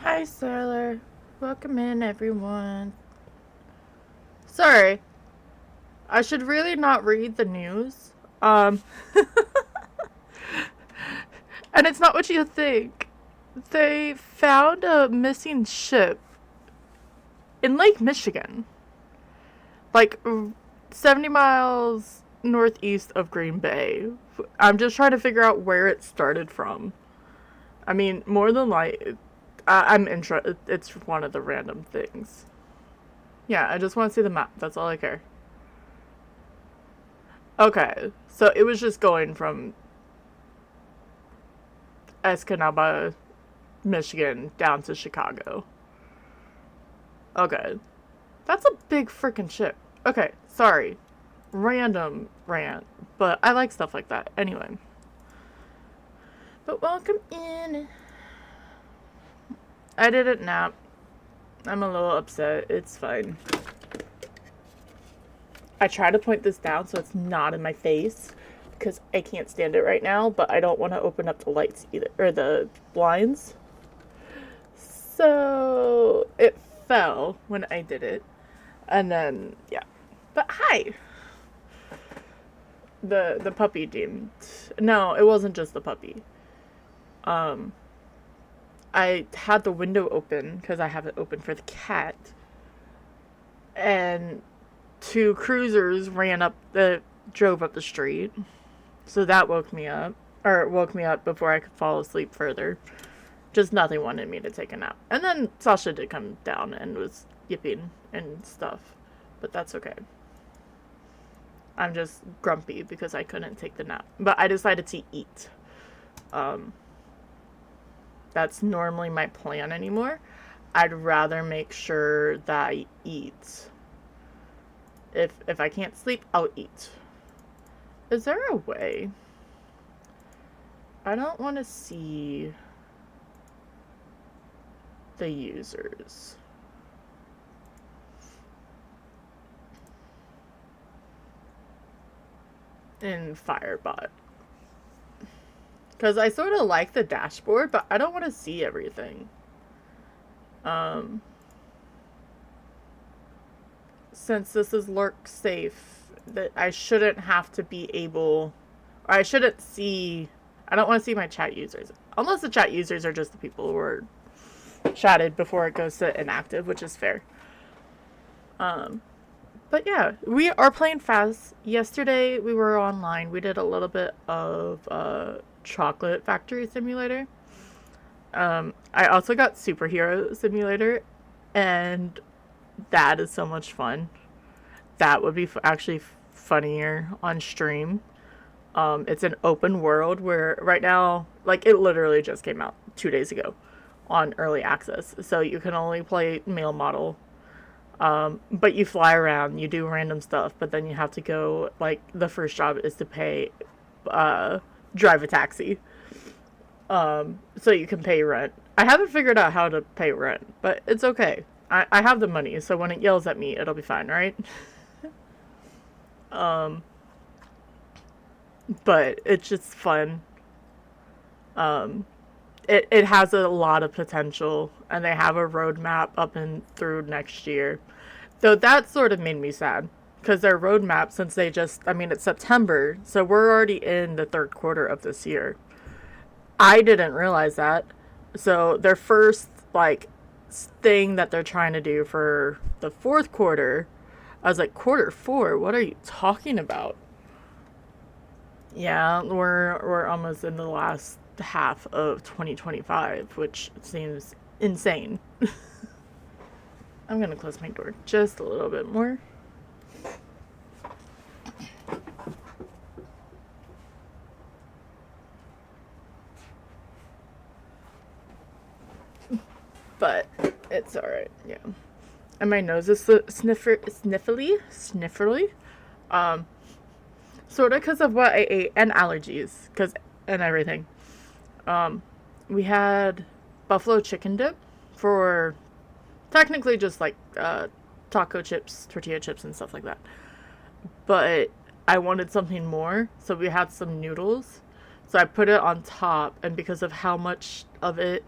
Hi, Sailor. Welcome in, everyone. Sorry, I should really not read the news. Um, and it's not what you think. They found a missing ship in Lake Michigan, like 70 miles northeast of Green Bay. I'm just trying to figure out where it started from. I mean, more than like, I'm interested. It's one of the random things. Yeah, I just want to see the map. That's all I care. Okay, so it was just going from Escanaba, Michigan, down to Chicago. Okay, that's a big freaking ship. Okay, sorry, random rant, but I like stuff like that. Anyway, but welcome in. I didn't nap. I'm a little upset. It's fine. I try to point this down so it's not in my face because I can't stand it right now, but I don't want to open up the lights either, or the blinds. So it fell when I did it. And then, yeah. But hi! The puppy didn't. No, it wasn't just the puppy. Um, I had the window open because I have it open for the cat. And two cruisers drove up the street. So that woke me up. Or woke me up before I could fall asleep further. Just nothing wanted me to take a nap. And then Sasha did come down and was yipping and stuff. But that's okay. I'm just grumpy because I couldn't take the nap. But I decided to eat. That's normally my plan anymore. I'd rather make sure that I eat. If I can't sleep, I'll eat. Is there a way? I don't want to see the users. In Firebot. Because I sort of like the dashboard, but I don't want to see everything. Since this is lurk safe, that I shouldn't have to be able, or I shouldn't see, I don't want to see my chat users. Unless the chat users are just the people who are chatted before it goes to inactive, which is fair. But yeah, we are playing Phas. Yesterday we were online. We did a little bit of Chocolate Factory Simulator. I also got Superhero Simulator, and that is so much fun. That would be actually funnier on stream. It's an open world where right now, like it literally just came out 2 days ago on early access, so you can only play male model. But you fly around, you do random stuff, but then you have to go, like, the first job is to drive a taxi. So you can pay rent. I haven't figured out how to pay rent, but it's okay. I have the money, so when it yells at me, it'll be fine, right? um, but it's just fun. It has a lot of potential, and they have a roadmap up and through next year. Though that sort of made me sad because their roadmap, since I mean, it's September, so we're already in the third quarter of this year. I didn't realize that. So their first, like, thing that they're trying to do for the fourth quarter, I was like, quarter four? What are you talking about? Yeah, we're almost in the last half of 2025, which seems insane. I'm gonna close my door just a little bit more. But it's alright, yeah. And my nose is sniffly. Um, sort of because of what I ate and allergies, and everything. Um, we had buffalo chicken dip for technically just like taco chips, tortilla chips, and stuff like that. But I wanted something more, so we had some noodles. So I put it on top, and because of how much of it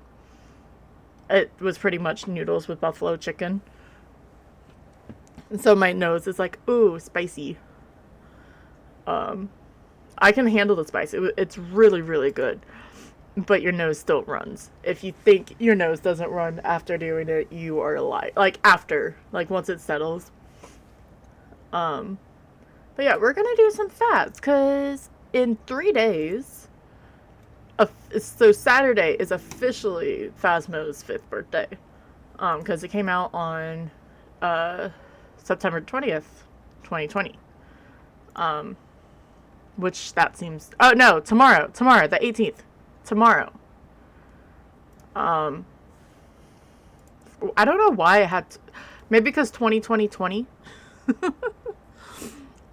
it was pretty much noodles with buffalo chicken. And so my nose is like, ooh, spicy. I can handle the spice. It's really, really good. But your nose still runs. If you think your nose doesn't run after doing it, you are lying. Like after, like once it settles. But yeah, we're gonna do some fads because in 3 days, so Saturday is officially Phasmo's 5th birthday. Because it came out on September 20th, 2020. Which that seems. Oh no, tomorrow, the 18th, tomorrow. I don't know why I had to, maybe because 2020.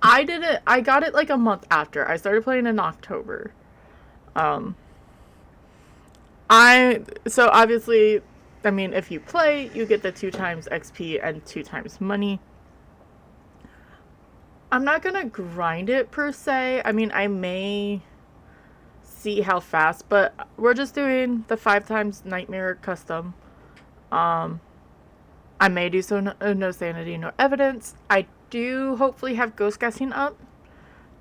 I did it. I got it like a month after. I started playing in October. So obviously, I mean, if you play, you get the 2 times XP and 2 times money. I'm not gonna grind it per se. I mean, I may see how fast, but we're just doing the 5 times Nightmare custom. I may do so no sanity, no evidence. I do hopefully have ghost guessing up.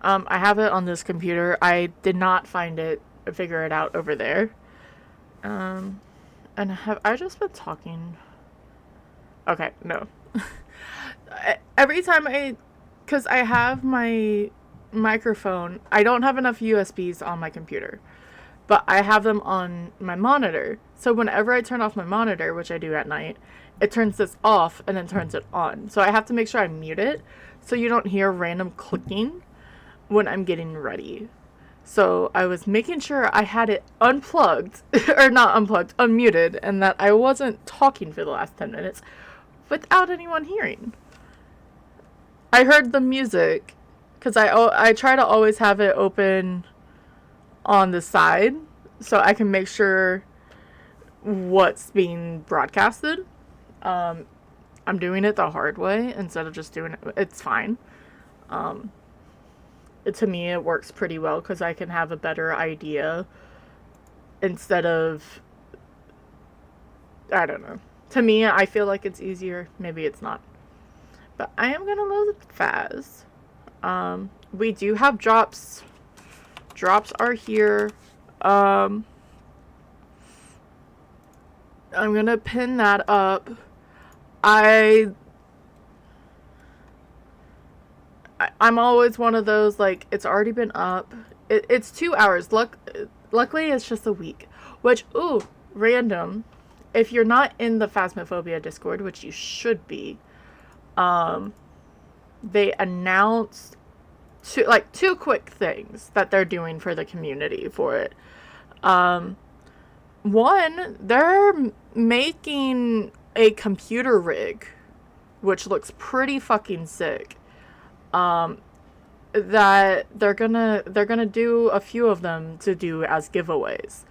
I have it on this computer. I did not figure it out over there. And have I just been talking? Okay, no. Every time because I have my microphone, I don't have enough USBs on my computer, but I have them on my monitor. So whenever I turn off my monitor, which I do at night, it turns this off and then turns it on. So I have to make sure I mute it so you don't hear random clicking when I'm getting ready. So I was making sure I had it unplugged, or not unplugged, unmuted, and that I wasn't talking for the last 10 minutes without anyone hearing. I heard the music, because I try to always have it open on the side so I can make sure what's being broadcasted. I'm doing it the hard way instead of just doing it. It's fine. To me, it works pretty well because I can have a better idea instead of, I don't know. To me, I feel like it's easier. Maybe it's not. But I am going to load Phas. We do have drops. Drops are here. I'm going to pin that up. I'm always one of those, like, it's already been up. It's 2 hours. Luckily, it's just a week. Which, ooh, random. If you're not in the Phasmophobia Discord, which you should be, they announced two quick things that they're doing for the community for it. One, they're making a computer rig, which looks pretty fucking sick. That they're gonna do a few of them to do as giveaways.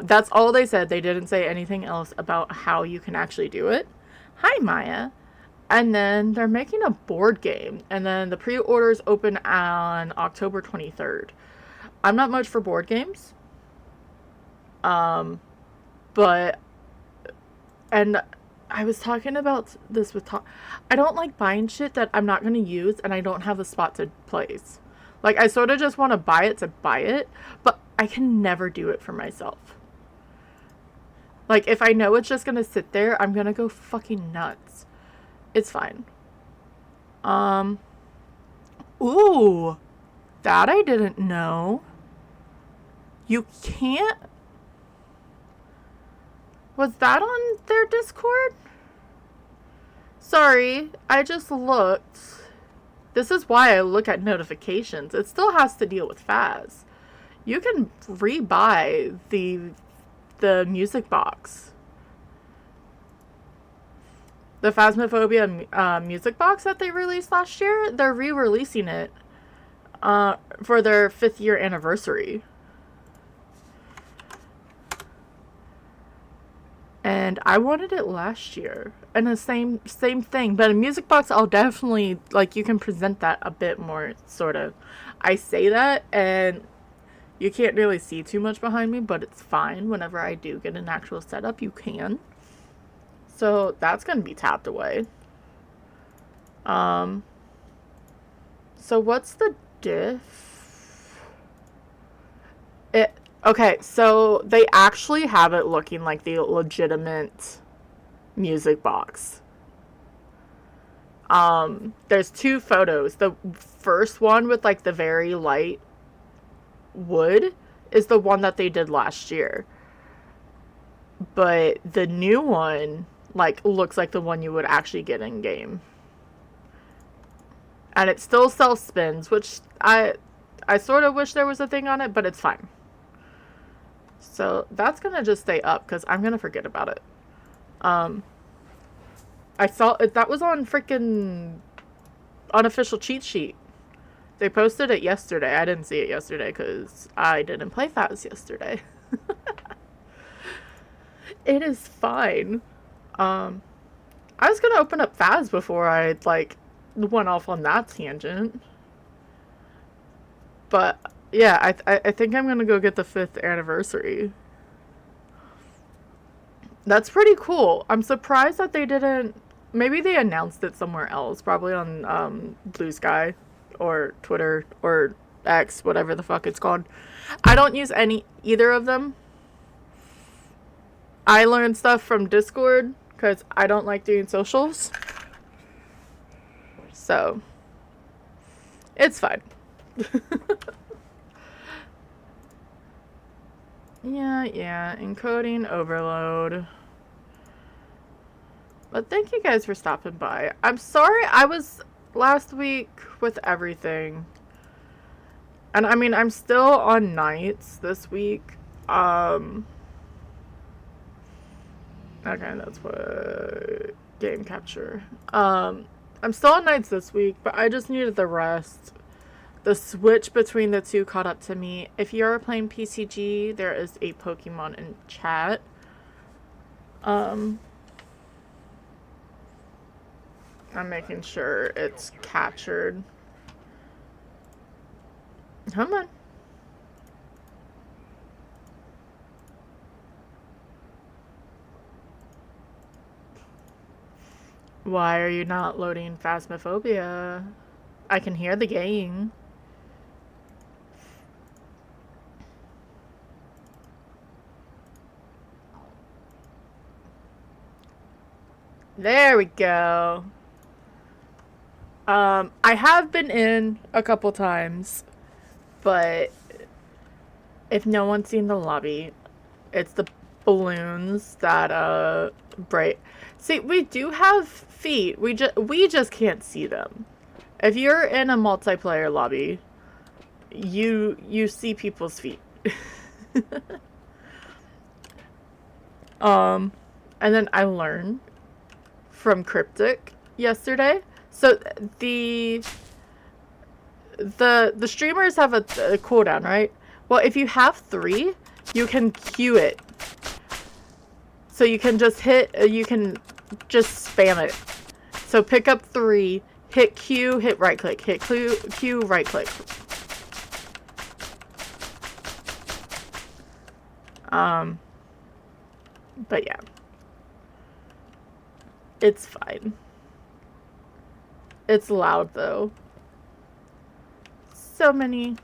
That's all they said. They didn't say anything else about how you can actually do it. Hi, Maya. And then they're making a board game, and then the pre-orders open on October 23rd. I'm not much for board games. But, and I was talking about this with I don't like buying shit that I'm not going to use and I don't have a spot to place. Like, I sort of just want to buy it, but I can never do it for myself. Like, if I know it's just going to sit there, I'm going to go fucking nuts. It's fine. Ooh, that I didn't know. You can't. Was that on their Discord? Sorry, I just looked. This is why I look at notifications. It still has to deal with Phas. You can rebuy the music box. The Phasmophobia music box that they released last year, they're re-releasing it for their 5th year anniversary. And I wanted it last year. And the same thing. But a music box, I'll definitely, like, you can present that a bit more, sort of. I say that, and you can't really see too much behind me, but it's fine. Whenever I do get an actual setup, you can. So that's going to be tapped away. So what's the diff? Okay, so they actually have it looking like the legitimate music box. There's two photos. The first one with like the very light wood is the one that they did last year. But the new one like looks like the one you would actually get in game. And it still sells spins, which I sort of wish there was a thing on it, but it's fine. So that's gonna just stay up because I'm gonna forget about it. I saw it, that was on freaking unofficial cheat sheet. They posted it yesterday. I didn't see it yesterday because I didn't play Phas yesterday. It is fine. I was gonna open up Phas before I like went off on that tangent. But yeah, I think I'm gonna go get the 5th anniversary. That's pretty cool. I'm surprised that they didn't. Maybe they announced it somewhere else, probably on Blue Sky or Twitter or X, whatever the fuck it's called. I don't use either of them. I learned stuff from Discord because I don't like doing socials. So it's fine. Yeah, encoding overload. But thank you guys for stopping by. I'm sorry I was last week with everything. And I mean, I'm still on nights this week. Okay, that's what game capture. I'm still on nights this week, but I just needed the rest. The switch between the two caught up to me. If you're playing PCG, there is a Pokemon in chat. I'm making sure it's captured. Come on. Why are you not loading Phasmophobia? I can hear the game. There we go. I have been in a couple times, but if no one's seen the lobby, it's the balloons that break. See, we do have feet. We just can't see them. If you're in a multiplayer lobby, you see people's feet. And then I learned from Cryptic yesterday. So the streamers have a cooldown, right? Well, if you have 3, you can queue it. So you can just you can just spam it. So pick up 3, hit Q, hit right click, hit Q, right click. But yeah. It's fine. It's loud though. So many.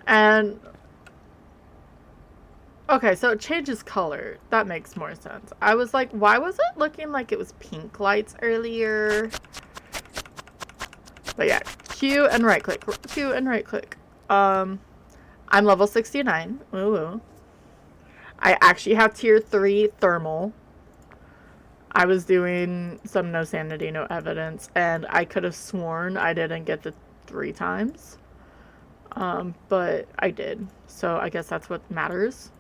And okay, so it changes color. That makes more sense. I was like, why was it looking like it was pink lights earlier? But yeah, Q and right click. Q and right click. I'm level 69. Ooh. I actually have tier 3 thermal. I was doing some no sanity, no evidence, and I could have sworn I didn't get the 3 times. But I did. So I guess that's what matters.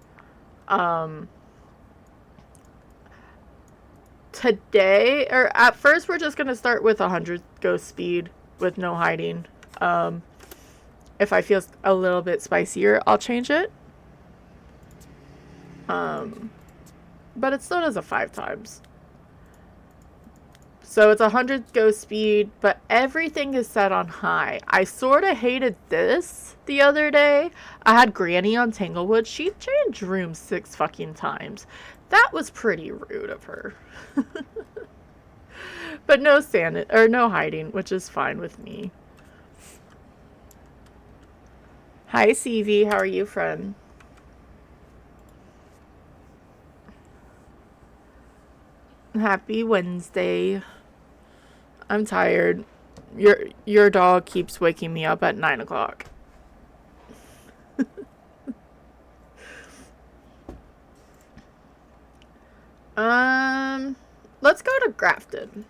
Today, or at first, we're just going to start with 100 ghost speed with no hiding. If I feel a little bit spicier, I'll change it. But it still does it 5 times. So it's 100 go speed, but everything is set on high. I sort of hated this the other day. I had Granny on Tanglewood. She changed rooms 6 fucking times. That was pretty rude of her. But no no hiding, which is fine with me. Hi, CV. How are you, friend? Happy Wednesday. I'm tired. Your dog keeps waking me up at 9 o'clock. Let's go to Grafton.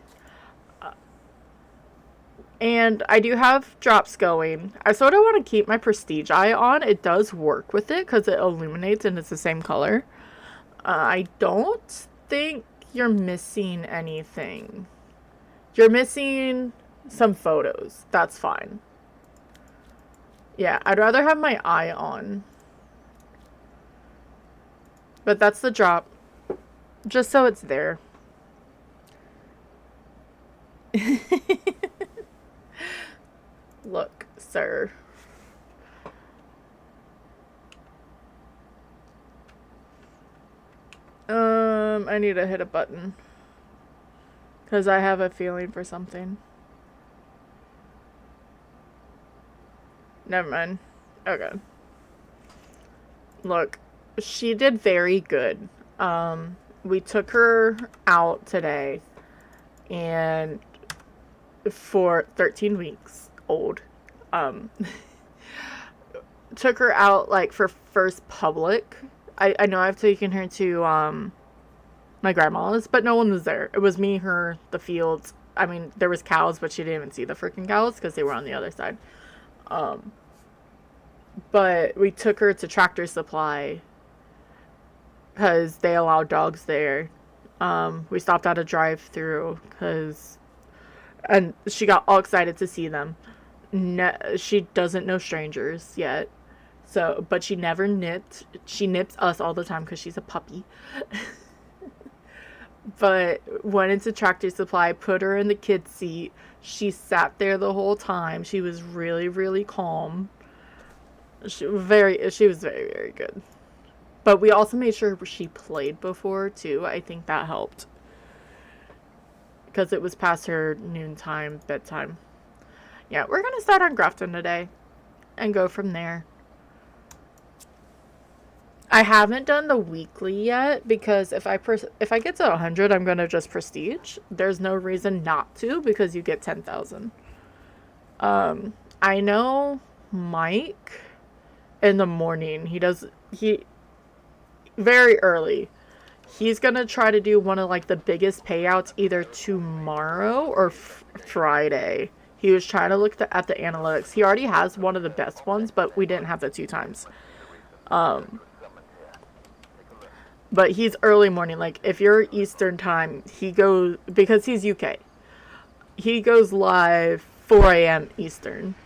And I do have drops going. I sort of want to keep my prestige eye on. It does work with it because it illuminates and it's the same color. I don't think you're missing anything. You're missing some photos. That's fine. Yeah, I'd rather have my eye on. But that's the drop. Just so it's there. Look, sir. I need to hit a button. Because I have a feeling for something. Never mind. Okay. Look, she did very good. We took her out today. And for 13 weeks old. Took her out, like, for first public. I know I've taken her to, my grandma's, but no one was there. It was me, her, the fields. I mean, there was cows, but she didn't even see the freaking cows because they were on the other side. But we took her to Tractor Supply because they allow dogs there. We stopped at a drive-through and she got all excited to see them. She doesn't know strangers yet. So, but she never nipped. She nips us all the time because she's a puppy. But went into Tractor Supply, put her in the kid's seat. She sat there the whole time. She was really, really calm. She was very, very good. But we also made sure she played before, too. I think that helped. Because it was past her noontime, bedtime. Yeah, we're going to start on Grafton today. And go from there. I haven't done the weekly yet because if I get to 100, I'm going to just prestige. There's no reason not to because you get 10,000. I know Mike in the morning, he very early. He's going to try to do one of like the biggest payouts either tomorrow or Friday. He was trying to look at the analytics. He already has one of the best ones, but we didn't have the 2 times. But he's early morning. Like, if you're Eastern time, he goes... Because he's UK. He goes live 4 a.m. Eastern.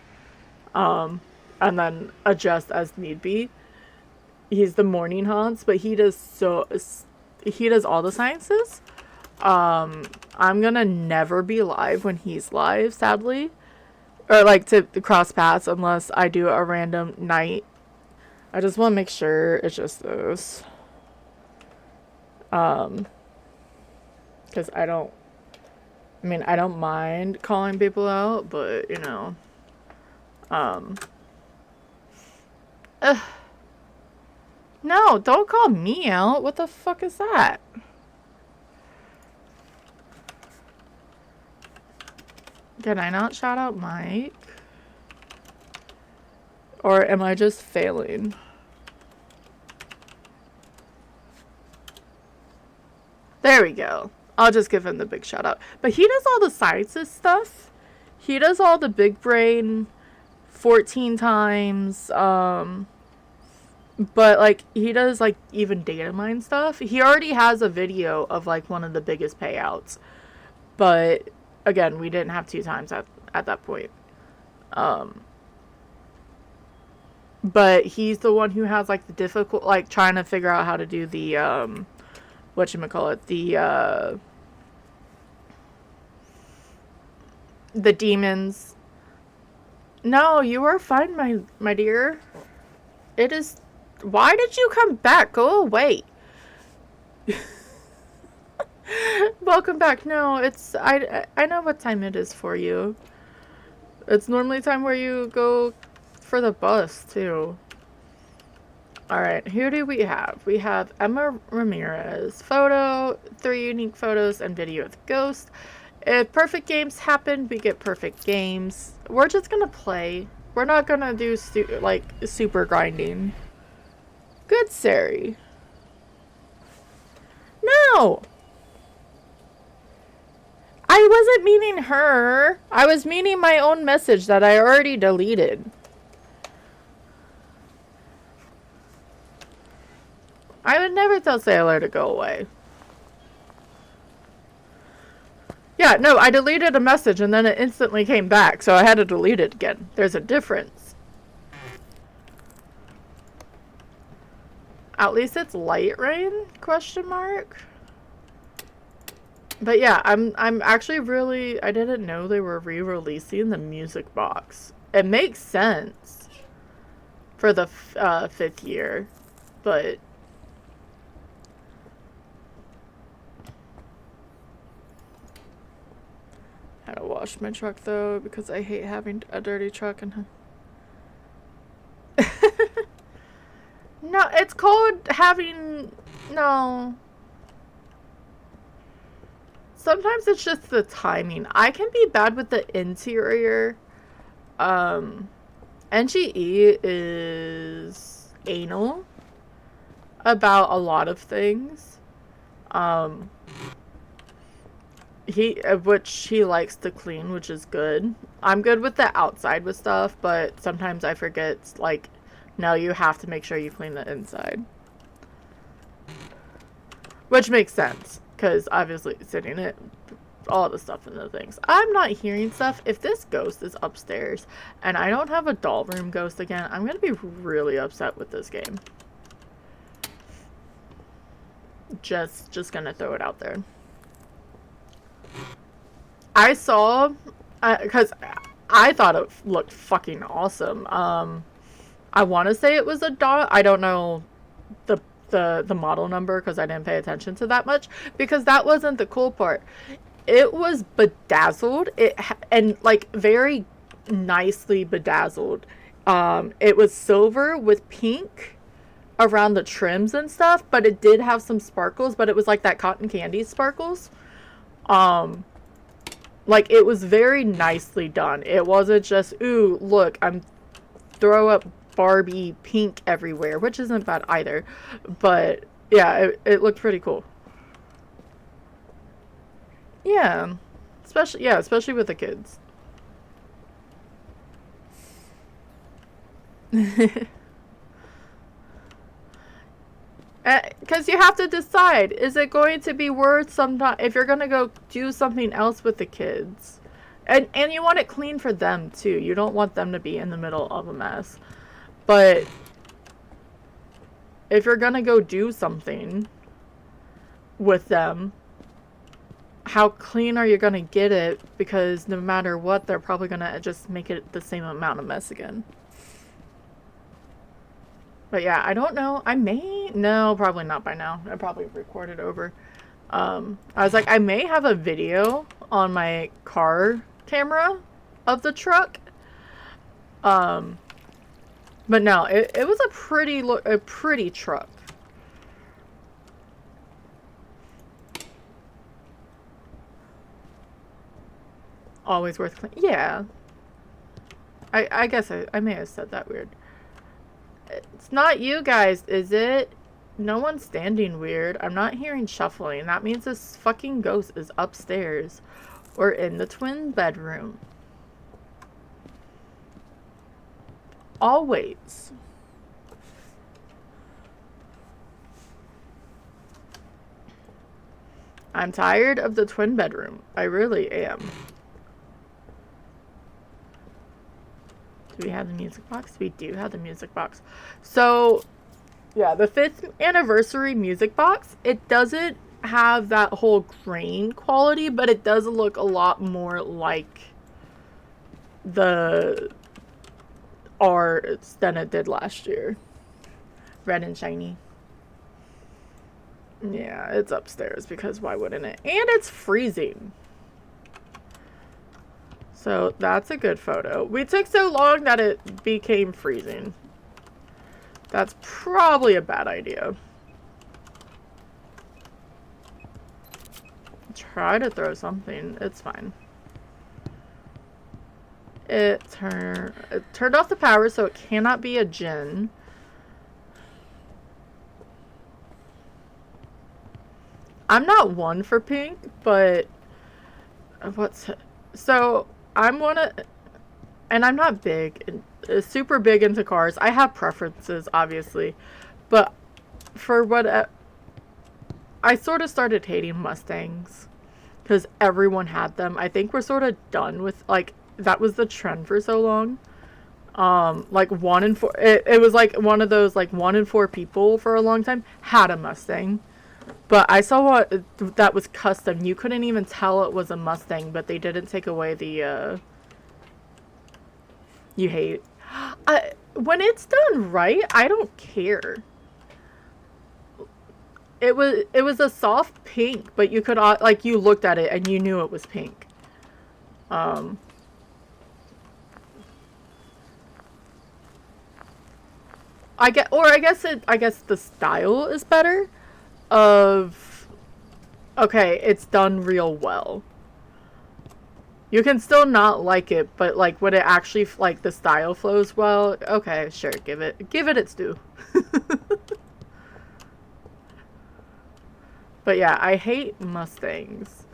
And then adjust as need be. He's the morning haunts, but he does all the sciences. I'm gonna never be live when he's live, sadly. Or, like, to cross paths unless I do a random night. I just want to make sure it's just those. Because I don't mind calling people out, but, you know, no, don't call me out. What the fuck is that? Can I not shout out Mike? Or am I just failing? There we go. I'll just give him the big shout out. But he does all the sciences stuff. He does all the big brain 14 times. But like he does like even data mine stuff. He already has a video of like one of the biggest payouts. But again, we didn't have 2 times at that point. But he's the one who has like the difficult, like trying to figure out how to do the whatchamacallit, The demons. No, you are fine, my dear. It is... Why did you come back? Go away. Welcome back. No, it's... I know what time it is for you. It's normally time where you go for the bus, too. Alright, who do we have? We have Emma Ramirez. Photo, 3 unique photos, and video with Ghost. If perfect games happen, we get perfect games. We're just gonna play. We're not gonna do, super grinding. Good, Sari. No! I wasn't meaning her. I was meaning my own message that I already deleted. I would never tell Sailor to go away. Yeah, no, I deleted a message and then it instantly came back, so I had to delete it again. There's a difference. At least it's light rain? Question mark. But yeah, I'm actually really... I didn't know they were re-releasing the music box. It makes sense for the 5th year, but... I had to wash my truck though, because I hate having a dirty truck and... No, it's called having... No... Sometimes it's just the timing. I can be bad with the interior. NGE is anal about a lot of things. Which he likes to clean, which is good. I'm good with the outside with stuff, but sometimes I forget, like, no, you have to make sure you clean the inside. Which makes sense. Because obviously sitting it, all the stuff in the things. I'm not hearing stuff. If this ghost is upstairs and I don't have a doll room ghost again, I'm going to be really upset with this game. Just going to throw it out there. I saw, because I thought it looked fucking awesome. I want to say it was a doll. I don't know the model number because I didn't pay attention to that much, because that wasn't the cool part. It was bedazzled, and like very nicely bedazzled. It was silver with pink around the trims and stuff, but it did have some sparkles, but it was like that cotton candy sparkles. Like it was very nicely done. It wasn't just, ooh, look, I'm throw up Barbie pink everywhere, which isn't bad either, but yeah, it looked pretty cool. Yeah, especially with the kids. Because you have to decide, is it going to be worth sometime if you're gonna go do something else with the kids, and you want it clean for them too. You don't want them to be in the middle of a mess. But if you're gonna go do something with them, how clean are you gonna get it? Because no matter what, they're probably gonna just make it the same amount of mess again. But yeah, I don't know. No, probably not by now. I probably recorded over. I was like, I may have a video on my car camera of the truck. But no, it was a pretty truck. Always worth cleaning. Yeah. I guess I may have said that weird. It's not you guys, is it? No one's standing weird. I'm not hearing shuffling. That means this fucking ghost is upstairs or in the twin bedroom. Always. I'm tired of the twin bedroom. I really am. Do we have the music box? We do have the music box. So, yeah, the 5th anniversary music box, it doesn't have that whole grain quality, but it does look a lot more like the arts than it did last year. Red and shiny. Yeah, it's upstairs because why wouldn't it? And it's freezing. So that's a good photo. We took so long that it became freezing. That's probably a bad idea. Try to throw something. It's fine. It turned off the power, so it cannot be a djinn. I'm not one for pink, but so I'm and I'm not big, super big into cars. I have preferences, obviously, but for what I sort of started hating Mustangs because everyone had them. I think we're sort of done with, like, that was the trend for so long. Like 1 in 4, it was like one of those, like 1 in 4 people for a long time had a Mustang. But I saw what that was custom. You couldn't even tell it was a Mustang, but they didn't take away the you hate. When it's done right, I don't care. It was a soft pink, but you could, like, you looked at it and you knew it was pink. I guess the style is better of, okay, it's done real well. You can still not like it, but, like, when it actually, like, the style flows well, okay, sure, give it its due. But yeah, I hate Mustangs.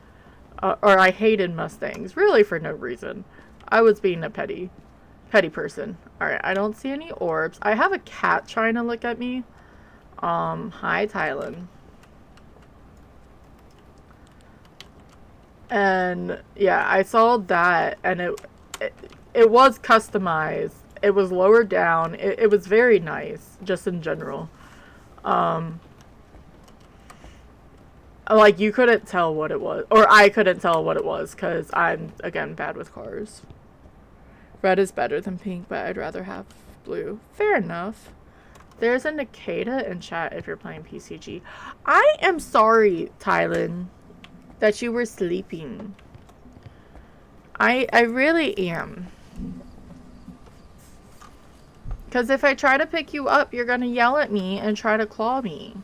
Or I hated Mustangs, really for no reason. I was being a petty person. Alright, I don't see any orbs. I have a cat trying to look at me. Hi, Tylen. And yeah, I saw that, and it was customized. It was lowered down. It was very nice, just in general. Like, you couldn't tell what it was, or I couldn't tell what it was, because I'm, again, bad with cars. Red is better than pink, but I'd rather have blue. Fair enough. There's a Nikita in chat if you're playing PCG. I am sorry, Tylen, that you were sleeping. I really am. Because if I try to pick you up, you're going to yell at me and try to claw me.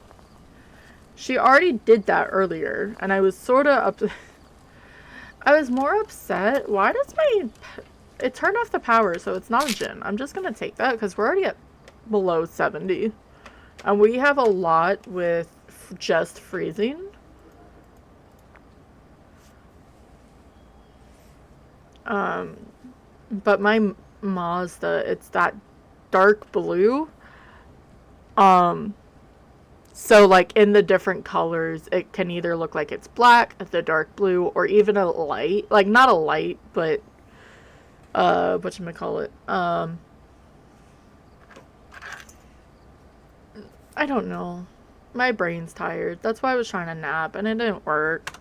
She already did that earlier, and I was sort of I was more upset. Why does it turned off the power, so it's not a djinn. I'm just going to take that because we're already at below 70. And we have a lot with just freezing. But my Mazda, it's that dark blue. So, like, in the different colors, it can either look like it's black, the dark blue, or even a light. Like, not a light, but, whatchamacallit? I don't know. My brain's tired. That's why I was trying to nap, and it didn't work.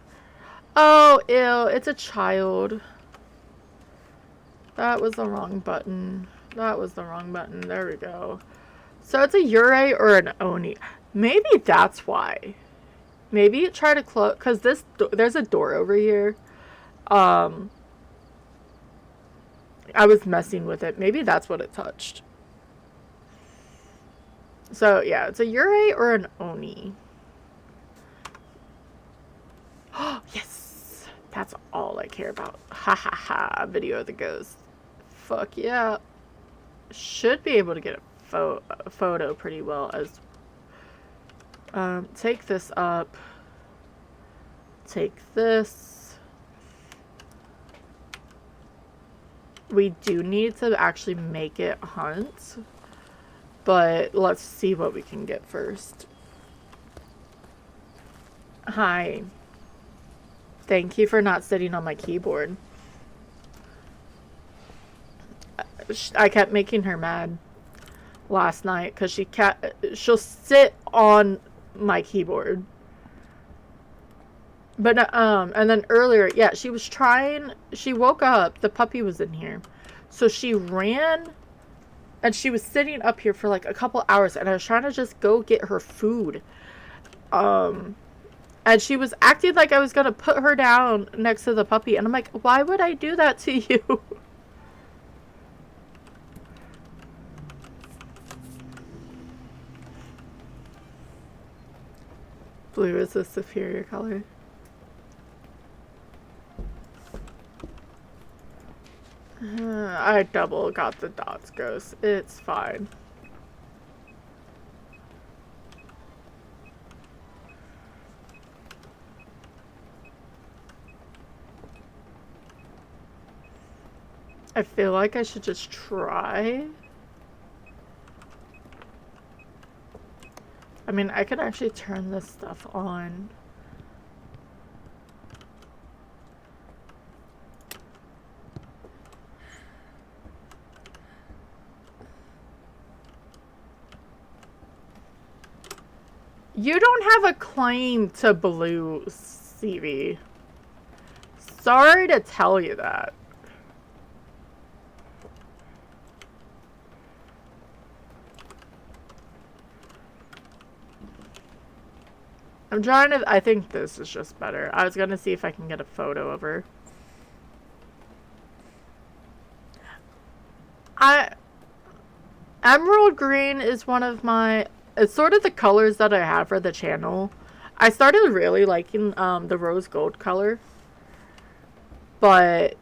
Oh, ew, it's a child. That was the wrong button. That was the wrong button. There we go. So it's a Yurei or an Oni. Maybe that's why. Maybe try to close, because there's a door over here. I was messing with it. Maybe that's what it touched. So yeah, it's a Yurei or an Oni. Oh, yes! That's all I care about. Ha ha ha. Video of the ghost. Fuck yeah. Should be able to get a photo pretty well as take this up. Take this. We do need to actually make it hunt, but let's see what we can get first. Hi. Thank you for not sitting on my keyboard. I kept making her mad last night because she'll sit on my keyboard. But and then earlier, yeah, she woke up, the puppy was in here. So she ran, and she was sitting up here for like a couple hours, and I was trying to just go get her food. And she was acting like I was gonna put her down next to the puppy, and I'm like, why would I do that to you? Blue is the superior color. I double got the dots, Ghost. It's fine. I feel like I should just try. I mean, I could actually turn this stuff on. You don't have a claim to blue, CV. Sorry to tell you that. I'm trying to, I think this is just better. I was gonna see if I can get a photo of her. Emerald green is one of my, it's sort of the colors that I have for the channel. I started really liking the rose gold color, but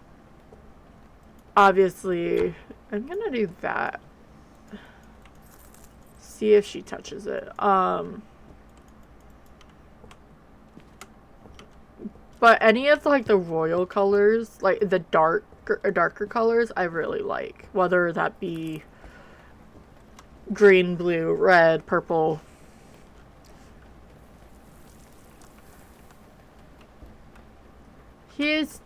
obviously I'm gonna do that. See if she touches it. But any of like the royal colors, like the darker colors, I really like. Whether that be green, blue, red, purple. He's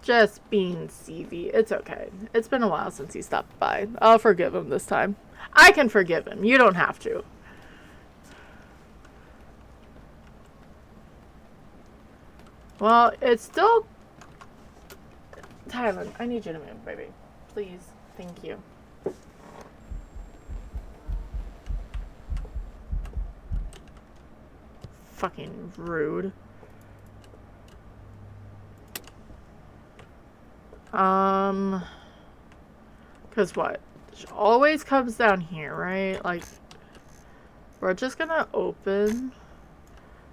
just being CV. It's okay. It's been a while since he stopped by. I'll forgive him this time. I can forgive him. You don't have to. Well, it's still... Tylen, I need you to move, baby. Please. Thank you. Fucking rude. Cause what? It always comes down here, right? Like, we're just gonna open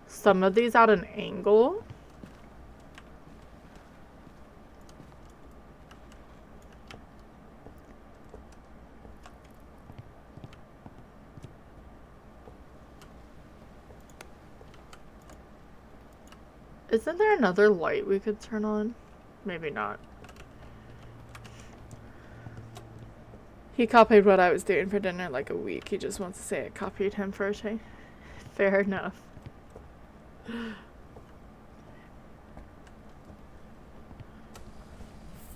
some of these at an angle. Isn't there another light we could turn on? Maybe not. He copied what I was doing for dinner like a week. He just wants to say I copied him for a change. Fair enough.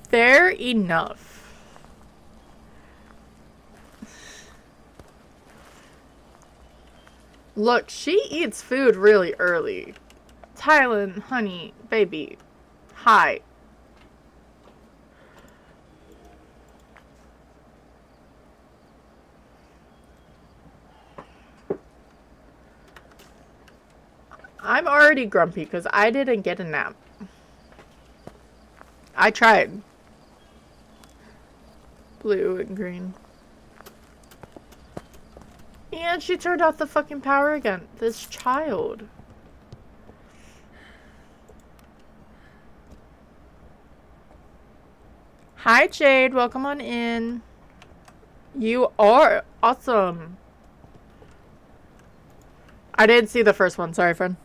Fair enough. Look, she eats food really early. Tylen, honey, baby. Hi. I'm already grumpy because I didn't get a nap. I tried. Blue and green. And she turned off the fucking power again. This child. Hi, Jade. Welcome on in. You are awesome. I didn't see the first one. Sorry, friend.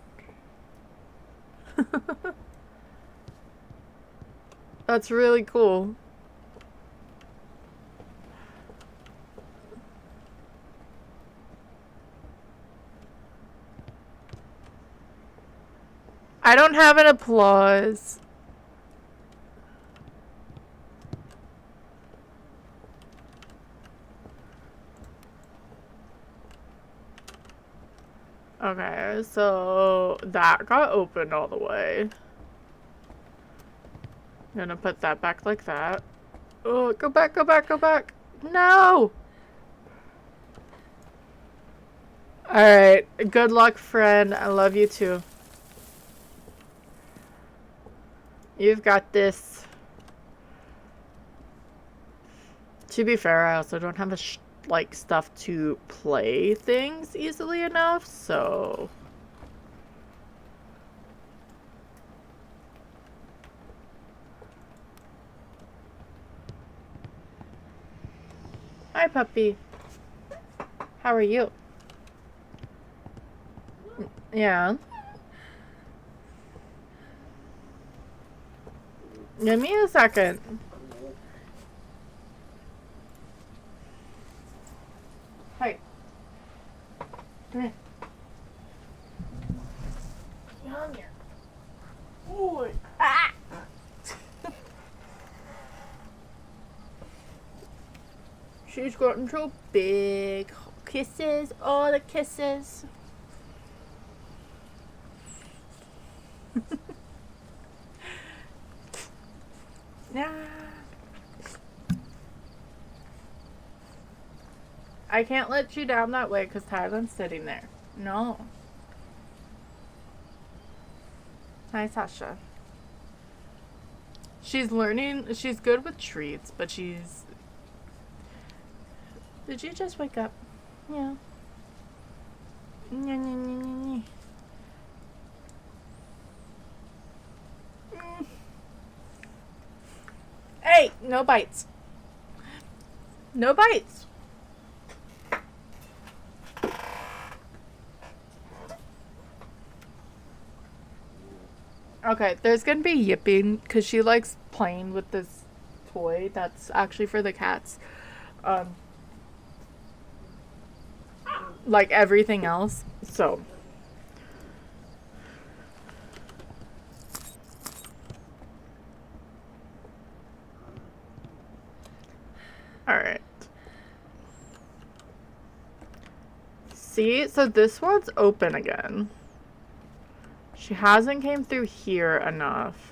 That's really cool. I don't have an applause. Okay, so that got opened all the way. I'm gonna put that back like that. Oh, go back, go back, go back. No! Alright, good luck, friend. I love you too. You've got this. To be fair, I also don't have like stuff to play things easily enough, so... Hi, puppy. How are you? Yeah. Give me a second. Hi. Come here. Come here. Ooh. Ah! She's gotten so big. Kisses. All the kisses. Nah. I can't let you down that way because Tylen's sitting there. No. Hi, Sasha. She's learning. She's good with treats, but she's... Did you just wake up? Yeah. Hey, no bites. No bites. Okay, there's gonna be yipping because she likes playing with this toy that's actually for the cats. Like everything else. So. Alright. See? So this one's open again. She hasn't came through here enough.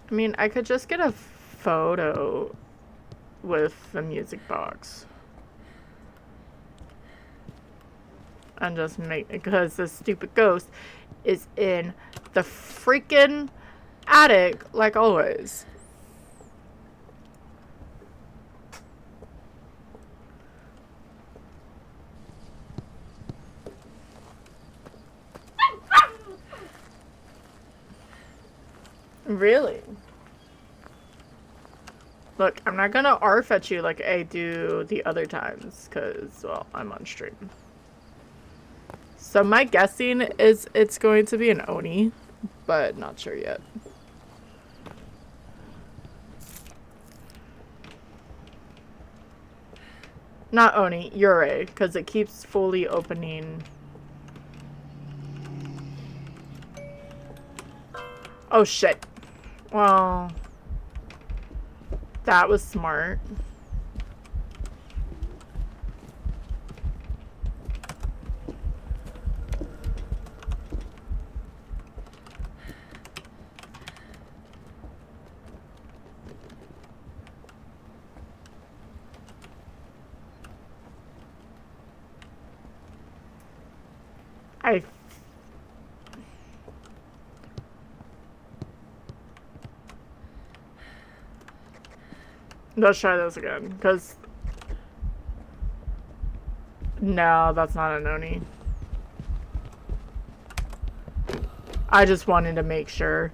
I mean, I could just get a photo with the music box. And just make, because this stupid ghost is in the freaking attic, like always. Really? Look, I'm not gonna arf at you like I do the other times, because, well, I'm on stream. So my guessing is it's going to be an Oni, but not sure yet. Not Oni, Yurei, because it keeps fully opening. Oh shit. Well, that was smart. Let's try this again, because... No, that's not an Oni. I just wanted to make sure.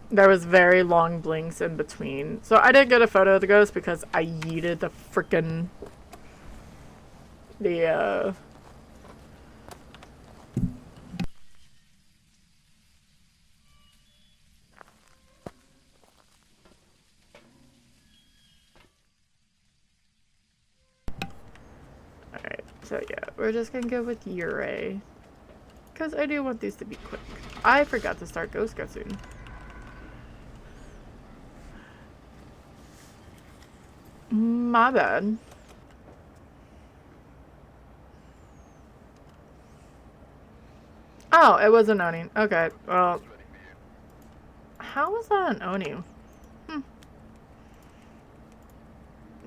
There was very long blinks in between. So I didn't get a photo of the ghost because I yeeted the frickin' Alright, so yeah, we're just gonna go with Yurei Because I do want these to be quick. I forgot to start ghost guessing. My bad. Oh, it was an Oni. Okay, well. How was that an Oni? Let's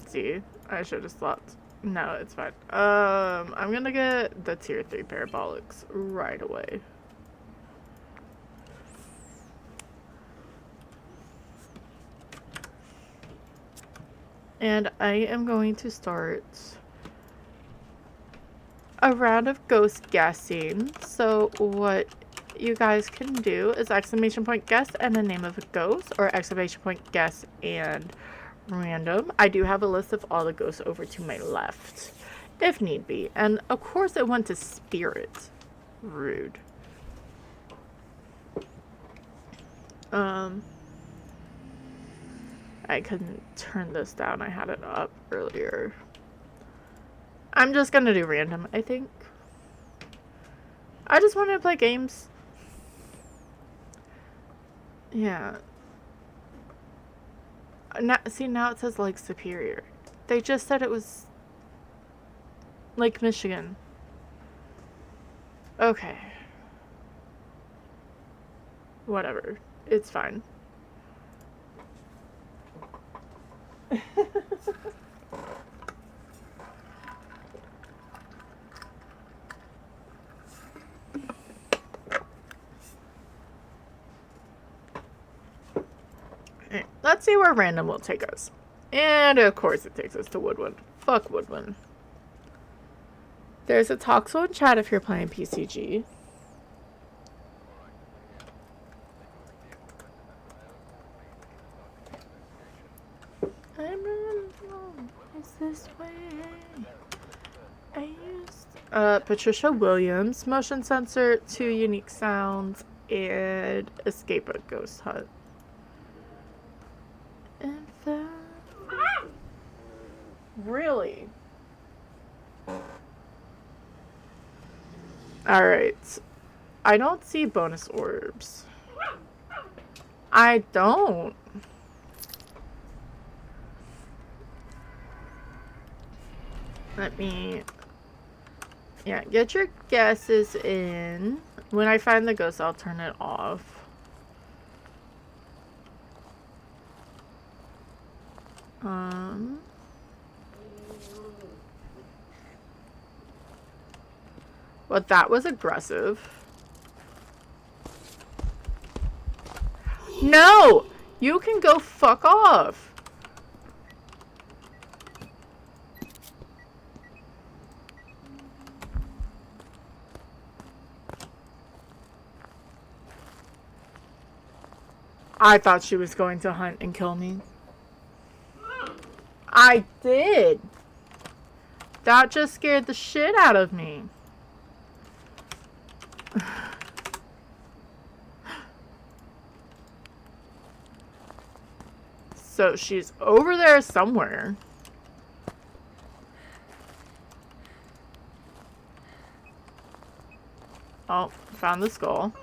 see. I should have slept. No, it's fine. I'm gonna get the tier 3 parabolics right away. And I am going to start a round of ghost guessing. So what you guys can do is exclamation point guess and the name of a ghost, or exclamation point guess and random. I do have a list of all the ghosts over to my left, if need be. And of course it went to spirit. Rude. I couldn't turn this down. I had it up earlier. I'm just gonna do random, I think. I just wanted to play games. Yeah. Now, see, now it says Lake Superior. They just said it was Lake Michigan. Okay. Whatever. It's fine. Right, let's see where random will take us. And of course it takes us to Woodwind. Fuck Woodwind. There's a Toxel in chat if you're playing PCG. I'm running along. Is this way? I used Patricia Williams, motion sensor, 2 unique sounds, and escape a ghost hut. And really? Alright. I don't see bonus orbs. I don't. Let me... Yeah, get your guesses in. When I find the ghost, I'll turn it off. Well, that was aggressive. No! You can go fuck off! I thought she was going to hunt and kill me. I did! That just scared the shit out of me. So she's over there somewhere. Oh, found the skull.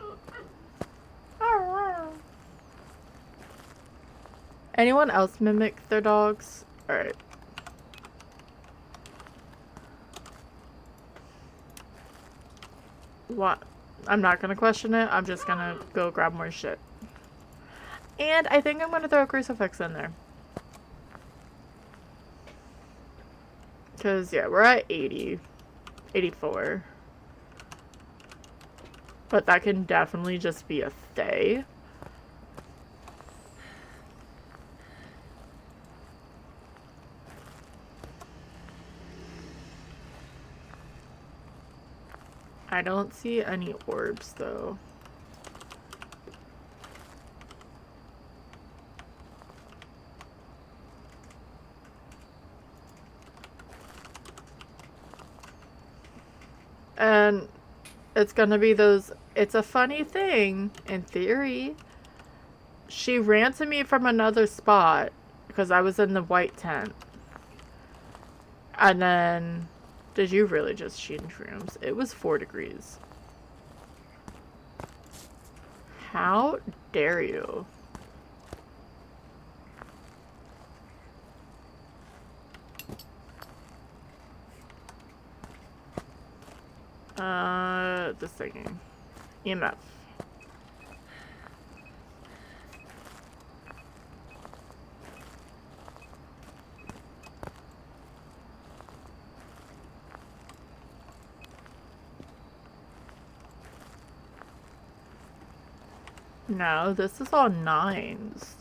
Anyone else mimic their dogs? Alright. What? I'm not gonna question it. I'm just gonna go grab more shit. And I think I'm gonna throw a crucifix in there. Because, yeah, we're at 80. 84. But that can definitely just be a Thay. I don't see any orbs, though. And it's gonna be those... It's a funny thing, in theory. She ran to me from another spot, because I was in the white tent. And then... Did you really just change rooms? It was 4 degrees. How dare you? This thing. EMF. No, this is all 9s.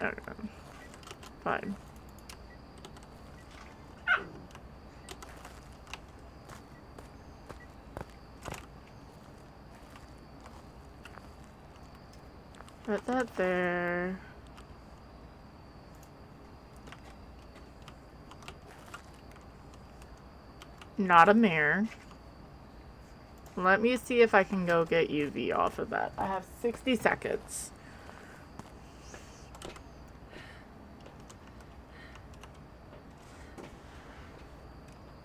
Okay. Fine. Put that there. Not a mirror. Let me see if I can go get UV off of that. I have 60 seconds.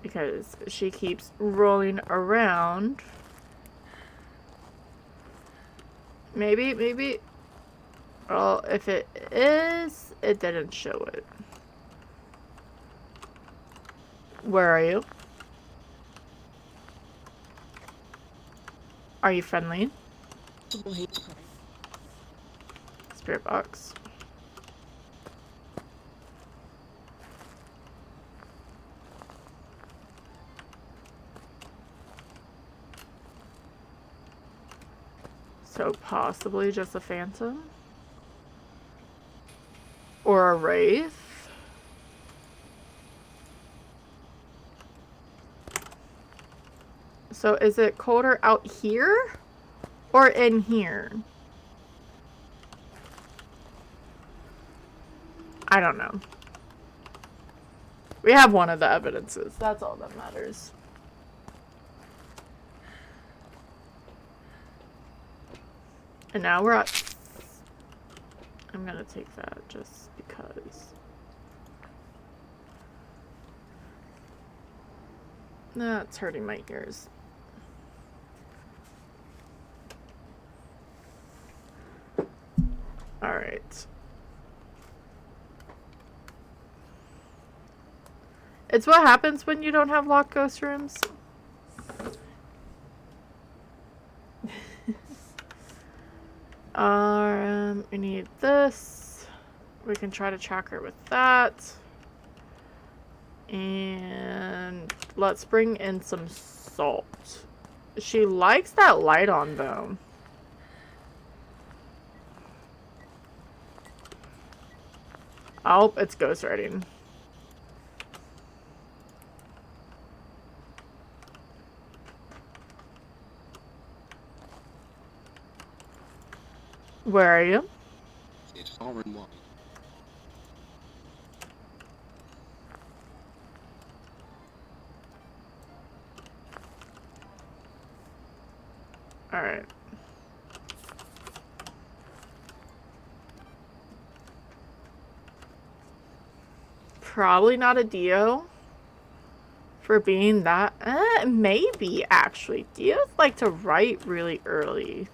Because she keeps rolling around. Maybe. Well, if it is, it didn't show it. Where are you? Are you friendly? Spirit box. So possibly just a phantom? Or a wraith? So is it colder out here? Or in here? I don't know. We have one of the evidences. That's all that matters. And now we're at... I'm gonna take that just because. That's hurting my ears. Alright. It's what happens when you don't have locked ghost rooms. We need this. We can try to track her with that. And let's bring in some salt. She likes that light on though. Oh, it's ghost writing. Where are you? It's far and wide. Alright. Probably not a Dio. For being that. Maybe, actually. Dios like to write really early.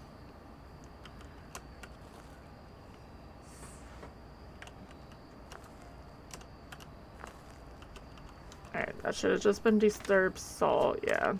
Alright, that should have just been disturbed salt, yeah.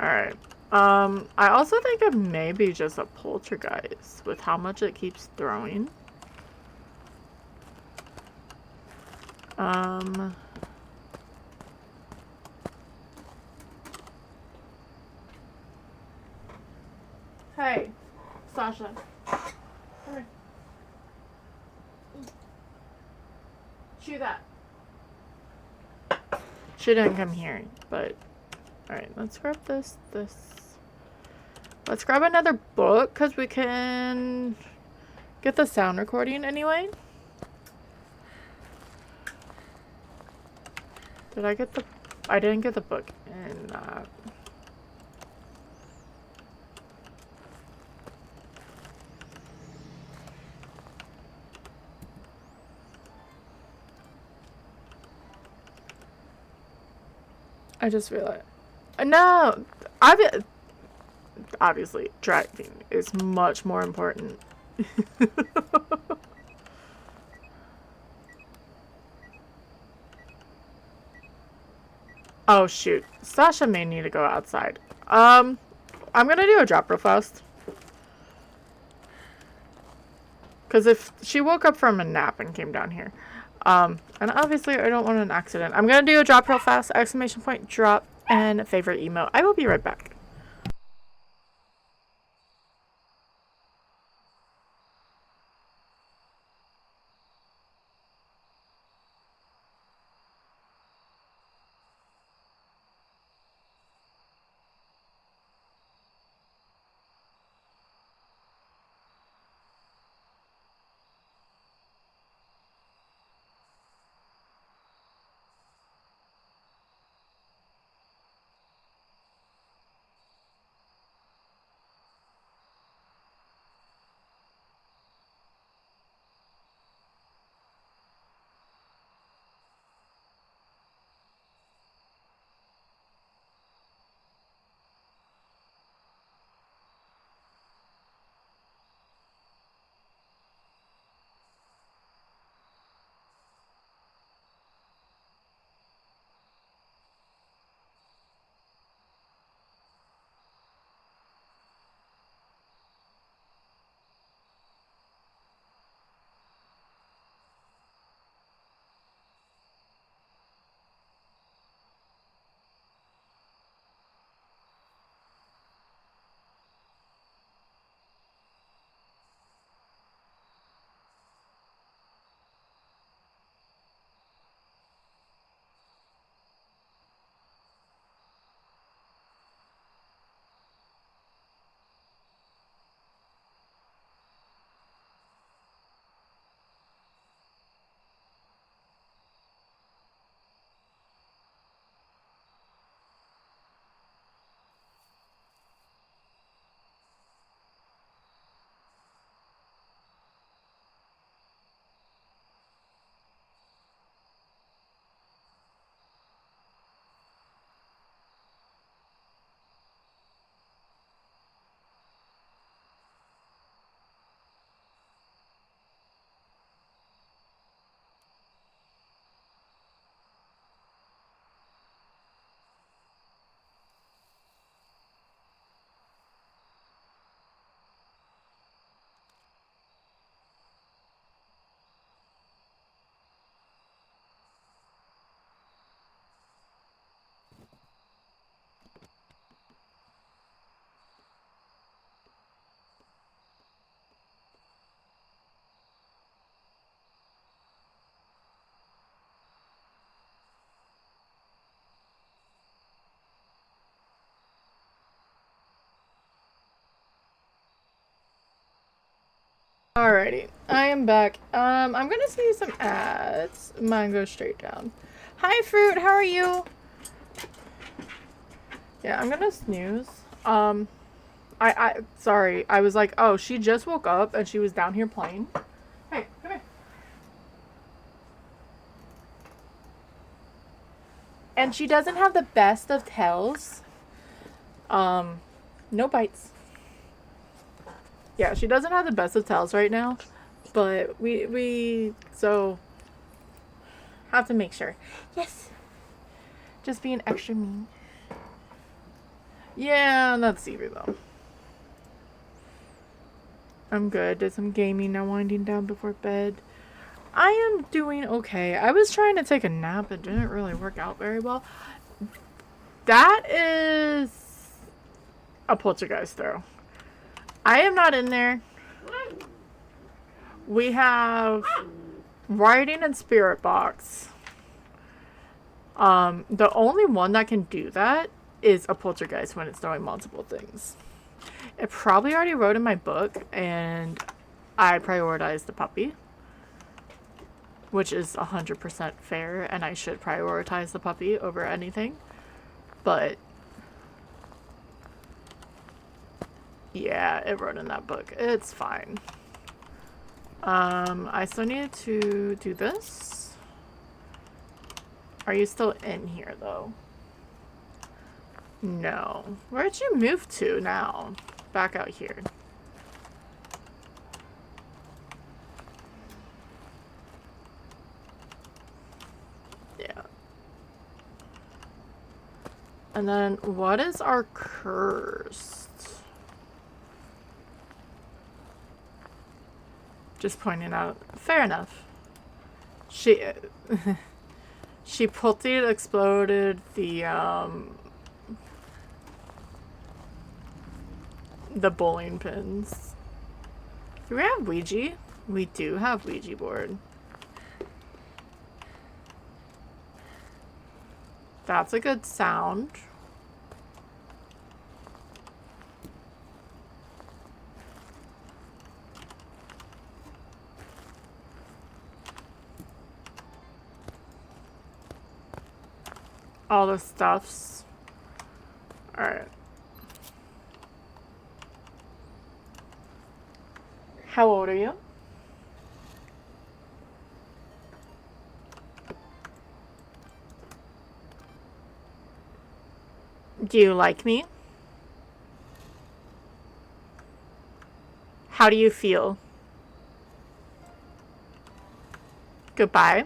Alright. I also think it may be just a poltergeist with how much it keeps throwing. Hey, Sasha. Come here. Chew that. She didn't come here, but... Alright, let's grab this. Let's grab another book, because we can get the sound recording anyway. Did I get the... I didn't get the book in that. I just realized. No! Obviously, driving is much more important. Oh, shoot. Sasha may need to go outside. I'm gonna do a drop real fast. Because if she woke up from a nap and came down here. And obviously I don't want an accident. I'm gonna do a drop real fast, exclamation point, drop, and favorite email. I will be right back. Alrighty, I am back. I'm gonna see some ads. Mine goes straight down. Hi, Fruit, how are you? Yeah, I'm gonna snooze. Sorry, I was like, oh, she just woke up and she was down here playing. Hey, come here. And she doesn't have the best of tails. No bites. Yeah, she doesn't have the best of tails right now, but we so have to make sure. Yes. Just being extra mean. Yeah, that's Evie though. I'm good. Did some gaming, now winding down before bed. I am doing okay. I was trying to take a nap. It didn't really work out very well. That is a poltergeist throw. I am not in there. We have writing and spirit box. The only one that can do that is a poltergeist when it's doing multiple things. It probably already wrote in my book, and I prioritized the puppy, which is 100% fair, and I should prioritize the puppy over anything. But yeah, it wrote in that book. It's fine. I still need to do this. Are you still in here, though? No. Where'd you move to now? Back out here. Yeah. And then, what is our cursed? Just pointing out. Fair enough. She... she pulted, exploded the bowling pins. Do we have Ouija? We do have Ouija board. That's a good sound. All the stuffs. Alright. How old are you? Do you like me? How do you feel? Goodbye.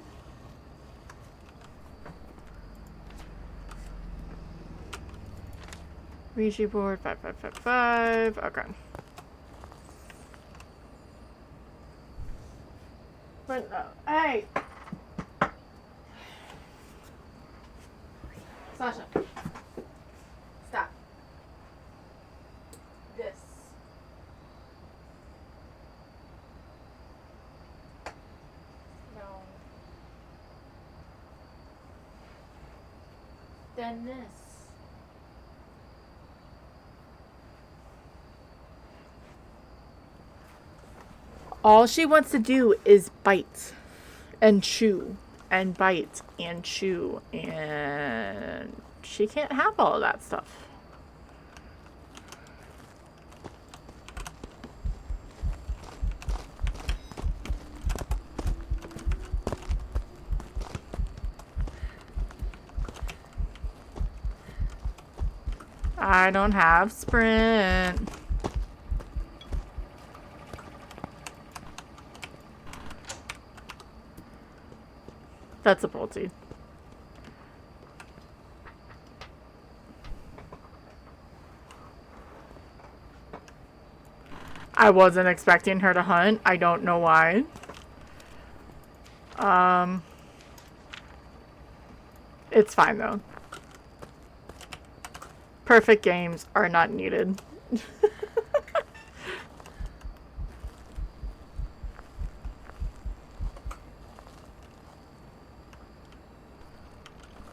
Ouija board 5555. Okay. But hey, Sasha, stop. This. No. Then this. All she wants to do is bite and chew and bite and chew, and she can't have all of that stuff. I don't have sprint. That's a Polty. I wasn't expecting her to hunt. I don't know why. It's fine though. Perfect games are not needed.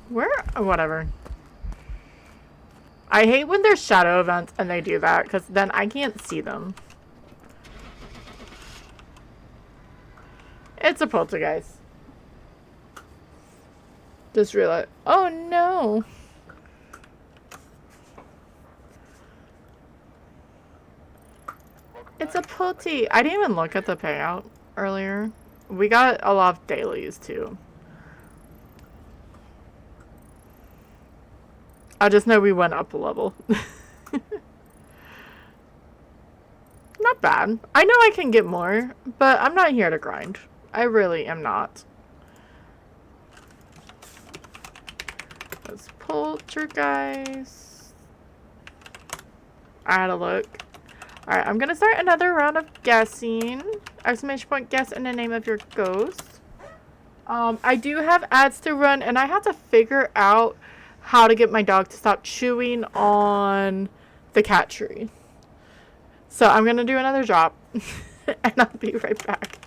Where? Whatever. I hate when there's shadow events and they do that, because then I can't see them. It's a poltergeist. Just realized. Oh no! It's a pulty. I didn't even look at the payout earlier. We got a lot of dailies too. I just know we went up a level. Not bad. I know I can get more, but I'm not here to grind. I really am not. Let's poltergeist. I had a look. Alright, I'm gonna start another round of guessing. Exclamation point guess in the name of your ghost. I do have ads to run, and I have to figure out how to get my dog to stop chewing on the cat tree. So I'm gonna do another drop, and I'll be right back.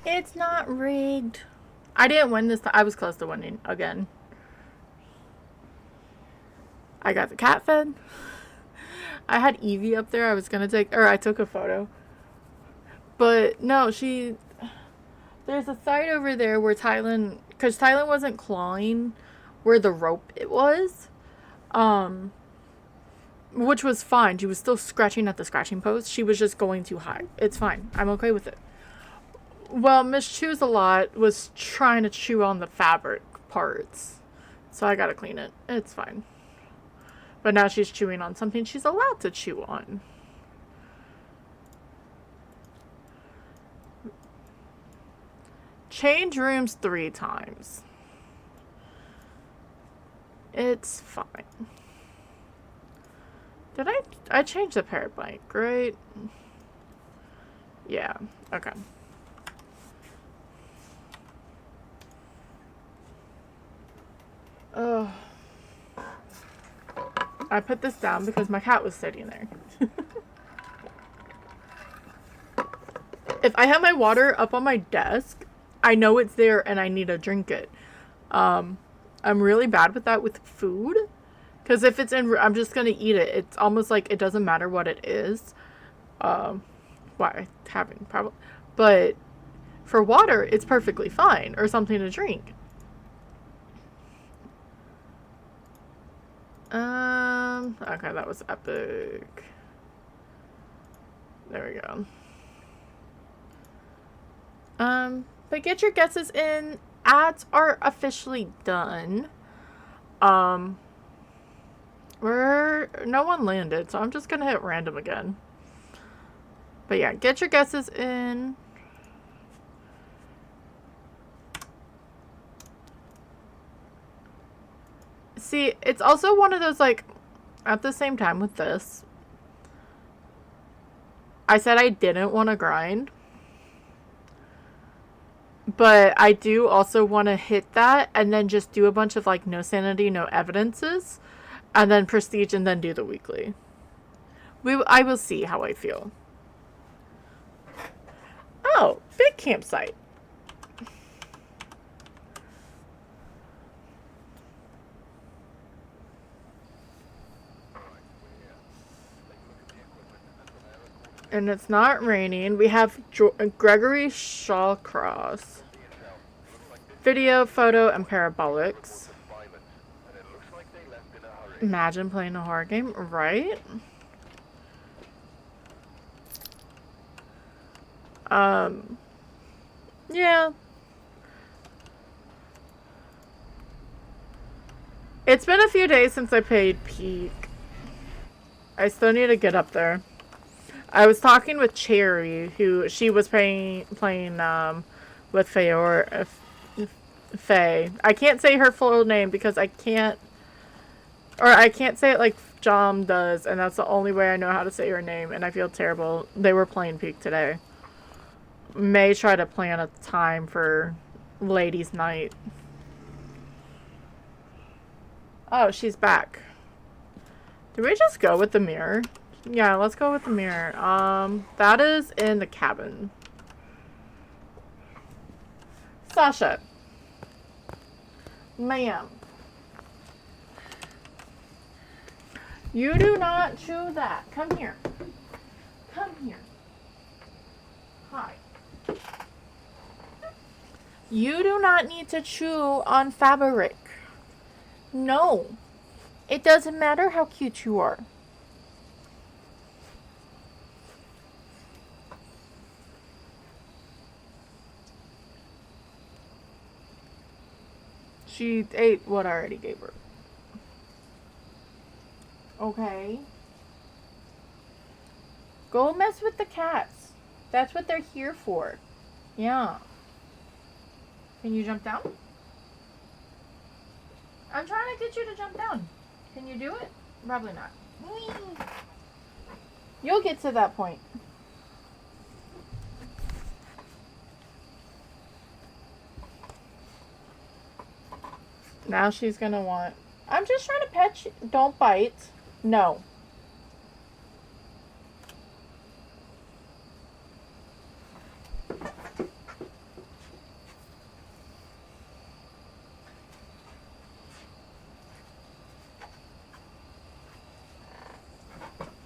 It's not rigged. I didn't win this time. I was close to winning again. I got the cat fed. I had Evie up there. I was gonna take, or I took a photo. But no, there's a side over there where because Tylen wasn't clawing where the rope it was. Which was fine. She was still scratching at the scratching post. She was just going too high. It's fine. I'm okay with it. Well, Miss Chews a lot was trying to chew on the fabric parts. So I gotta clean it. It's fine. But now she's chewing on something she's allowed to chew on. Change rooms 3 times. It's fine. Did I changed the parrot blank, right? Yeah, okay. Oh. I put this down because my cat was sitting there. If I have my water up on my desk, I know it's there and I need to drink it. I'm really bad with that with food. Because if it's in, I'm just going to eat it. It's almost like it doesn't matter what it is. Why? Having probably. But for water, it's perfectly fine. Or something to drink. Okay, that was epic. There we go. But get your guesses in. Ads are officially done. No one landed, so I'm just gonna hit random again. But yeah, get your guesses in. See, it's also one of those, like, at the same time with this, I said I didn't want to grind. But I do also want to hit that and then just do a bunch of, like, no sanity, no evidences. And then prestige and then do the weekly. I will see how I feel. Oh, big campsite. And it's not raining. We have Gregory Shawcross. Video, photo, and parabolics. Imagine playing a horror game, right? Yeah. It's been a few days since I played Peak. I still need to get up there. I was talking with Cherry, who she was playing with Faye. I can't say her full name because I can't say it like Jom does, and that's the only way I know how to say her name, and I feel terrible. They were playing Peak today. May try to plan a time for ladies' night. Oh, she's back. Did we just go with the mirror? Yeah, let's go with the mirror. That is in the cabin. Sasha. Ma'am. You do not chew that. Come here. Come here. Hi. You do not need to chew on fabric. No. It doesn't matter how cute you are. She ate what I already gave her. Okay. Go mess with the cats. That's what they're here for. Yeah. Can you jump down? I'm trying to get you to jump down. Can you do it? Probably not. You'll get to that point. Now she's gonna want... I'm just trying to pet you. Don't bite. No.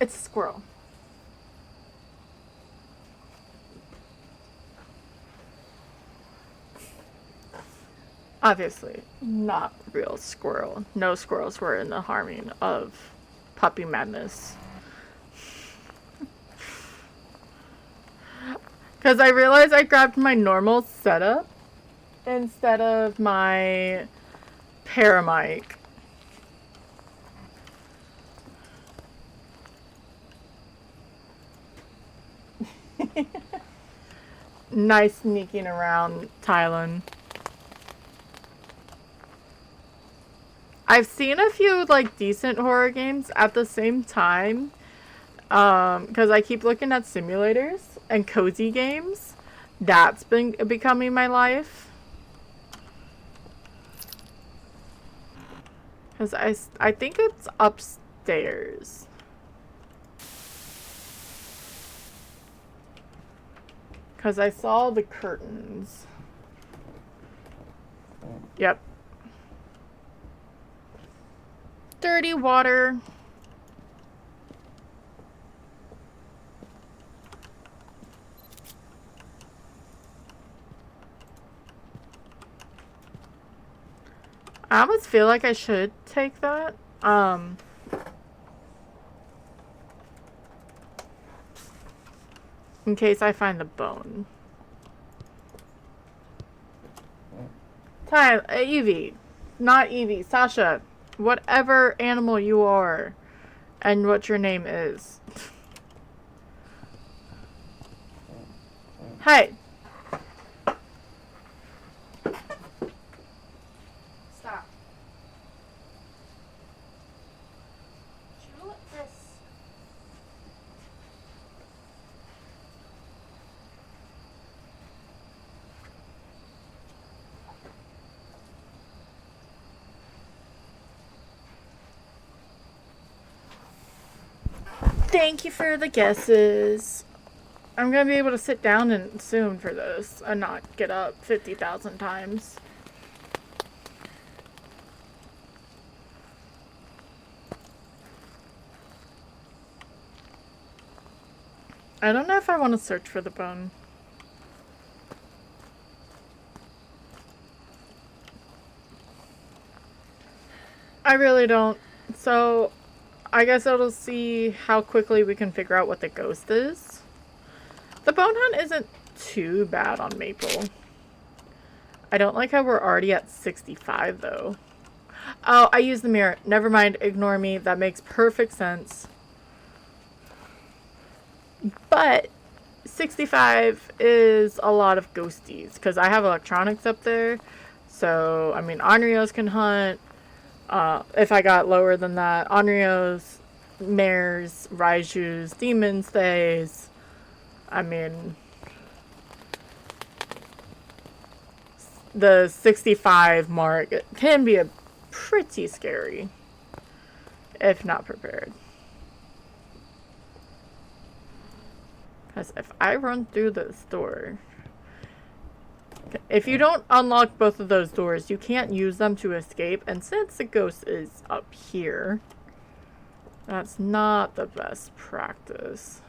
It's a squirrel. Obviously, not real squirrel. No squirrels were in the harming of puppy madness. Because I realized I grabbed my normal setup instead of my paramic. Nice sneaking around, Thailand. I've seen a few like decent horror games at the same time, because I keep looking at simulators and cozy games. That's been becoming my life. Because I think it's upstairs. Because I saw the curtains. Yep. Dirty water. I almost feel like I should take that. In case I find the bone. Evie. Not Evie. Sasha. Whatever animal you are. And what your name is. Hey. Stop. Chew this. Thank you for the guesses. I'm gonna be able to sit down and soon for this and not get up 50,000 times. I don't know if I want to search for the bone. I really don't. So, I guess it'll see how quickly we can figure out what the ghost is. The bone hunt isn't too bad on Maple. I don't like how we're already at 65 though. Oh, I used the mirror. Never mind, ignore me. That makes perfect sense. But 65 is a lot of ghosties because I have electronics up there. So, I mean, Onryos can hunt. If I got lower than that, Onryos, mares, Raijus, demons, Thays. I mean, the 65 mark can be pretty scary if not prepared. Because if I run through this door, if you don't unlock both of those doors, you can't use them to escape. And since the ghost is up here, that's not the best practice.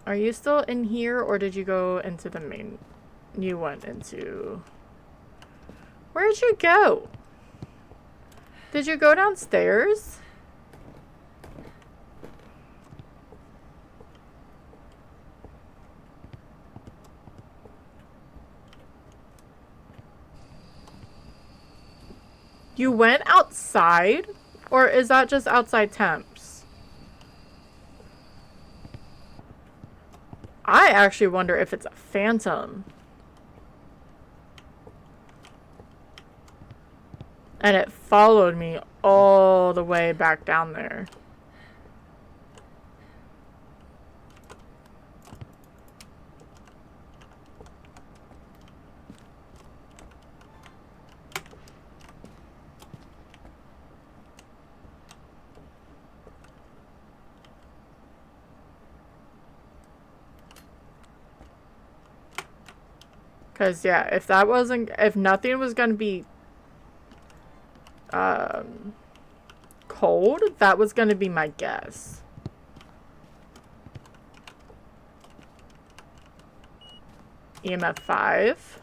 Are you still in here, or did you go into the main? You went into... Where'd you go? Did you go downstairs? You went outside? Or is that just outside temps? I actually wonder if it's a phantom. And it followed me all the way back down there. Because, yeah, if nothing was going to be cold. That was going to be my guess. EMF 5.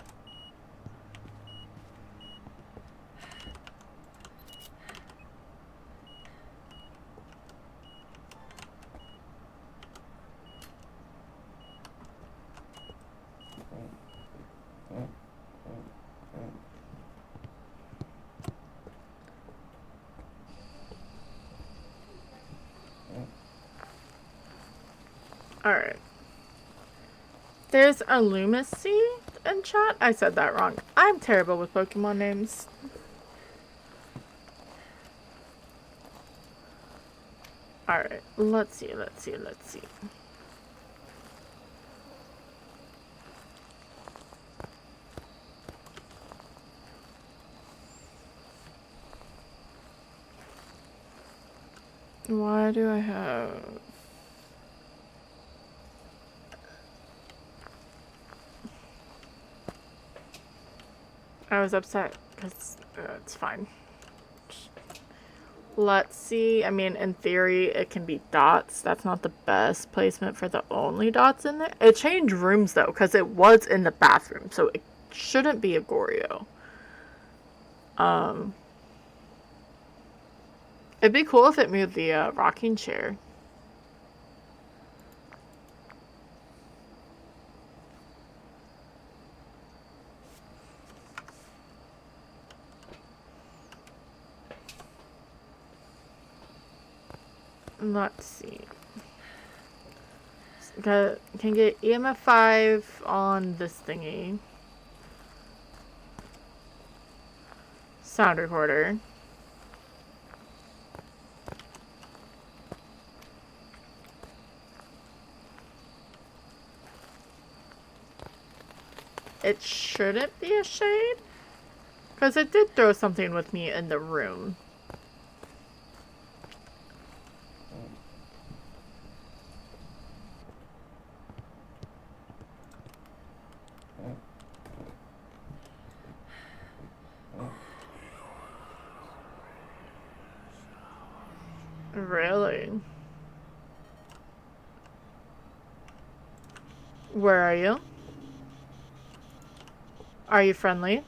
Alright. There's a Lumacy in chat. I said that wrong. I'm terrible with Pokemon names. Alright, let's see. Why do I have... I was upset because it's fine. Let's see. I mean, in theory, it can be dots. That's not the best placement for the only dots in there. It changed rooms, though, because it was in the bathroom, so it shouldn't be a Goryo. It'd be cool if it moved the rocking chair. Let's see. Can get EMF 5 on this thingy. Sound recorder. It shouldn't be a shade, because it did throw something with me in the room. Really? Where are you? Are you friendly?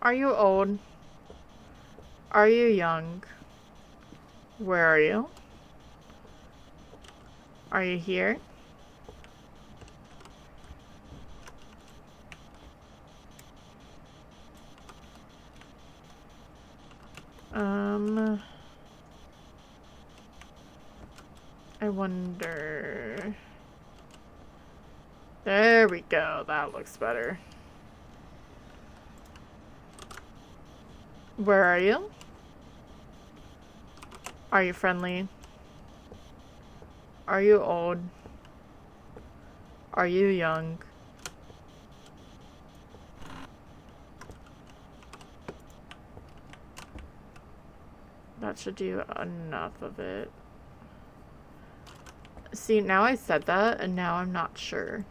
Are you old? Are you young? Where are you? Are you here? I wonder... There we go. That looks better. Where are you? Are you friendly? Are you old? Are you young? That should do enough of it. See, now I said that, and now I'm not sure.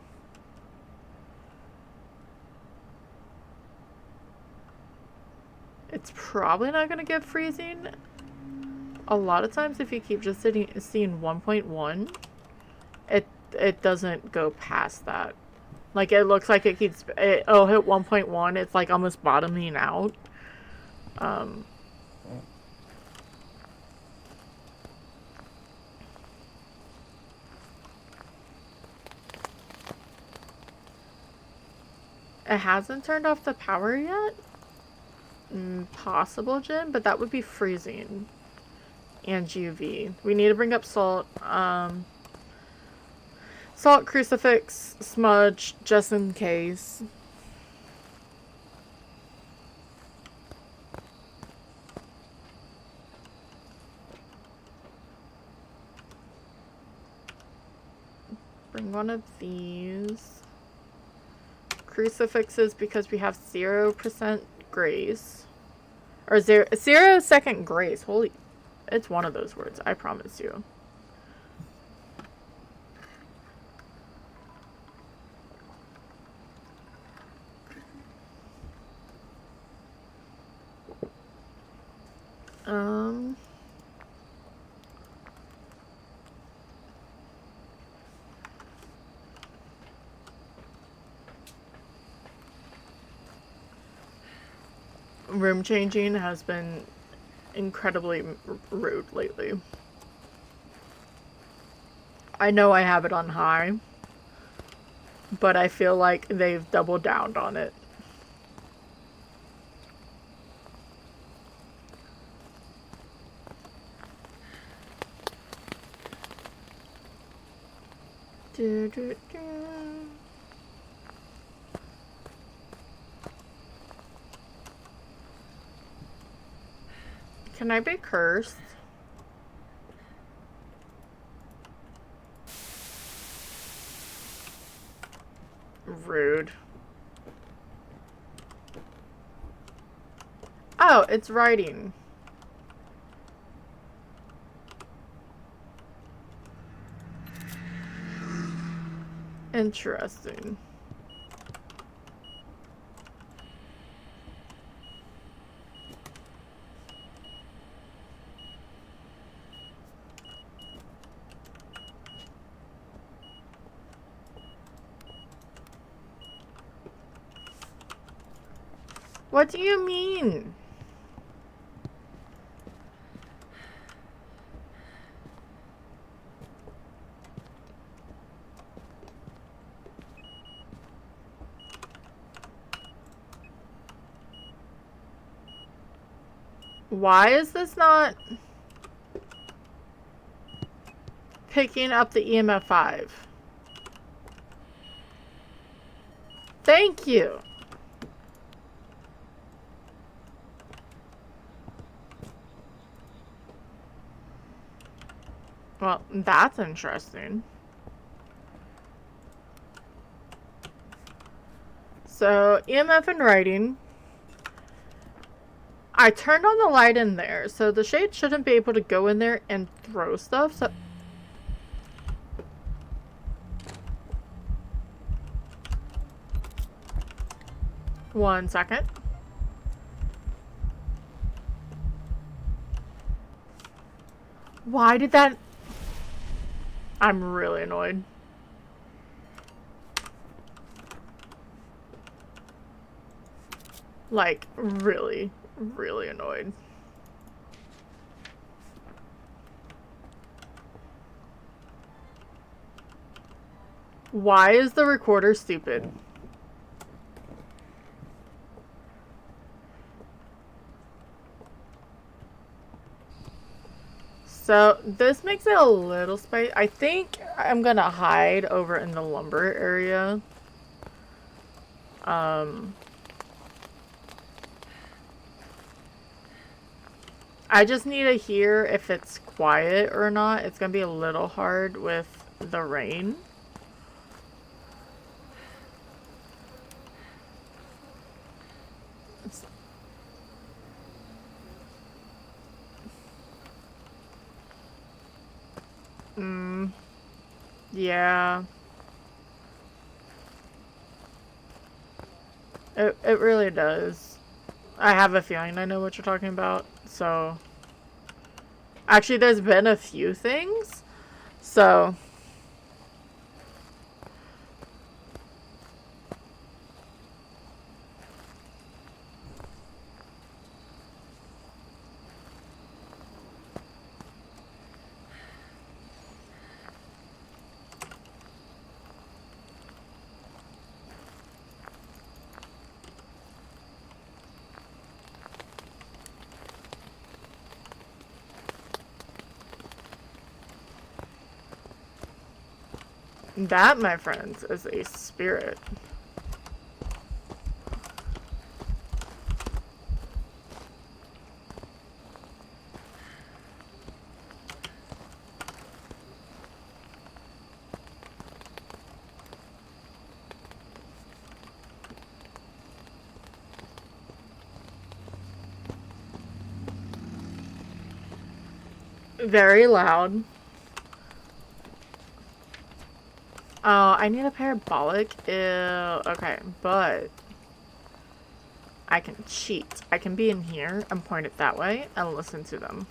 It's probably not going to get freezing. A lot of times, if you keep just seeing 1.1, it doesn't go past that. Like, it looks like it keeps... it'll hit 1.1. It's, like, almost bottoming out. It hasn't turned off the power yet. Possible, Jim, but that would be freezing. And UV. We need to bring up salt. Salt, crucifix, smudge, just in case. Bring one of these. Crucifixes because we have 0% grace. Or 0 second grace. Holy... It's one of those words, I promise you. Um. Room changing has been incredibly rude lately. I know I have it on high, but I feel like they've doubled down on it. Do, do, do. Can I be cursed? Rude. Oh, it's writing. Interesting. What do you mean? Why is this not picking up the EMF 5? Thank you. Well, that's interesting. So, EMF and writing. I turned on the light in there, so the shade shouldn't be able to go in there and throw stuff, so... One second. Why did that... I'm really annoyed. Like, really, really annoyed. Why is the recorder stupid? So, this makes it a little spicy. I think I'm gonna hide over in the lumber area. I just need to hear if it's quiet or not. It's gonna be a little hard with the rain. Yeah. It really does. I have a feeling I know what you're talking about, so... Actually, there's been a few things, so... That, my friends, is a spirit. Very loud. Oh, I need a parabolic. Ew. Okay, but... I can cheat. I can be in here and point it that way and listen to them.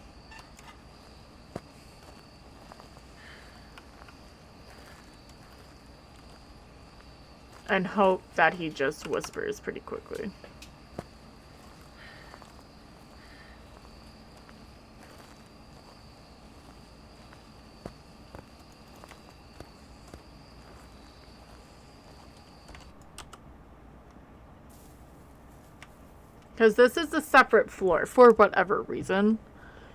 And hope that he just whispers pretty quickly. Because this is a separate floor for whatever reason.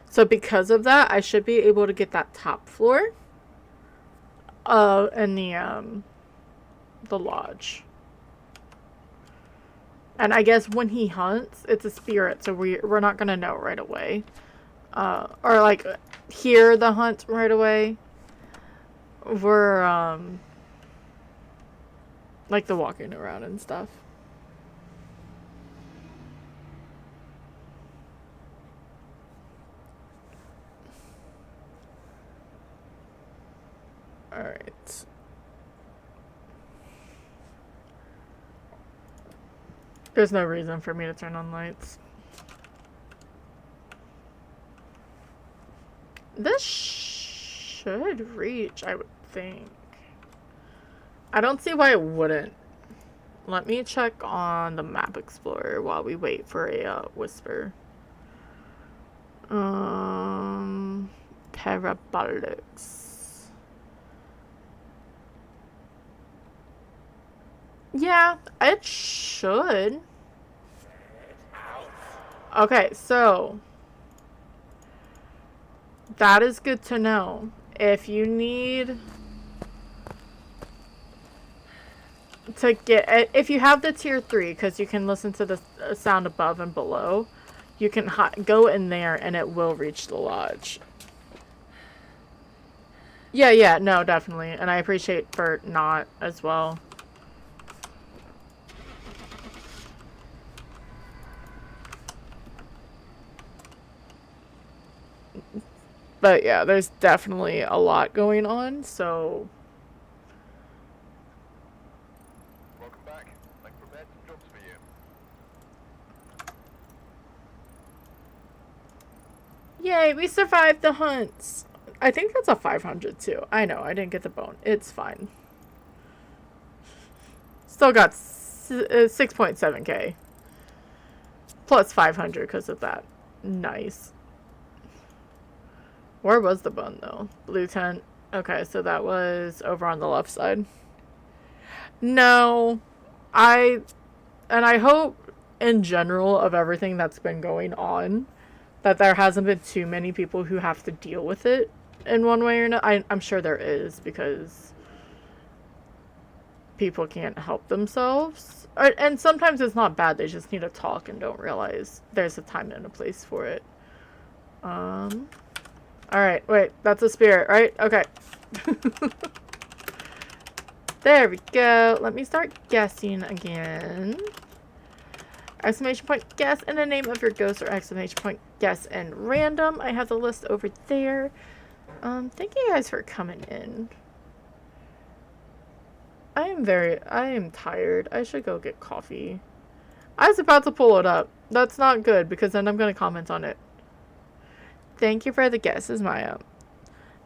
So because of that, I should be able to get that top floor. In the lodge. And I guess when he hunts, it's a spirit, so we're not gonna know right away. Or like hear the hunt right away. We're like the walking around and stuff. Alright. There's no reason for me to turn on lights. This should reach, I would think. I don't see why it wouldn't. Let me check on the map explorer while we wait for a whisper. Parabolics. Yeah, it should. Okay, so that is good to know. If you need to get, if you have the tier 3, because you can listen to the sound above and below, you can go in there and it will reach the lodge. Yeah, no, definitely. And I appreciate for not as well. But yeah, there's definitely a lot going on, so... Welcome back. I've prepared some jobs for you. Yay, we survived the hunts! I think that's a 500 too. I know, I didn't get the bone. It's fine. Still got 6.7k. Plus 500 because of that. Nice. Where was the bone though? Blue tent. Okay, so that was over on the left side. No. I hope in general of everything that's been going on that there hasn't been too many people who have to deal with it in one way or another. I'm sure there is because people can't help themselves. And sometimes it's not bad. They just need to talk and don't realize there's a time and a place for it. Alright, wait. That's a spirit, right? Okay. There we go. Let me start guessing again. Exclamation point guess and the name of your ghost, or exclamation point guess and random. I have the list over there. Thank you guys for coming in. I am tired. I should go get coffee. I was about to pull it up. That's not good because then I'm going to comment on it. Thank you for the guesses, Maya.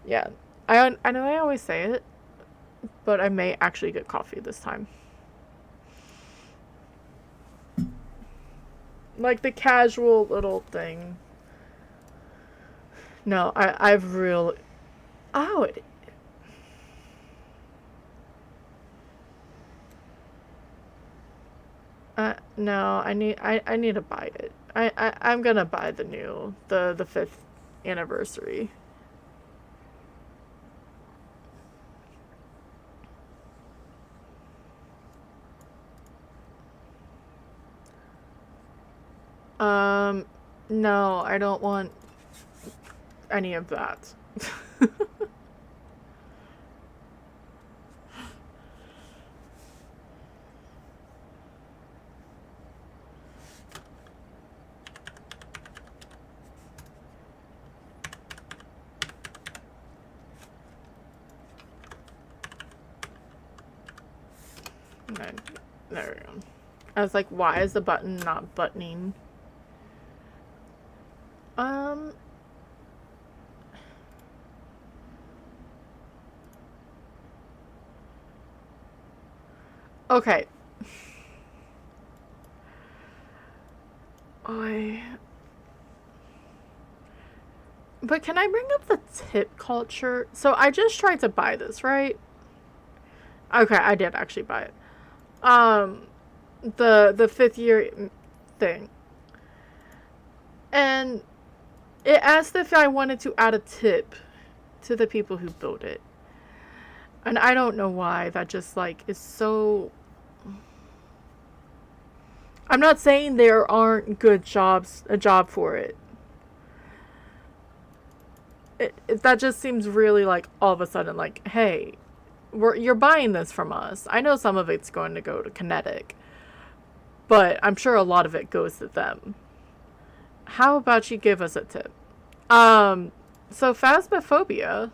Yeah, I know I always say it, but I may actually get coffee this time. Like the casual little thing. No, I've really... Oh, no, I need to buy it. I'm gonna buy the 5th anniversary. No, I don't want any of that. There we go. I was like, why is the button not buttoning? Okay. But can I bring up the tip culture? So I just tried to buy this, right? Okay, I did actually buy it. The 5th year thing. And it asked if I wanted to add a tip to the people who built it. And I don't know why. That just, like, is so... I'm not saying there aren't good jobs, a job for it. That just seems really, like, all of a sudden, like, hey, you're buying this from us. I know some of it's going to go to Kinetic, but I'm sure a lot of it goes to them. How about you give us a tip? So Phasmophobia,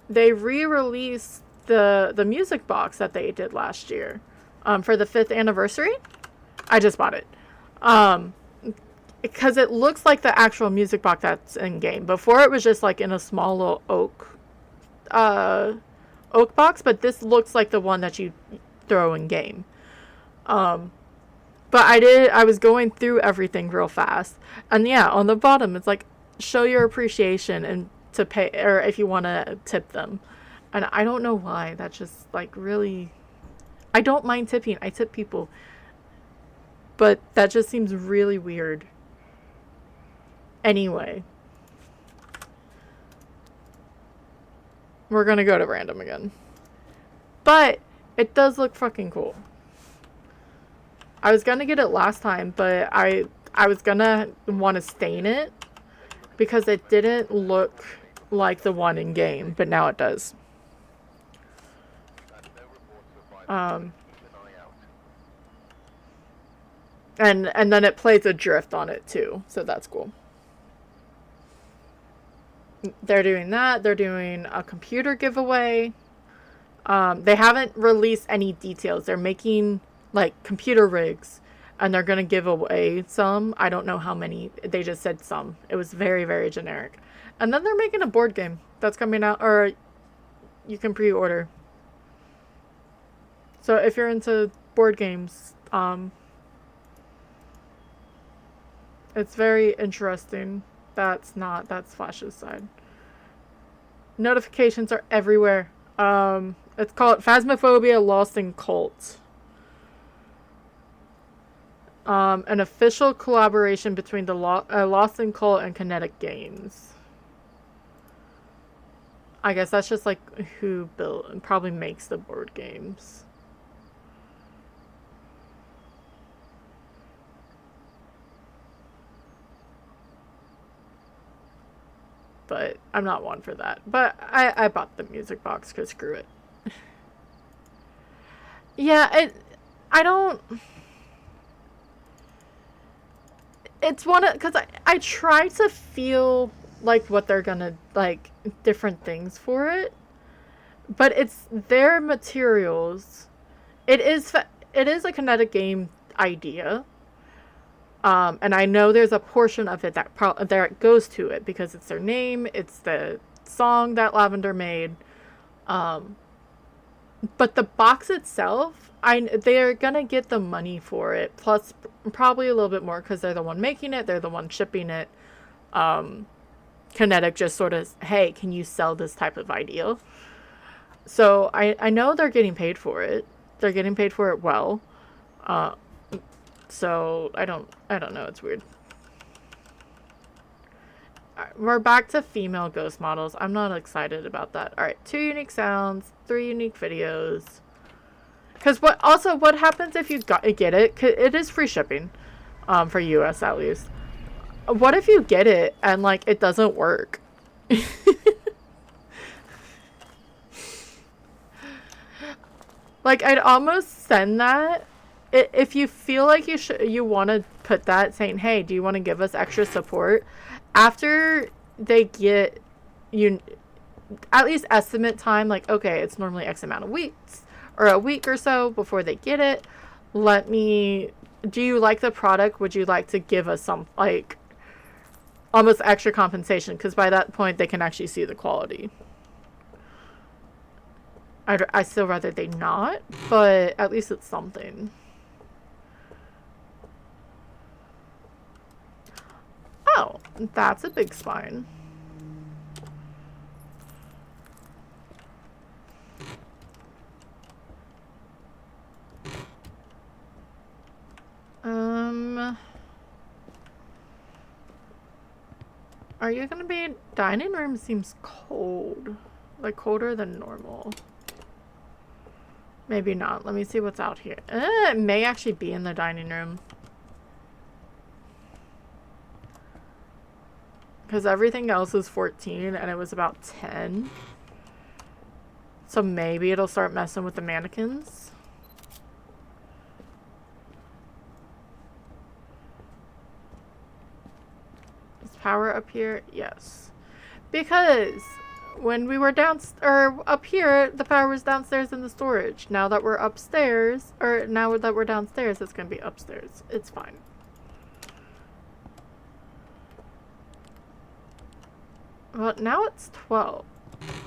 they re-released the music box that they did last year, for the 5th anniversary. I just bought it. Because it looks like the actual music box that's in game. Before it was just like in a small little oak box, but this looks like the one that you throw in game. But I was going through everything real fast, and yeah, on the bottom it's like, show your appreciation and to pay, or if you want to tip them. And I don't know why. That just, like, really, I don't mind tipping. I tip people, but that just seems really weird. Anyway, we're gonna go to random again, but it does look fucking cool. I was gonna get it last time, but I was gonna want to stain it because it didn't look like the one in game, but now it does. And then it plays a drift on it too, so that's cool. They're doing that. They're doing a computer giveaway. They haven't released any details. They're making, like, computer rigs, and they're going to give away some. I don't know how many. They just said some. It was very, very generic. And then they're making a board game that's coming out, or you can pre-order. So if you're into board games, it's very interesting. That's Flash's side. Notifications are everywhere. It's called Phasmophobia Lost in Cult. An official collaboration between the Lost in Cult and Kinetic Games. I guess that's just like who built and probably makes the board games. But I'm not one for that. But I bought the music box because screw it. Yeah, I don't... It's one of... Because I try to feel like what they're gonna... Like, different things for it. But it's their materials. It is a Kinetic game idea. And I know there's a portion of it that goes to it because it's their name, it's the song that Lavender made. But the box itself, they're gonna get the money for it, plus probably a little bit more because they're the one making it, they're the one shipping it. Kinetic just sort of, hey, can you sell this type of idea? So I know they're getting paid for it. They're getting paid for it well. So I don't know, it's weird. We're back to female ghost models. I'm not excited about that. Alright, 2 unique sounds, 3 unique videos. Because what happens if you get it? It is free shipping, for US at least. What if you get it and, like, it doesn't work? Like, I'd almost send that. If you feel like you want to put that saying, hey, do you want to give us extra support? After they get you, at least estimate time, like, okay, it's normally X amount of weeks or a week or so before they get it. do you like the product? Would you like to give us some, like, almost extra compensation? Because by that point, they can actually see the quality. I still rather they not, but at least it's something. Oh, that's a big spine. Are you gonna be... Dining room seems cold. Like, colder than normal. Maybe not. Let me see what's out here. It may actually be in the dining room. Because everything else is 14 and it was about 10. So maybe it'll start messing with the mannequins. Is power up here? Yes. Because when we were up here, the power was downstairs in the storage. Now that we're upstairs, or now that we're downstairs, it's going to be upstairs. It's fine. Well, now it's 12.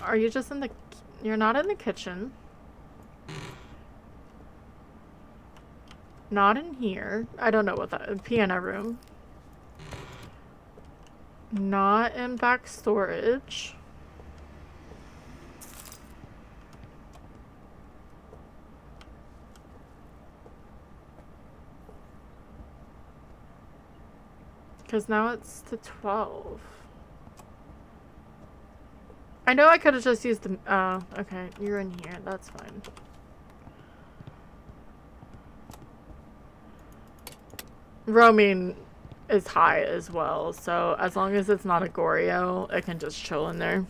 Are you just in the... You're not in the kitchen. Not in here. I don't know what that... Piano room. Not in back storage. Because now it's to 12. I know I could have just used the... Oh, okay. You're in here. That's fine. Roaming is high as well, so as long as it's not a Goreo, it can just chill in there.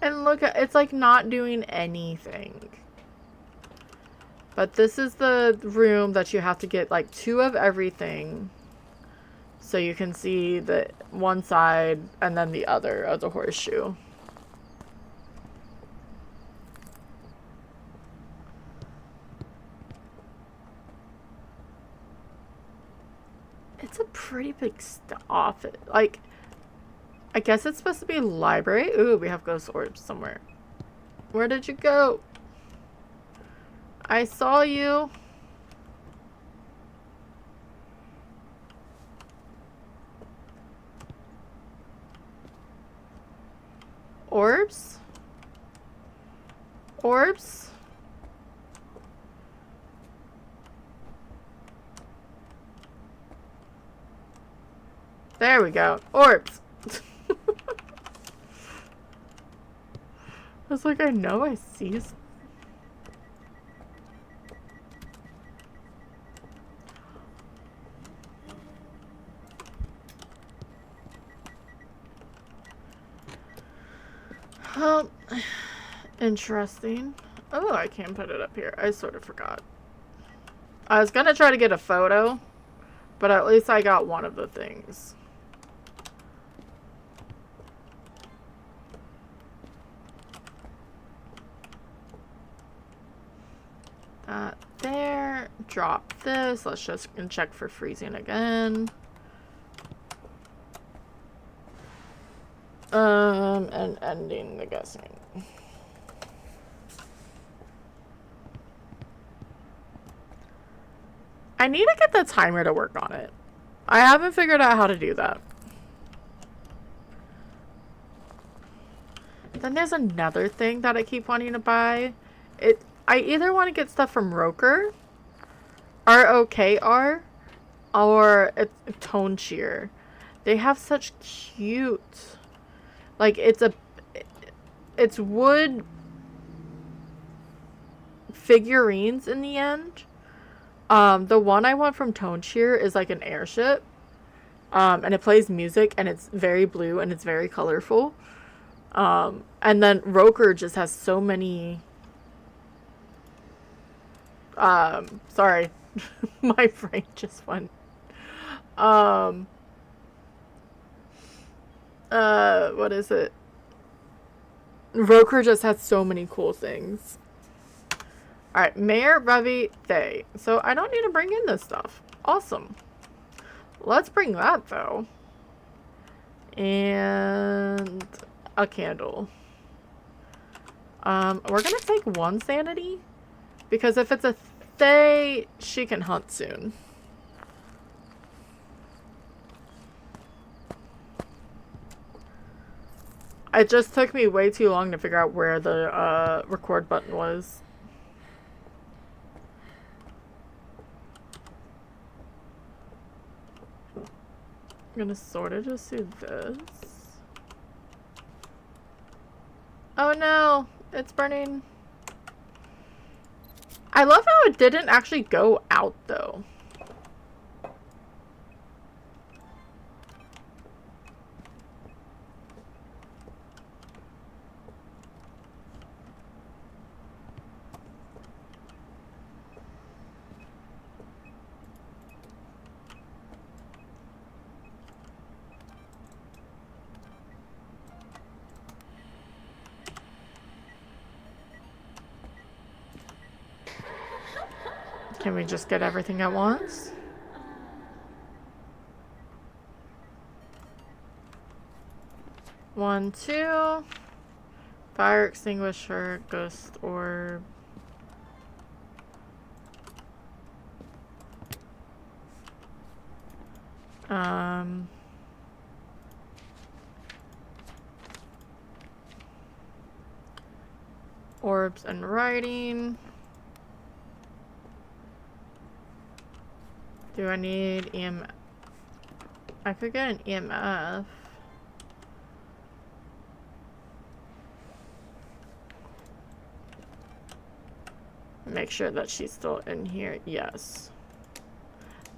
And look, it's like not doing anything. But this is the room that you have to get like 2 of everything. So you can see the one side and then the other of the horseshoe. It's a pretty big office. Like, I guess it's supposed to be a library. Ooh, we have ghost orbs somewhere. Where did you go? I saw you. Orbs? Orbs? There we go. Orbs. I was like, I know I see. Interesting. Oh, I can put it up here. I sort of forgot. I was gonna try to get a photo, but at least I got one of the things. There. Drop this. Let's just check for freezing again. And ending the guessing. I need to get the timer to work on it. I haven't figured out how to do that. Then there's another thing that I keep wanting to buy. I either want to get stuff from Roker, ROKR, or Tone Cheer. They have such cute, like it's wood figurines in the end. The one I want from Tone Cheer is like an airship, and it plays music, and it's very blue and it's very colorful. And then Roker just has so many. Sorry, my brain just went. What is it? Roker just has so many cool things. Alright, Mayor, Ravi, Thay. So I don't need to bring in this stuff. Awesome. Let's bring that, though. And a candle. We're gonna take 1 sanity. Because if it's a Thay, she can hunt soon. It just took me way too long to figure out where the record button was. I'm gonna sort of just do this. Oh no, it's burning. I love how it didn't actually go out though. Can we just get everything at once? One, two. Fire extinguisher, ghost orb. Orbs and writing. Do I need EMF? I could get an EMF. Make sure that she's still in here. Yes.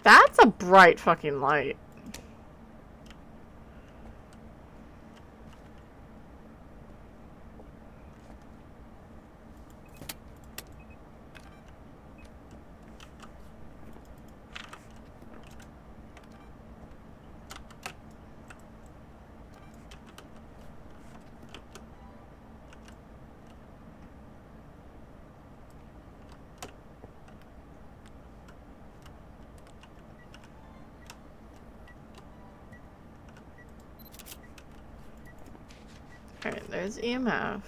That's a bright fucking light. Alright, there's EMF.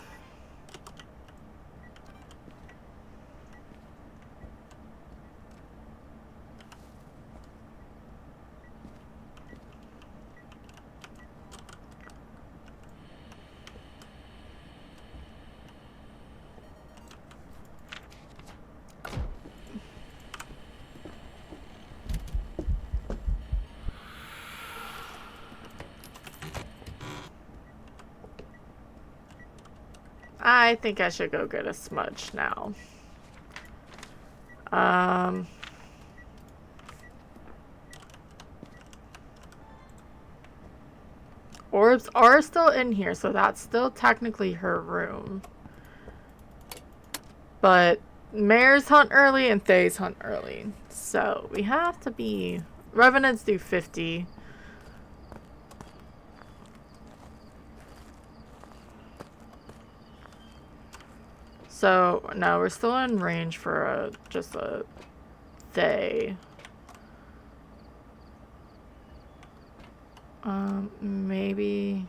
I think I should go get a smudge now. Orbs are still in here, so that's still technically her room. But Mares hunt early and Thays hunt early. So we have to be... Revenants do 50. So, no, we're still in range for just a Thay. Maybe...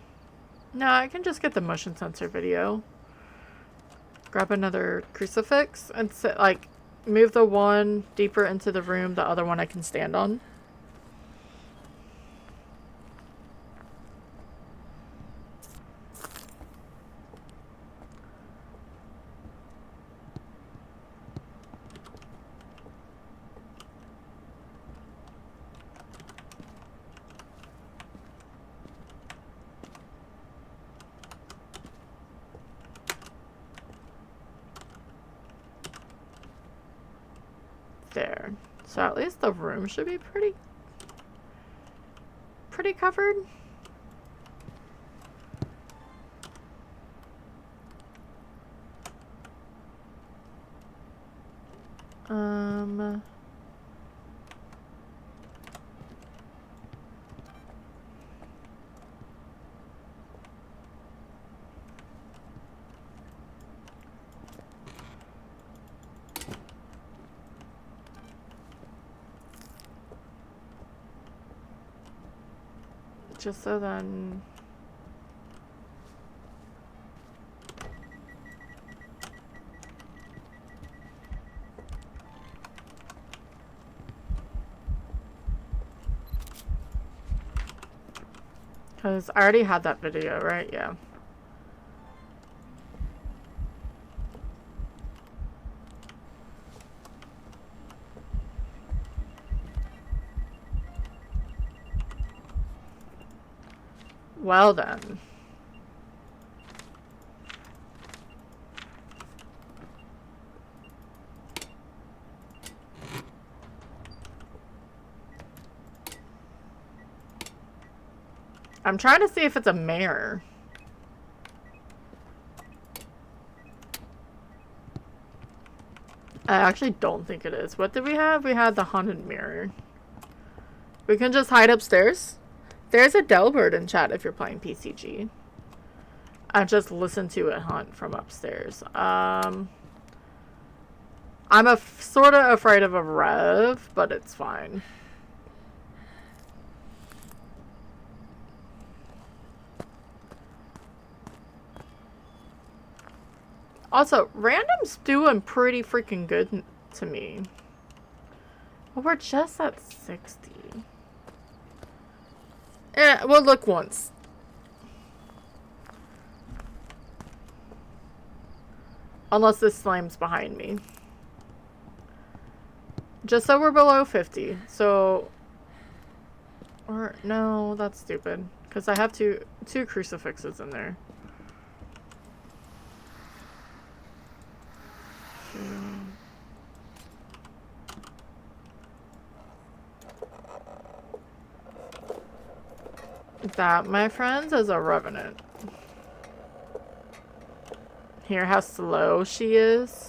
No, I can just get the motion sensor video. Grab another crucifix and sit, like, move the one deeper into the room, the other one I can stand on. There. So at least the room should be pretty covered. Just so then... Because I already had that video, right? Yeah. Well then. I'm trying to see if it's a mare. I actually don't think it is. What did we have? We had the haunted mirror. We can just hide upstairs. There's a Delbird in chat if you're playing PCG. I just listen to it hunt from upstairs. I'm sort of afraid of a rev, but it's fine. Also, random's doing pretty freaking good to me. Well, we're just at 60. We'll look once. Unless this slime's behind me. Just so we're below 50. So... Or, no, that's stupid. Because I have two crucifixes in there. That, my friends, is a revenant. Hear how slow she is?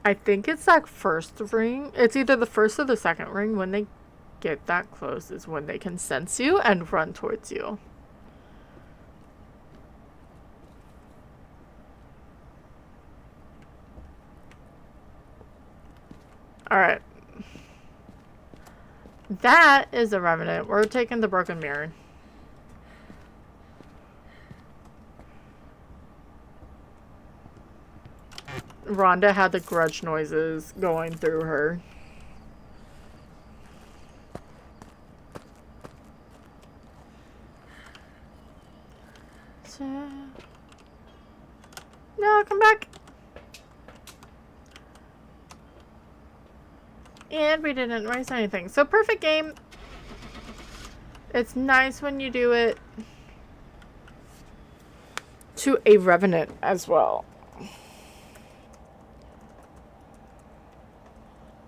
I think it's that first ring. It's either the first or the second ring. When they get that close is when they can sense you and run towards you. Alright. That is a revenant. We're taking the broken mirror. Rhonda had the grudge noises going through her. No, come back. And we didn't raise anything. So perfect game. It's nice when you do it to a revenant as well.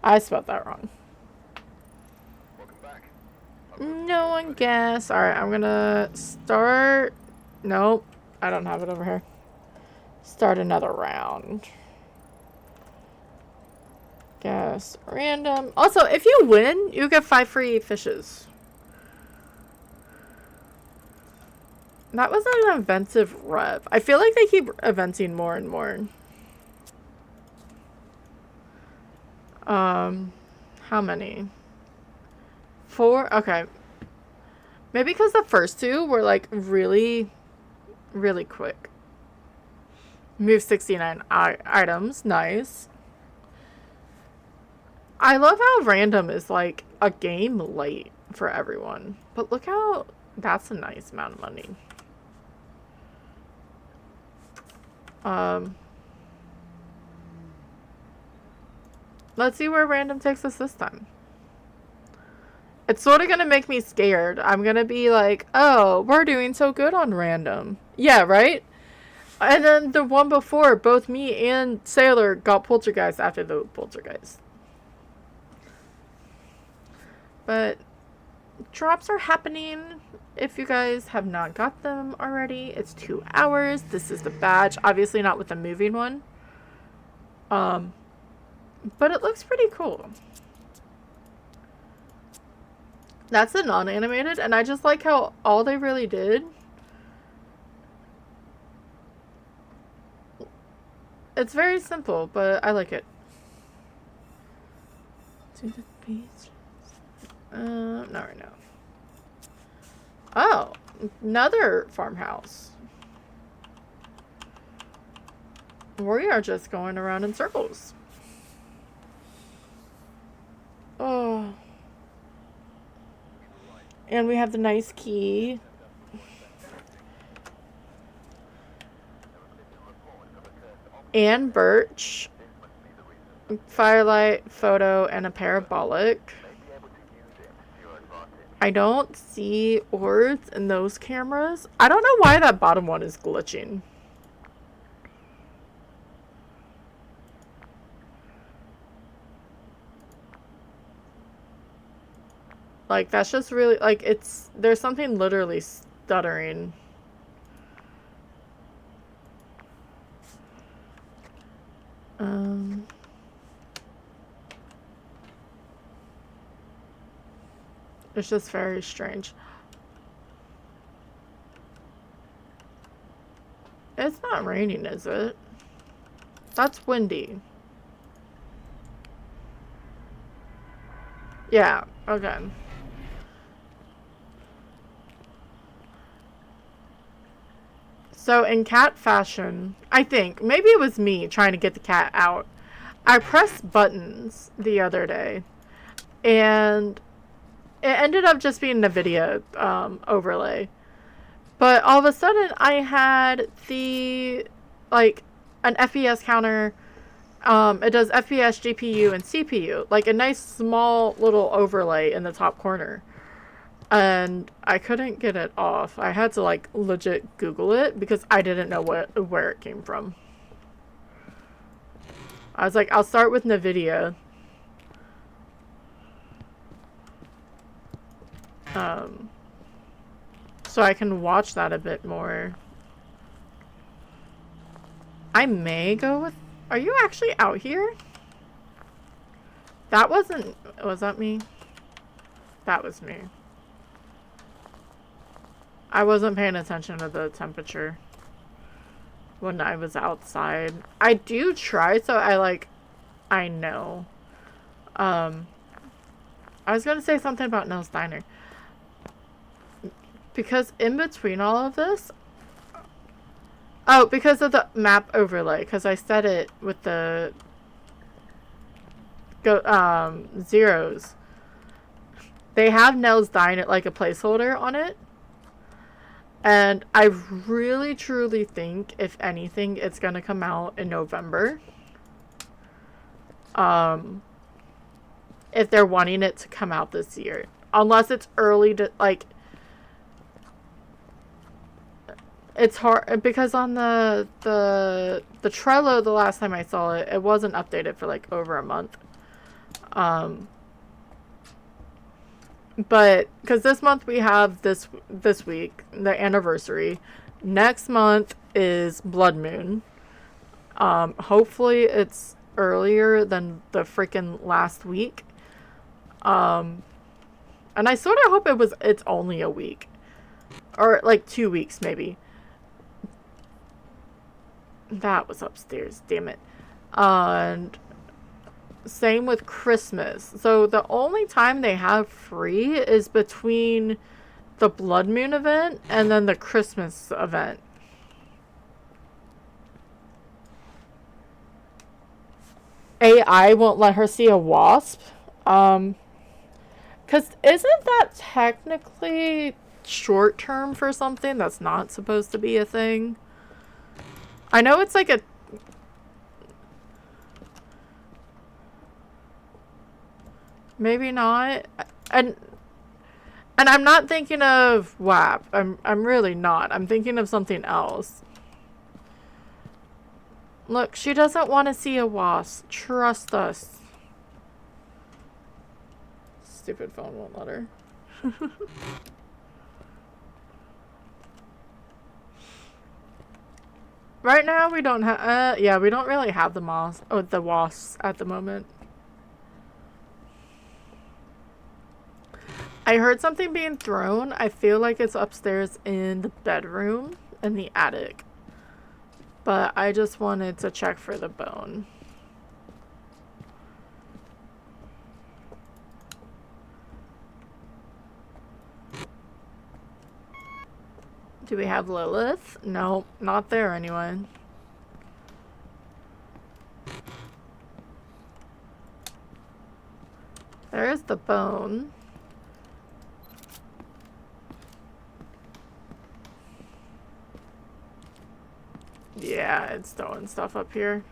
I spelled that wrong. Welcome back. No one guess. Alright, I'm gonna start. Nope, I don't have it over here. Start another round. Guess random. Also, if you win, you get 5 free fishes. That was an inventive rev. I feel like they keep eventing more and more. How many? 4? Okay. Maybe because the first 2 were like really quick. Move 69 items. Nice. I love how random is like a game late for everyone. But look how that's a nice amount of money. Let's see where random takes us this time. It's sort of going to make me scared. I'm going to be like, oh, we're doing so good on random. Yeah, right? And then the one before, both me and Sailor got poltergeist after the poltergeist. But drops are happening. If you guys have not got them already, it's 2 hours. This is the badge. Obviously not with the moving one. But it looks pretty cool. That's the non-animated, and I just like how all they really did. It's very simple, but I like it. To the beach. Not right now. Oh, another farmhouse. We are just going around in circles. Oh. And we have the nice key. And birch. Firelight, photo, and a parabolic. I don't see orbs in those cameras. I don't know why that bottom one is glitching. Like, that's just really, like, there's something literally stuttering. It's just very strange. It's not raining, is it? That's windy. Yeah, okay. So in cat fashion, I think, maybe it was me trying to get the cat out. I pressed buttons the other day, and it ended up just being the video overlay. But all of a sudden, I had like, an FPS counter. It does FPS, GPU, and CPU. Like, a nice small little overlay in the top corner. And I couldn't get it off. I had to, like, legit Google it because I didn't know where it came from. I was like, I'll start with NVIDIA. So I can watch that a bit more. I may go with... Are you actually out here? That wasn't... Was that me? That was me. I wasn't paying attention to the temperature when I was outside. I do try, so I know. I was gonna say something about Nell's Diner. Because in between all of this... Oh, because of the map overlay. Because I set it with the... zeros. They have Nell's Diner, like a placeholder on it. And I really, truly think, if anything, it's gonna come out in November. If they're wanting it to come out this year. Unless it's early to, like... It's hard, because on the Trello, the last time I saw it, it wasn't updated for, like, over a month. But, because this month we have this week, the anniversary. Next month is Blood Moon. Hopefully it's earlier than the freaking last week. And I sort of hope it's only a week. Or, like, 2 weeks, maybe. That was upstairs, damn it. And same with Christmas. So the only time they have free is between the Blood Moon event and then the Christmas event. AI won't let her see a wasp. Because isn't that technically short term for something that's not supposed to be a thing? I know it's like a... Maybe not. And I'm not thinking of WAP. I'm really not. I'm thinking of something else. Look, she doesn't want to see a wasp. Trust us. Stupid phone won't let her. Right now we don't have... yeah, we don't really have the wasps at the moment. I heard something being thrown. I feel like it's upstairs in the bedroom in the attic. But I just wanted to check for the bone. Do we have Lilith? No, not there anyway. There's the bone. Yeah, it's throwing stuff up here.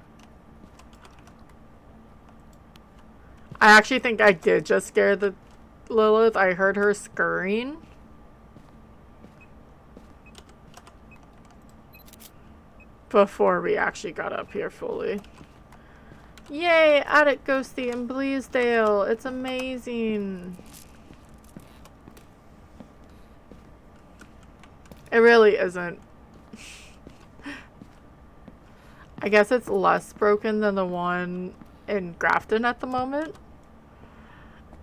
I actually think I did just scare the Lilith. I heard her scurrying. Before we actually got up here fully. Yay! Attic Ghosty in Bleasdale! It's amazing! It really isn't. I guess it's less broken than the one in Grafton at the moment.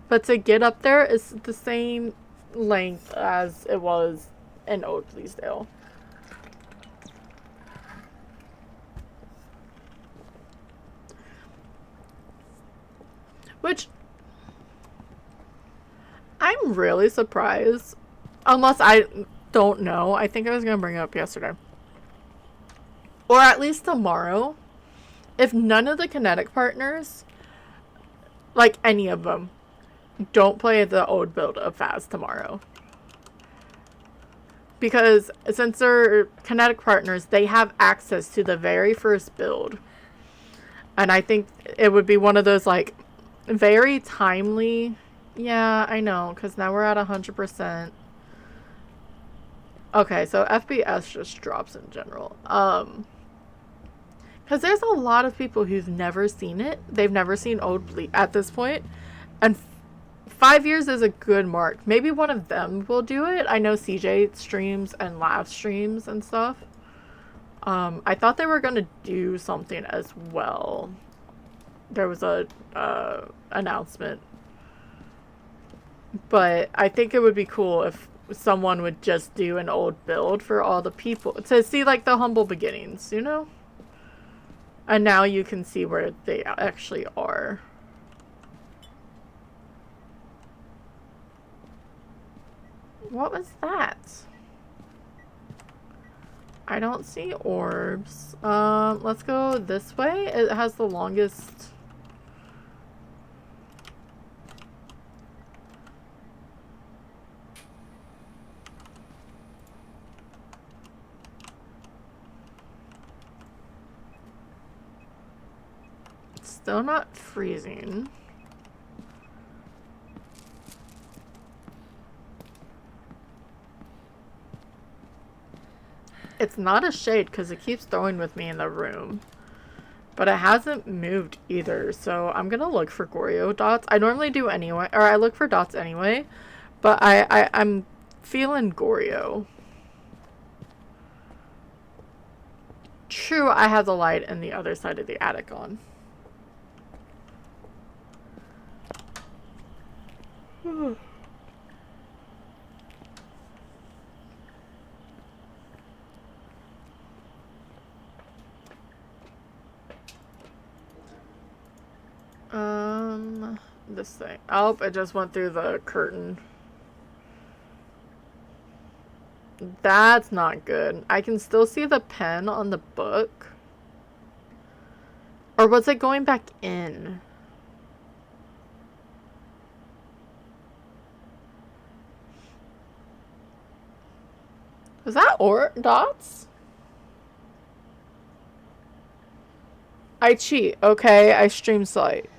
But to get up there is the same length as it was in Old Bleasdale. Which, I'm really surprised. Unless I don't know. I think I was going to bring it up yesterday. Or at least tomorrow. If none of the kinetic partners, like any of them, don't play the old build of Phas tomorrow. Because since they're kinetic partners, they have access to the very first build. And I think it would be one of those, like, very timely. Yeah, I know, because now we're at 100%. Okay, so FPS just drops in general. Because there's a lot of people who've never seen it. They've never seen Old Bleed at this point. And 5 years is a good mark. Maybe one of them will do it. I know CJ streams and live streams and stuff. I thought they were going to do something as well. There was a announcement. But I think it would be cool if someone would just do an old build for all the people. To see, like, the humble beginnings, you know? And now you can see where they actually are. What was that? I don't see orbs. Let's go this way. It has the longest. Still not freezing. It's not a shade because it keeps throwing with me in the room. But it hasn't moved either, so I'm gonna look for Goryo dots. I normally do anyway, or I look for dots anyway, but I'm feeling Goryo. True, I have the light in the other side of the attic on. This thing. Oh, it just went through the curtain. That's not good. I can still see the pen on the book. Or was it going back in? Was that dots? I cheat. Okay, I stream slight.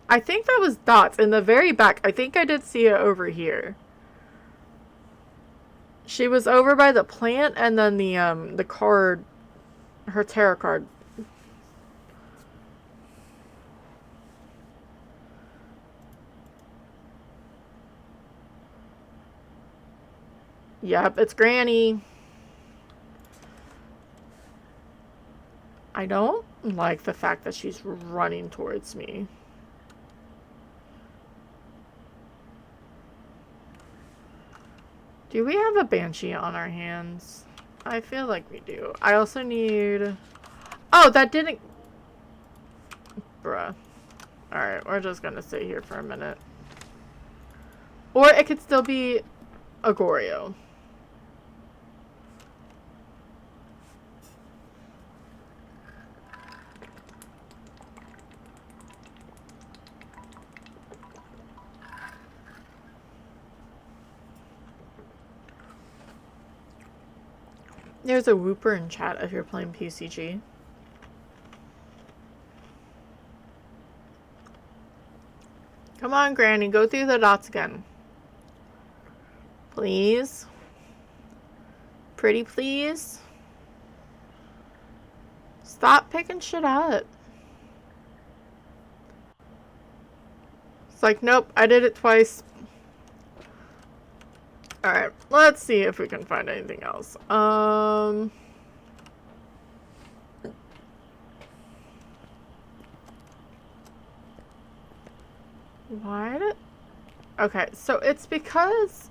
I think that was dots in the very back. I think I did see it over here. She was over by the plant and then the card, her tarot card. Yep, it's Granny. I don't like the fact that she's running towards me. Do we have a banshee on our hands? I feel like we do. I also need... Oh, that didn't... Bruh. Alright, we're just gonna sit here for a minute. Or it could still be a Goryo. There's a whooper in chat if you're playing PCG. Come on, Granny, go through the dots again. Please. Pretty please. Stop picking shit up. It's like, nope, I did it twice. Alright, let's see if we can find anything else. Why did... Okay, so it's because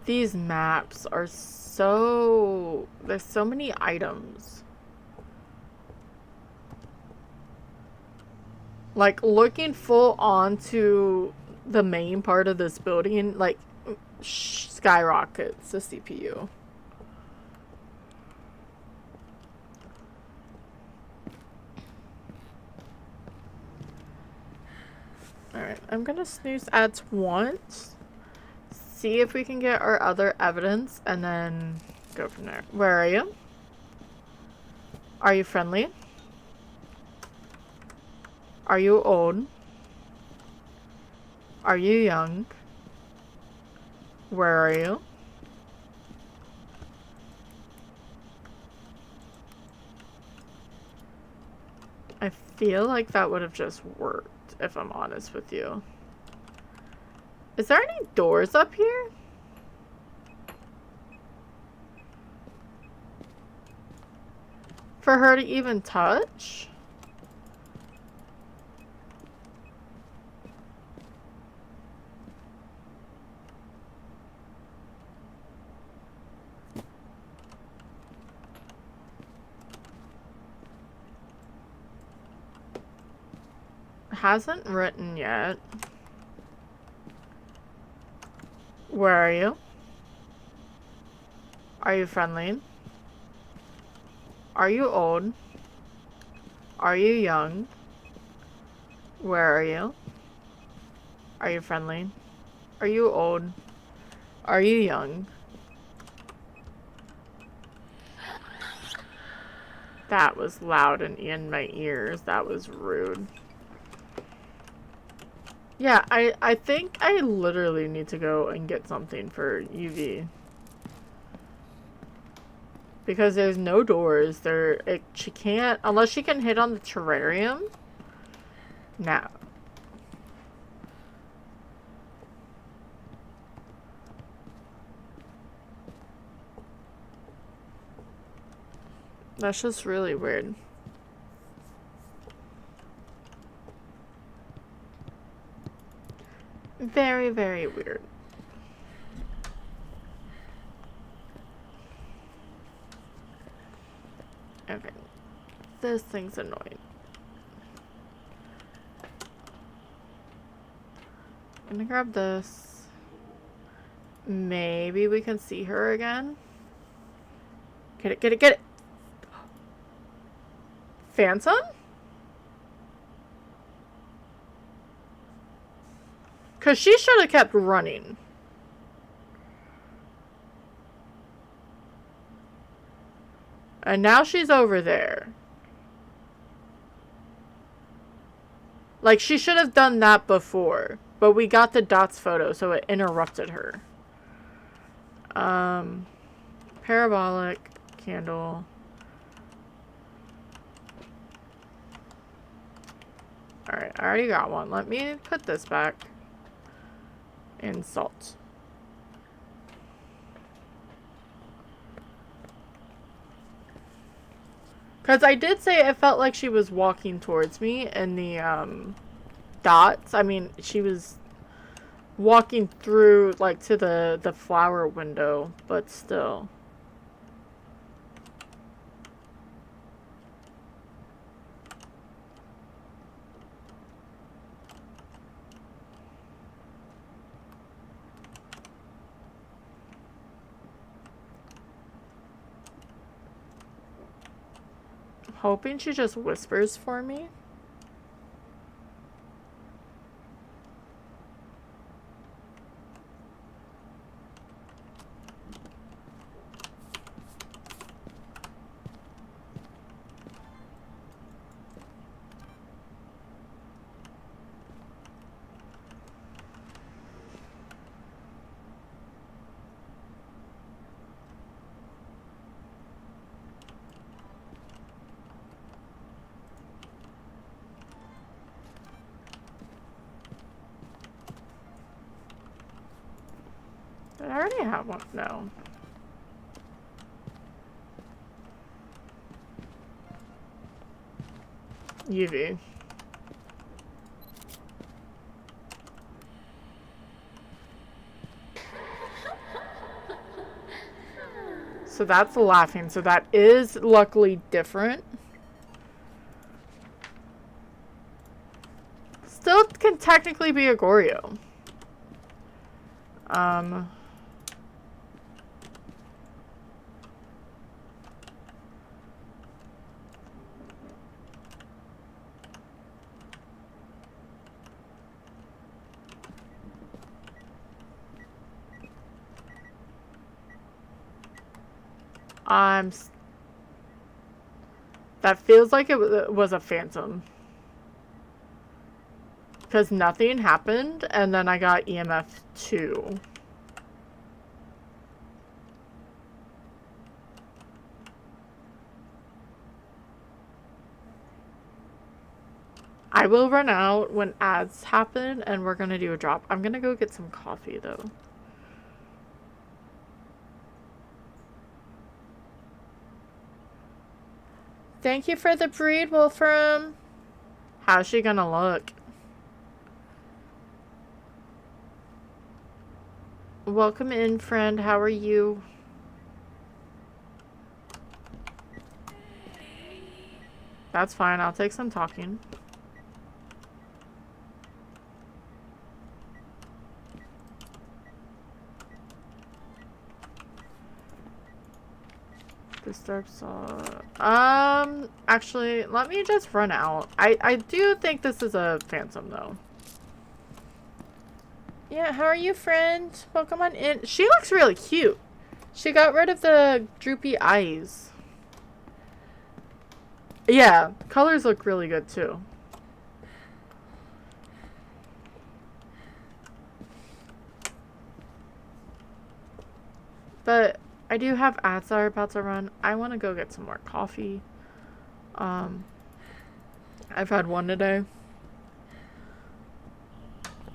these maps are so... There's so many items. Like, looking full onto the main part of this building, like, skyrockets the CPU. Alright, I'm gonna snooze ads once. See if we can get our other evidence, and then go from there. Where are you? Are you friendly? Are you old? Are you young? Where are you? I feel like that would have just worked, if I'm honest with you. Is there any doors up here? For her to even touch? Hasn't written yet. Where are you? Are you friendly? Are you old? Are you young? Where are you? Are you friendly? Are you old? Are you young? That was loud and in my ears. That was rude. Yeah, I think I literally need to go and get something for UV. Because there's no doors. She can't, unless she can hit on the terrarium. No. That's just really weird. Very, very weird. Okay. This thing's annoying. I'm gonna grab this. Maybe we can see her again. Get it, get it, get it! Phantom? Because she should have kept running. And now she's over there. Like, she should have done that before. But we got the dots photo, so it interrupted her. Parabolic candle. Alright, I already got one. Let me put this back. And salt. Because I did say it felt like she was walking towards me in the dots. I mean, she was walking through, like, to the flower window, but still. Hoping she just whispers for me. Did I already have one? No. UV. So that's laughing. So that is luckily different. Still can technically be a Goryo. That feels like it was a phantom. Because nothing happened, and then I got EMF 2. I will run out when ads happen, and we're gonna do a drop. I'm gonna go get some coffee, though. Thank you for the breed, Wolfram. How's she gonna look? Welcome in, friend. How are you? That's fine. I'll take some talking. Disturb saw. Actually, let me just run out. I do think this is a phantom, though. Yeah, how are you, friend? Welcome on in. She looks really cute. She got rid of the droopy eyes. Yeah, colors look really good, too. But I do have ads that are about to run. I want to go get some more coffee. I've had one today.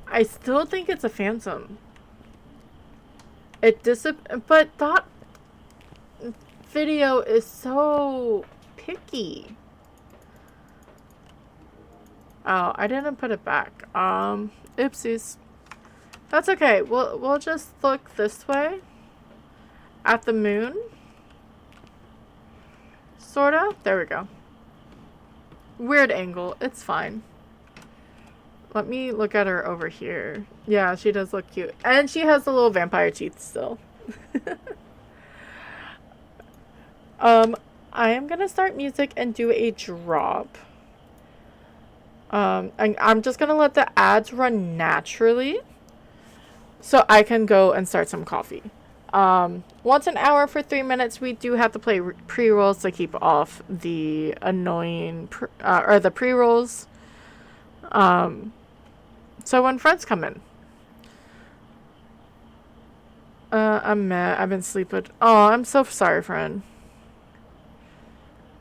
I still think it's a phantom. It but that video is so picky. Oh, I didn't put it back. Oopsies. That's okay. We'll just look this way at the moon. Sorta. There we go. Weird angle. It's fine. Let me look at her over here. Yeah, she does look cute. And she has the little vampire teeth still. I am gonna start music and do a drop. And I'm just gonna let the ads run naturally so I can go and start some coffee. Once an hour for 3 minutes, we do have to play pre-rolls to keep off the annoying, or the pre-rolls. So when friends come in. I'm mad. I've been sleeping. Oh, I'm so sorry, friend.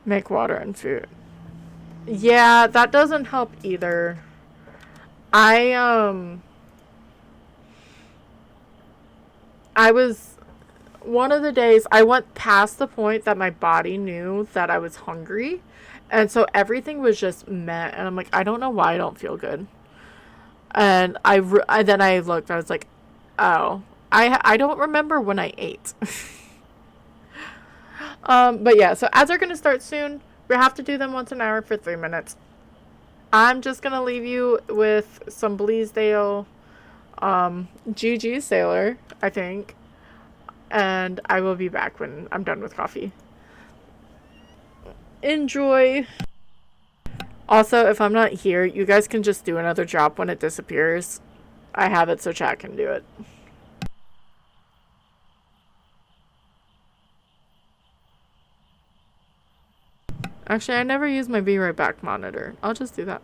Make water and food. Yeah, that doesn't help either. I was, one of the days, I went past the point that my body knew that I was hungry. And so everything was just meh. And I'm like, I don't know why I don't feel good. And then I looked. I was like, oh, I don't remember when I ate. But yeah, so ads are gonna start soon. We have to do them once an hour for 3 minutes. I'm just gonna leave you with some Bleasdale, GG Sailor, I think, and I will be back when I'm done with coffee. Enjoy. Also, if I'm not here, you guys can just do another drop when it disappears. I have it so chat can do it. Actually, I never use my Be Right Back monitor. I'll just do that.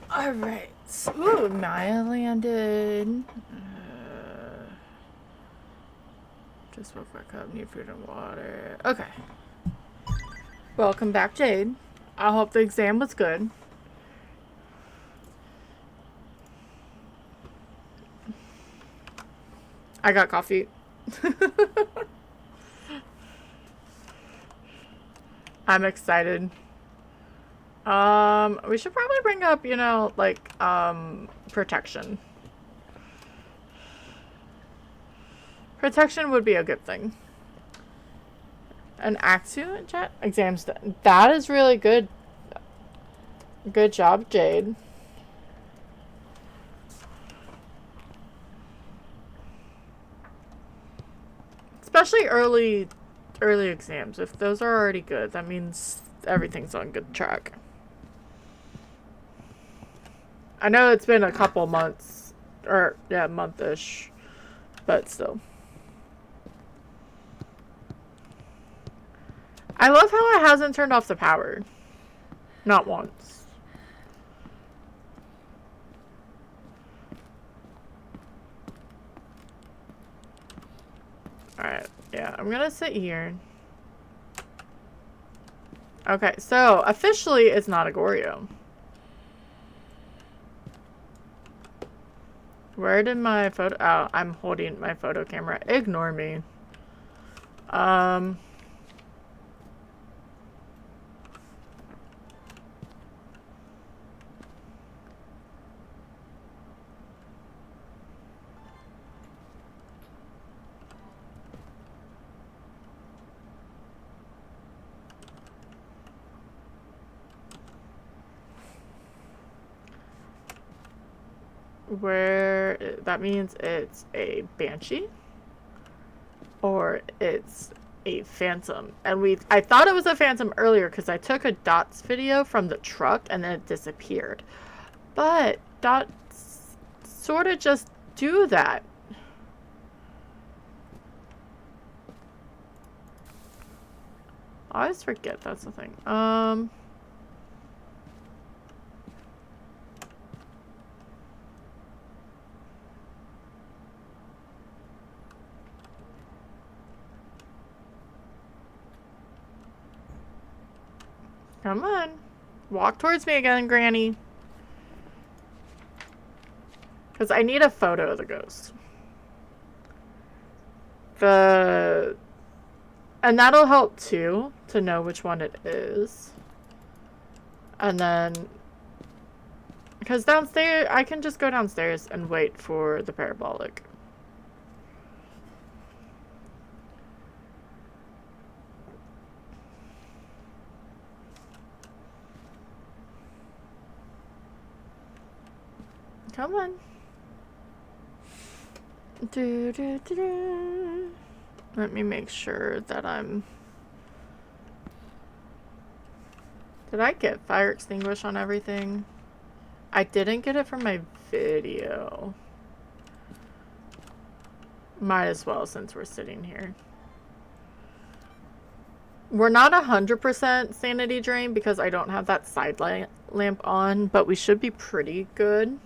Alright. Ooh, Maya landed. Just woke back up. Need food and water. Okay. Welcome back, Jade. I hope the exam was good. I got coffee. I'm excited. We should probably bring up, you know, like, protection. Protection would be a good thing. An Act 2 jet? Exams done. That is really good. Good job, Jade. Especially early exams. If those are already good, that means everything's on good track. I know it's been a couple months, or yeah, month-ish, but still. I love how it hasn't turned off the power. Not once. Alright, yeah, I'm gonna sit here. Okay, so officially it's not a Goryo. Where did my photo... Oh, I'm holding my photo camera. Ignore me. Where... That means it's a Banshee. Or it's a Phantom. And I thought it was a Phantom earlier because I took a Dots video from the truck and then it disappeared. But Dots sort of just do that. I always forget that's the thing. Come on. Walk towards me again, Granny. Because I need a photo of the ghost. And that'll help too, to know which one it is. And then... Because downstairs, I can just go downstairs and wait for the parabolic. Come on. Let me make sure that I'm... Did I get fire extinguish on everything? I didn't get it from my video. Might as well since we're sitting here. We're not 100% sanity drain because I don't have that side lamp on, but we should be pretty good.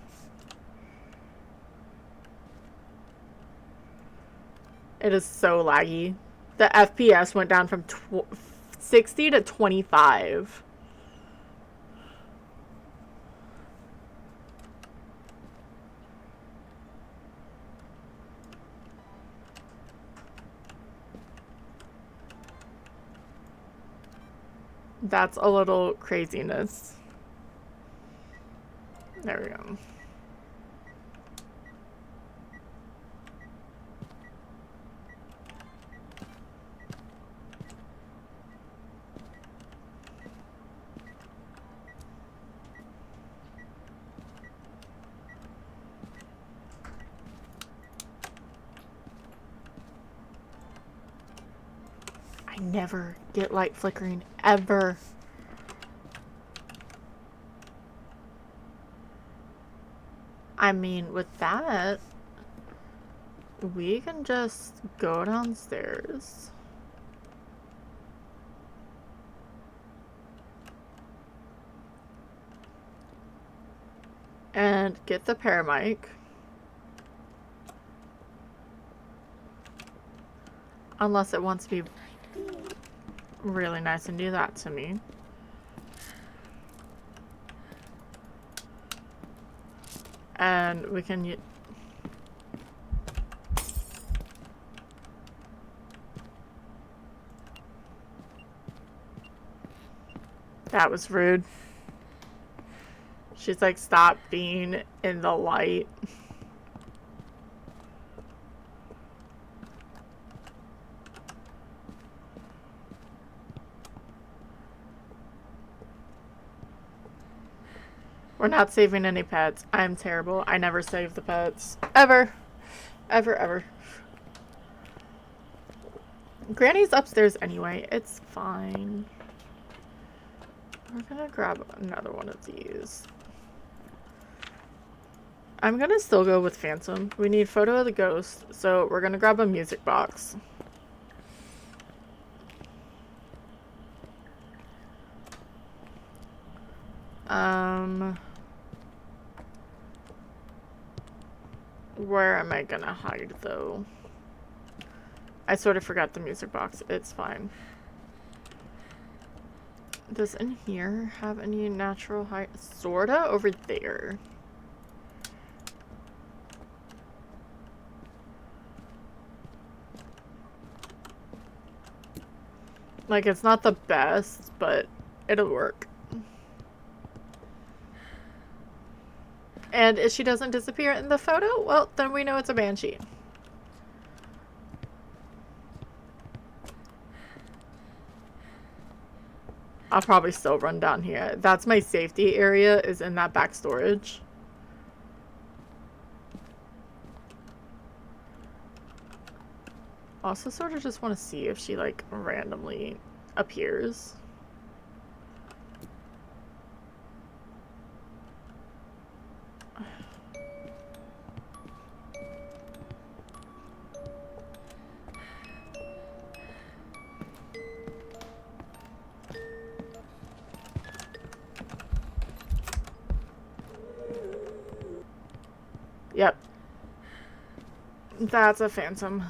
It is so laggy. The FPS went down from 60 to 25. That's a little craziness. There we go. I never get light flickering, ever. I mean, with that, we can just go downstairs. And get the paramic. Unless it wants to be really nice and do that to me. And we can that was rude. She's like, stop being in the light. We're not saving any pets. I'm terrible. I never save the pets. Ever. Ever, ever. Granny's upstairs anyway. It's fine. We're gonna grab another one of these. I'm gonna still go with Phantom. We need photo of the ghost, so we're gonna grab a music box. Where am I gonna hide though? I sort of forgot the music box. It's fine. Does in here have any natural hide? Sorta over there. Like, it's not the best, but it'll work. And if she doesn't disappear in the photo, well, then we know it's a banshee. I'll probably still run down here. That's my safety area, is in that back storage. Also sort of just want to see if she, like, randomly appears. Yep. That's a phantom.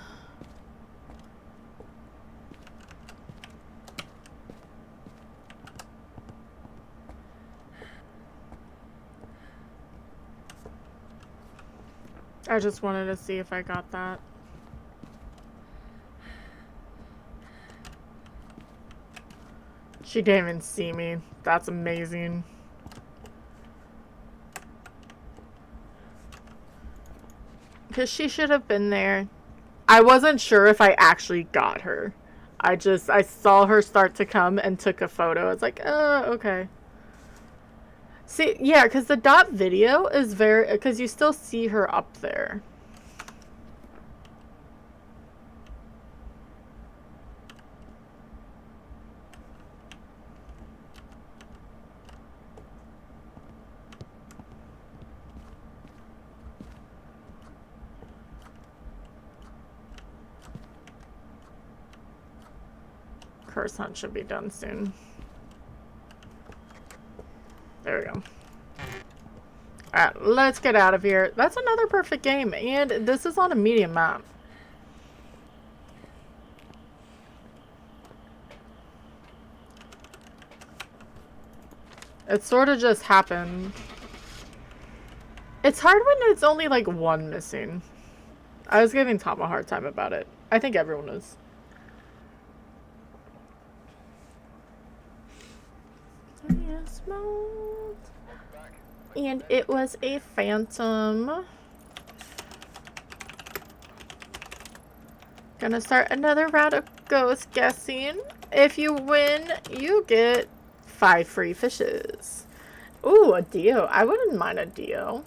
I just wanted to see if I got that. She didn't even see me. That's amazing. Because she should have been there. I wasn't sure if I actually got her. I saw her start to come and took a photo. It's like, oh, okay. See, yeah, because the dot video is because you still see her up there. Curse hunt should be done soon. There we go. Alright, let's get out of here. That's another perfect game, and this is on a medium map. It sort of just happened. It's hard when it's only like one missing. I was giving Tom a hard time about it. I think everyone is. And it was a phantom. Gonna start another round of ghost guessing. If you win, you get 5 free fishes. Ooh, a Dio. I wouldn't mind a Dio.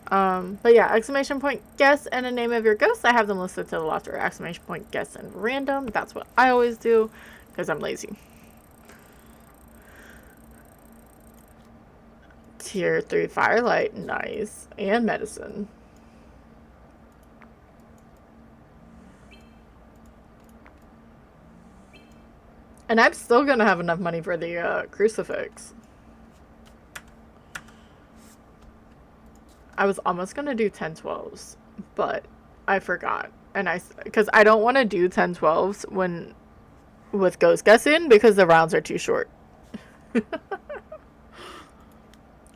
But yeah, exclamation point guess and a name of your ghost. I have them listed to the left, or exclamation point guess and random. That's what I always do because I'm lazy. Tier 3 Firelight, nice. And medicine. And I'm still gonna have enough money for the crucifix. I was almost gonna do 10-12s, but I forgot. And because I don't want to do 10-12s with ghost guessing because the rounds are too short.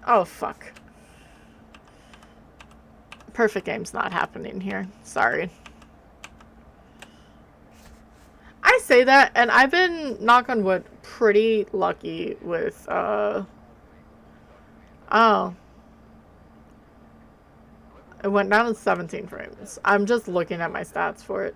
Oh, fuck. perfect game's not happening here. Sorry. I say that, and I've been, knock on wood, pretty lucky with, oh. It went down to 17 frames. I'm just looking at my stats for it.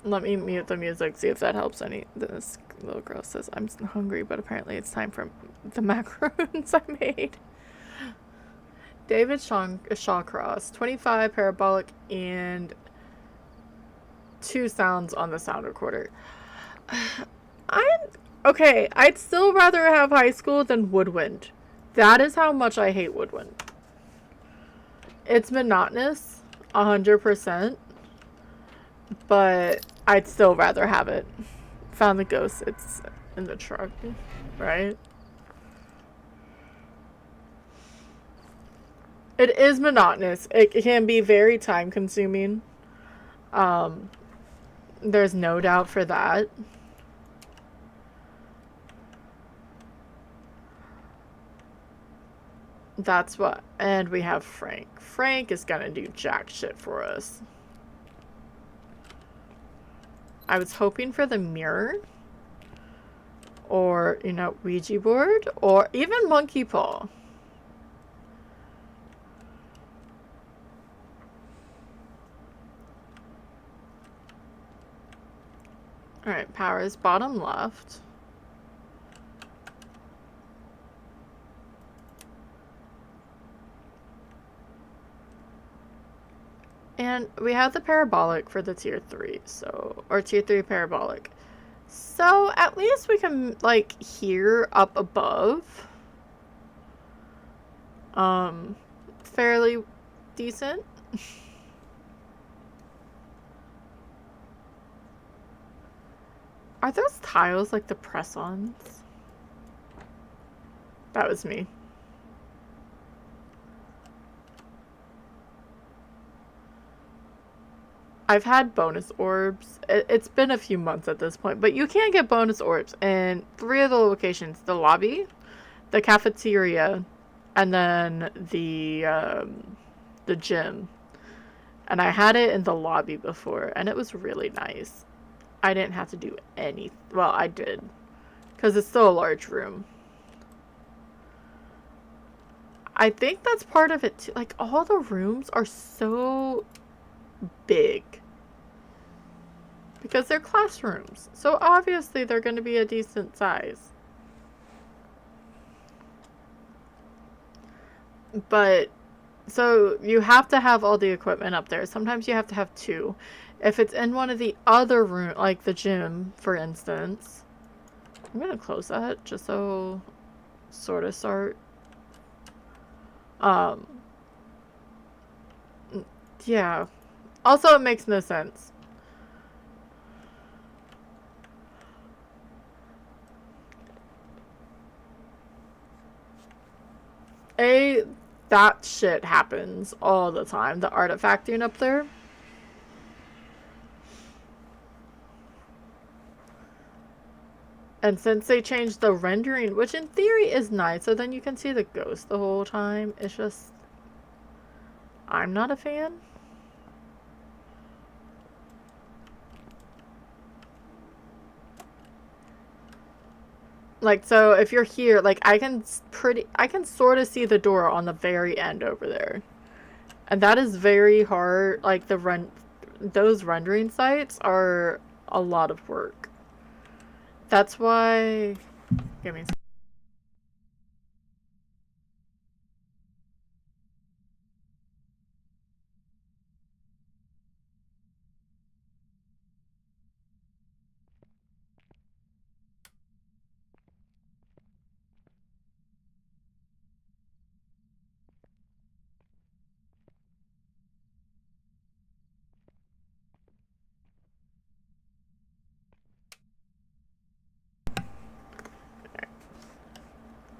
Let me mute the music, see if that helps any. This little girl says, I'm hungry, but apparently it's time for the macaroons I made. David Shawcross, 25 parabolic and 2 sounds on the sound recorder. Okay, I'd still rather have high school than woodwind. That is how much I hate woodwind. It's monotonous, 100%, but I'd still rather have it. Found the ghost. It's in the truck, right? It is monotonous. It can be very time consuming. There's no doubt for that. That's what. And we have Frank. Frank is gonna do jack shit for us. I was hoping for the mirror. Or, you know, Ouija board. Or even monkey paw. Alright, power is bottom left. And we have the parabolic for the tier 3, so, or tier 3 parabolic. So at least we can, like, hear up above. Fairly decent. Are those tiles like the press-ons? That was me. I've had bonus orbs. It's been a few months at this point, but you can get bonus orbs in 3 of the locations: the lobby, the cafeteria, and then the gym. And I had it in the lobby before, and it was really nice. I didn't have to do any. Well, I did, because it's still a large room. I think that's part of it too. Like, all the rooms are so big because they're classrooms, so obviously they're going to be a decent size. But so you have to have all the equipment up there. Sometimes you have to have 2. If it's in one of the other rooms, like the gym for instance, I'm gonna close that just so sort of start. Yeah, also it makes no sense. That shit happens all the time. The artifacting up there. And since they changed the rendering, which in theory is nice, so then you can see the ghost the whole time, it's just, I'm not a fan. Like, so if you're here, like, I can sort of see the door on the very end over there. And that is very hard. Like, those rendering sites are a lot of work. That's why, give me a second.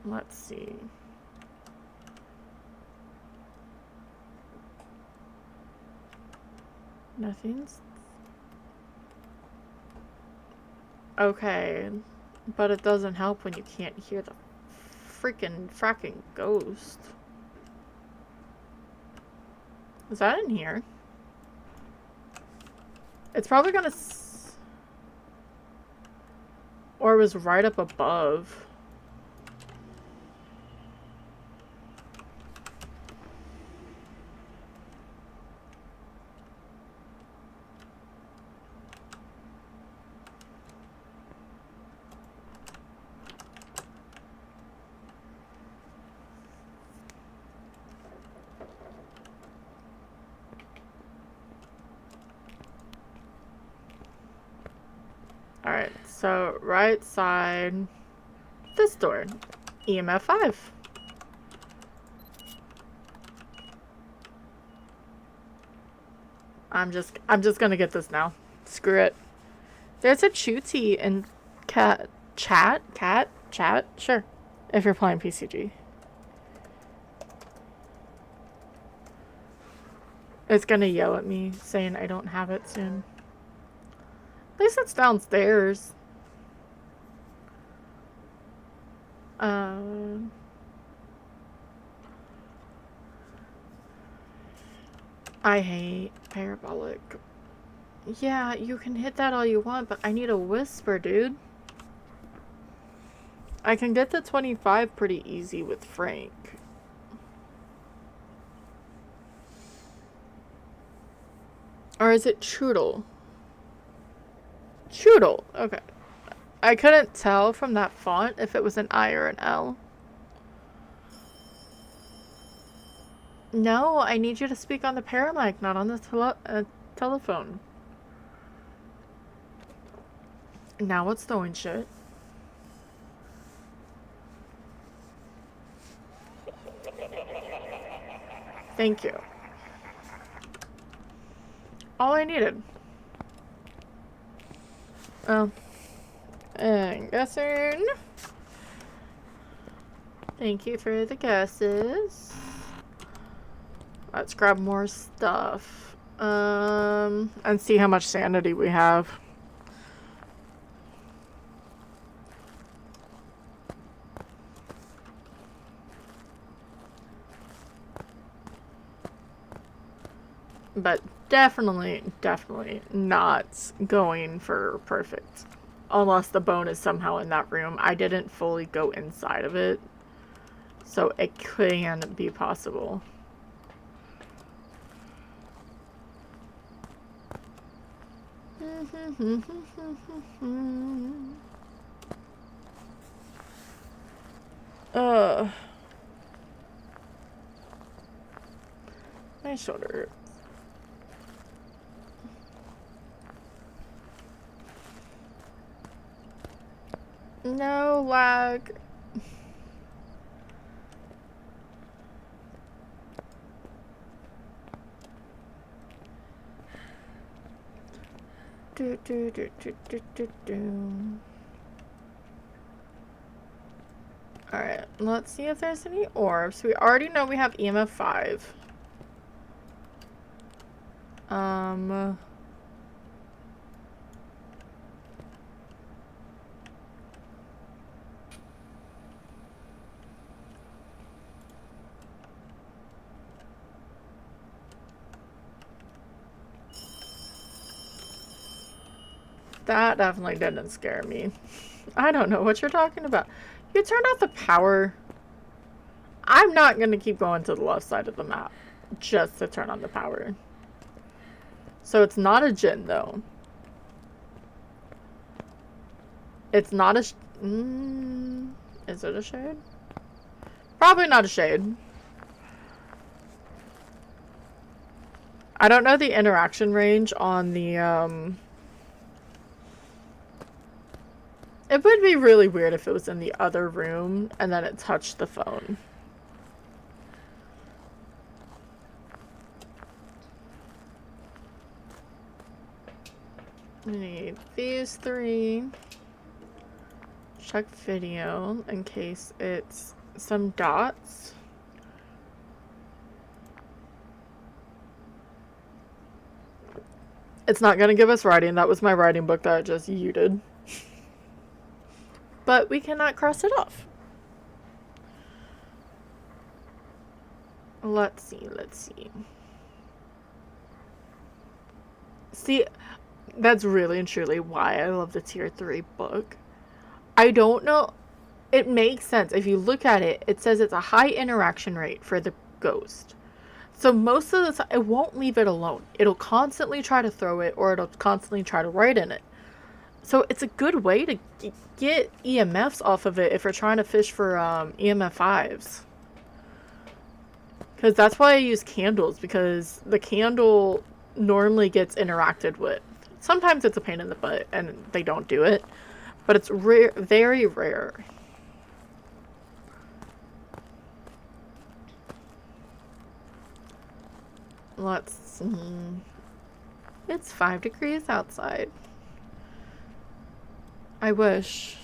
Let's see. Nothing's... Okay. But it doesn't help when you can't hear the fracking ghost. Was that in here? It's probably gonna or it was right up above. Alright, so right side, this door, EMF 5. I'm just gonna get this now. Screw it. There's a Chuti in chat, sure, if you're playing PCG. It's gonna yell at me saying I don't have it soon. At least it's downstairs. I hate parabolic. Yeah, you can hit that all you want, but I need a whisper, dude. I can get the 25 pretty easy with Frank. Or is it Choodle? Choodle, okay. I couldn't tell from that font if it was an I or an L. No, I need you to speak on the paramic, not on the telephone. Now it's throwing shit. Thank you. All I needed. Oh. And guessing. Thank you for the guesses. Let's grab more stuff. And see how much sanity we have. But definitely not going for perfect. Unless the bone is somehow in that room. I didn't fully go inside of it. So it can be possible. My shoulder hurts. No lag. Alright, let's see if there's any orbs. We already know we have EMF 5. That definitely didn't scare me. I don't know what you're talking about. You turned off the power. I'm not gonna keep going to the left side of the map just to turn on the power. So it's not a Jinn though. It's not a is it a shade? Probably not a shade. I don't know the interaction range on the it would be really weird if it was in the other room and then it touched the phone. I need these 3. Check video in case it's some dots. It's not gonna give us writing. That was my writing book that I just muted. But we cannot cross it off. Let's see. See, that's really and truly why I love the tier 3 book. I don't know. It makes sense. If you look at it, it says it's a high interaction rate for the ghost. So most of the time, it won't leave it alone. It'll constantly try to throw it, or it'll constantly try to write in it. So it's a good way to get EMFs off of it if you're trying to fish for EMF 5s. Because that's why I use candles, because the candle normally gets interacted with. Sometimes it's a pain in the butt and they don't do it, but it's rare, very rare. Let's see. It's 5 degrees outside. I wish.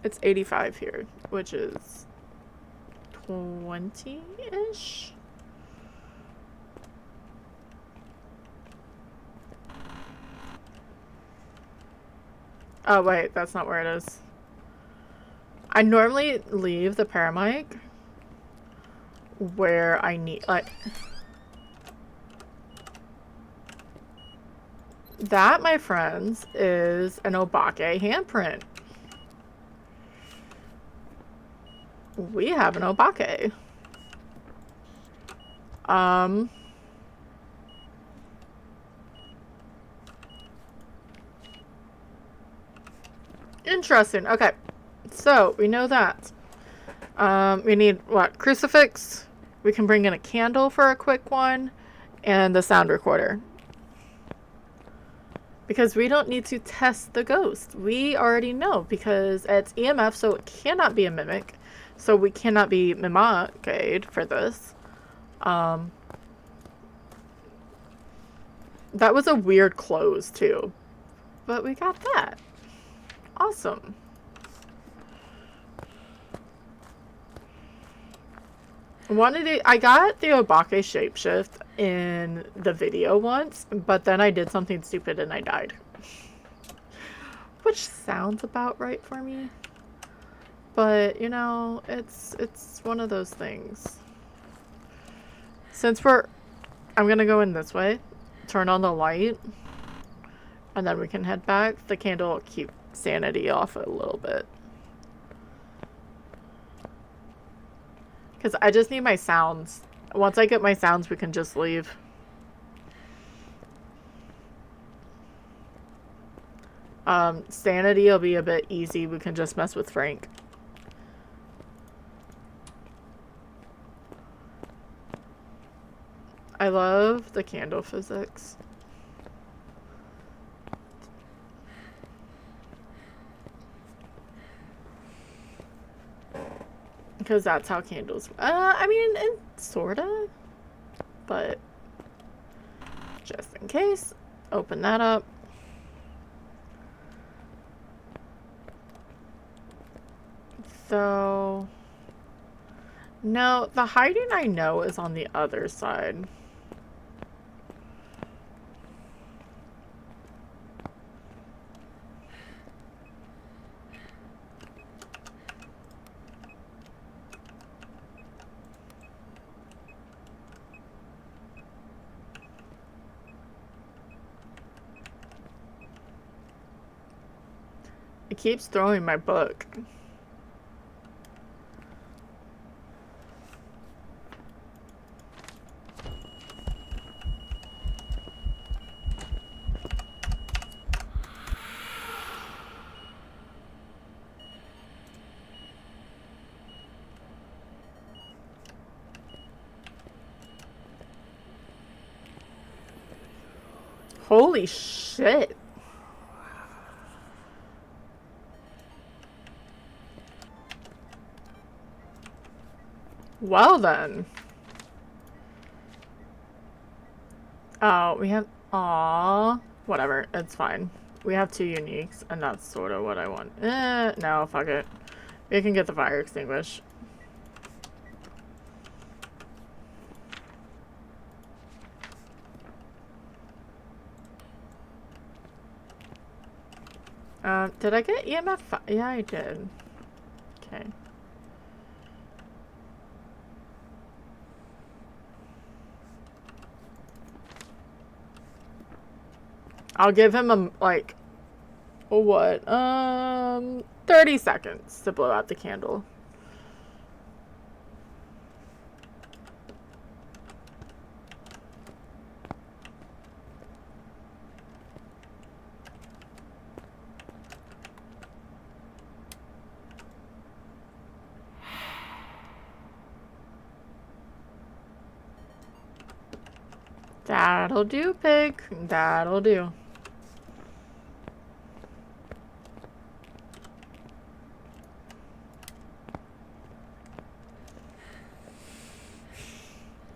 It's 85 here, which is 20-ish. Oh, wait, that's not where it is. I normally leave the paramic where I need, like... That, my friends, is an Obake handprint. We have an Obake. Interesting. Okay. So, we know that. We need, what, crucifix? We can bring in a candle for a quick one. And the sound recorder. Because we don't need to test the ghost. We already know, because it's EMF, so it cannot be a mimic. So we cannot be mimicked for this. That was a weird close, too. But we got that. Awesome. I got the Obake shapeshift in the video once, but then I did something stupid and I died. Which sounds about right for me. But, you know, it's one of those things. Since I'm gonna go in this way, turn on the light, and then we can head back. The candle will keep sanity off a little bit. Because I just need my sounds. Once I get my sounds, we can just leave. Sanity will be a bit easy. We can just mess with Frank. I love the candle physics. Because that's how candles... I mean, sorta. But... just in case. Open that up. So... no, the hiding I know is on the other side. It keeps throwing my book. Holy shit. Well then. Oh, we have... aww. Whatever, it's fine. We have 2 uniques, and that's sort of what I want. No, fuck it. We can get the fire extinguished. Did I get EMF? Yeah, I did. Okay. I'll give him a, like, what, 30 seconds to blow out the candle. That'll do, pig. That'll do.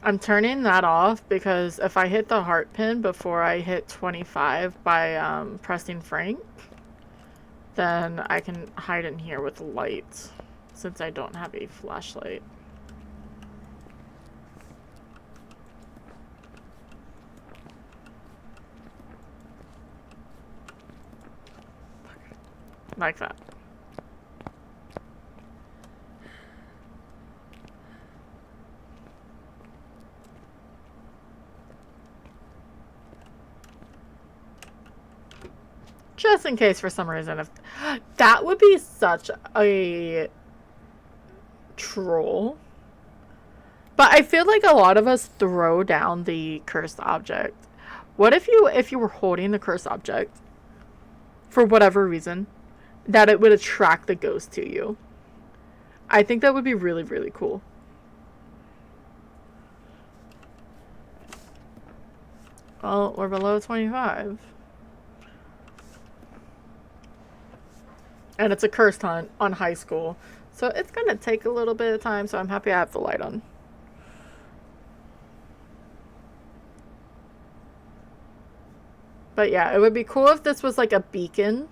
I'm turning that off because if I hit the heart pin before I hit 25 by pressing Frank, then I can hide in here with light since I don't have a flashlight. Like that. Just in case for some reason, if that would be such a troll. But I feel like a lot of us throw down the cursed object. What if you were holding the cursed object for whatever reason, that it would attract the ghost to you? I think that would be really, really cool. Well, we're below 25. And it's a cursed hunt on high school. So it's going to take a little bit of time, so I'm happy I have the light on. But yeah, it would be cool if this was like a beacon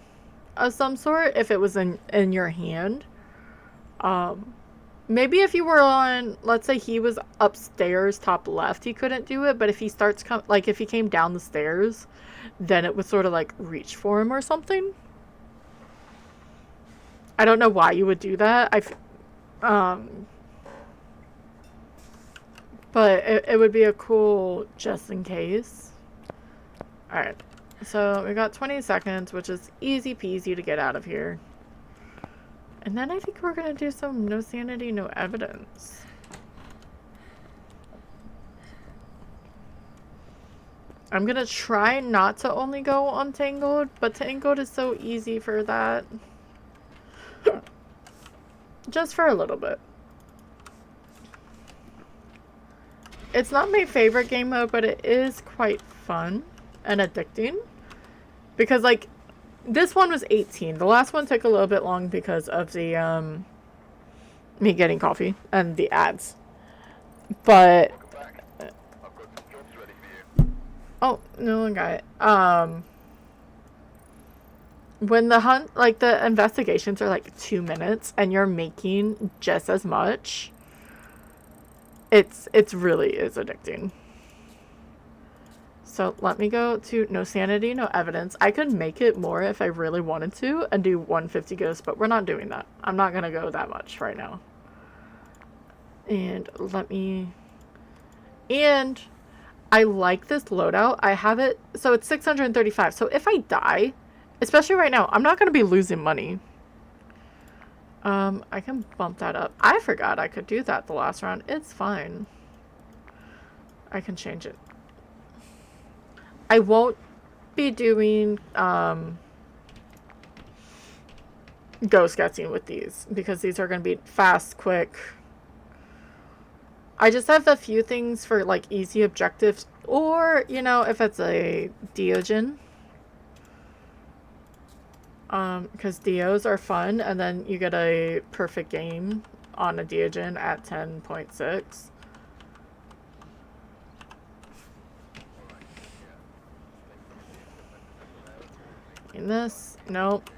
of some sort, if it was in your hand. Maybe if you were on, let's say he was upstairs top left, he couldn't do it, but if he starts like if he came down the stairs, then it would sort of like reach for him or something. I don't know why you would do that. But it would be a cool just in case. Alright. So we got 20 seconds, which is easy peasy to get out of here. And then I think we're gonna do some no sanity, no evidence. I'm gonna try not to only go on Tangled, but Tangled is so easy for that. Just for a little bit. It's not my favorite game mode, but it is quite fun and addicting. Because, like, this one was 18. The last one took a little bit long because of the, me getting coffee and the ads. But... Oh, no one got it. When the hunt, like, the investigations are, like, 2 minutes and you're making just as much, it's really is addicting. So let me go to no sanity, no evidence. I could make it more if I really wanted to and do 150 ghosts, but we're not doing that. I'm not going to go that much right now. And and I like this loadout. I have it, so it's 635. So if I die, especially right now, I'm not going to be losing money. I can bump that up. I forgot I could do that the last round. It's fine. I can change it. I won't be doing ghost sketching with these because these are going to be fast, quick. I just have a few things for like easy objectives, or you know, if it's a Diogen. Because Dios are fun, and then you get a perfect game on a Diogen at 10.6. In this, nope.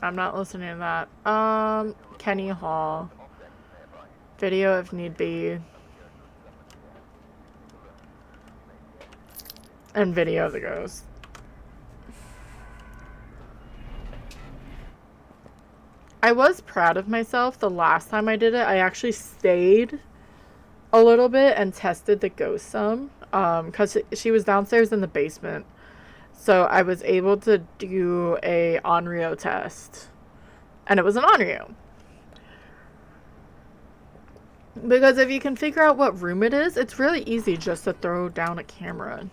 I'm not listening to that. Kenny Hall. Video if need be. And video of the ghost. I was proud of myself the last time I did it. I actually stayed a little bit and tested the ghost some. Because she was downstairs in the basement. So I was able to do a Onryo test. And it was an Onryo. Because if you can figure out what room it is, it's really easy just to throw down a camera.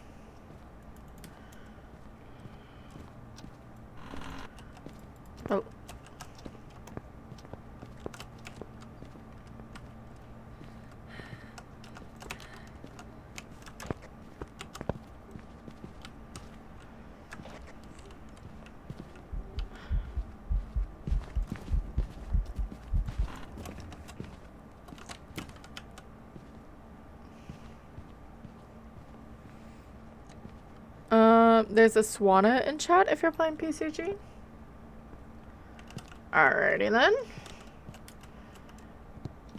Oh. There's a Swana in chat if you're playing PCG. Alrighty then.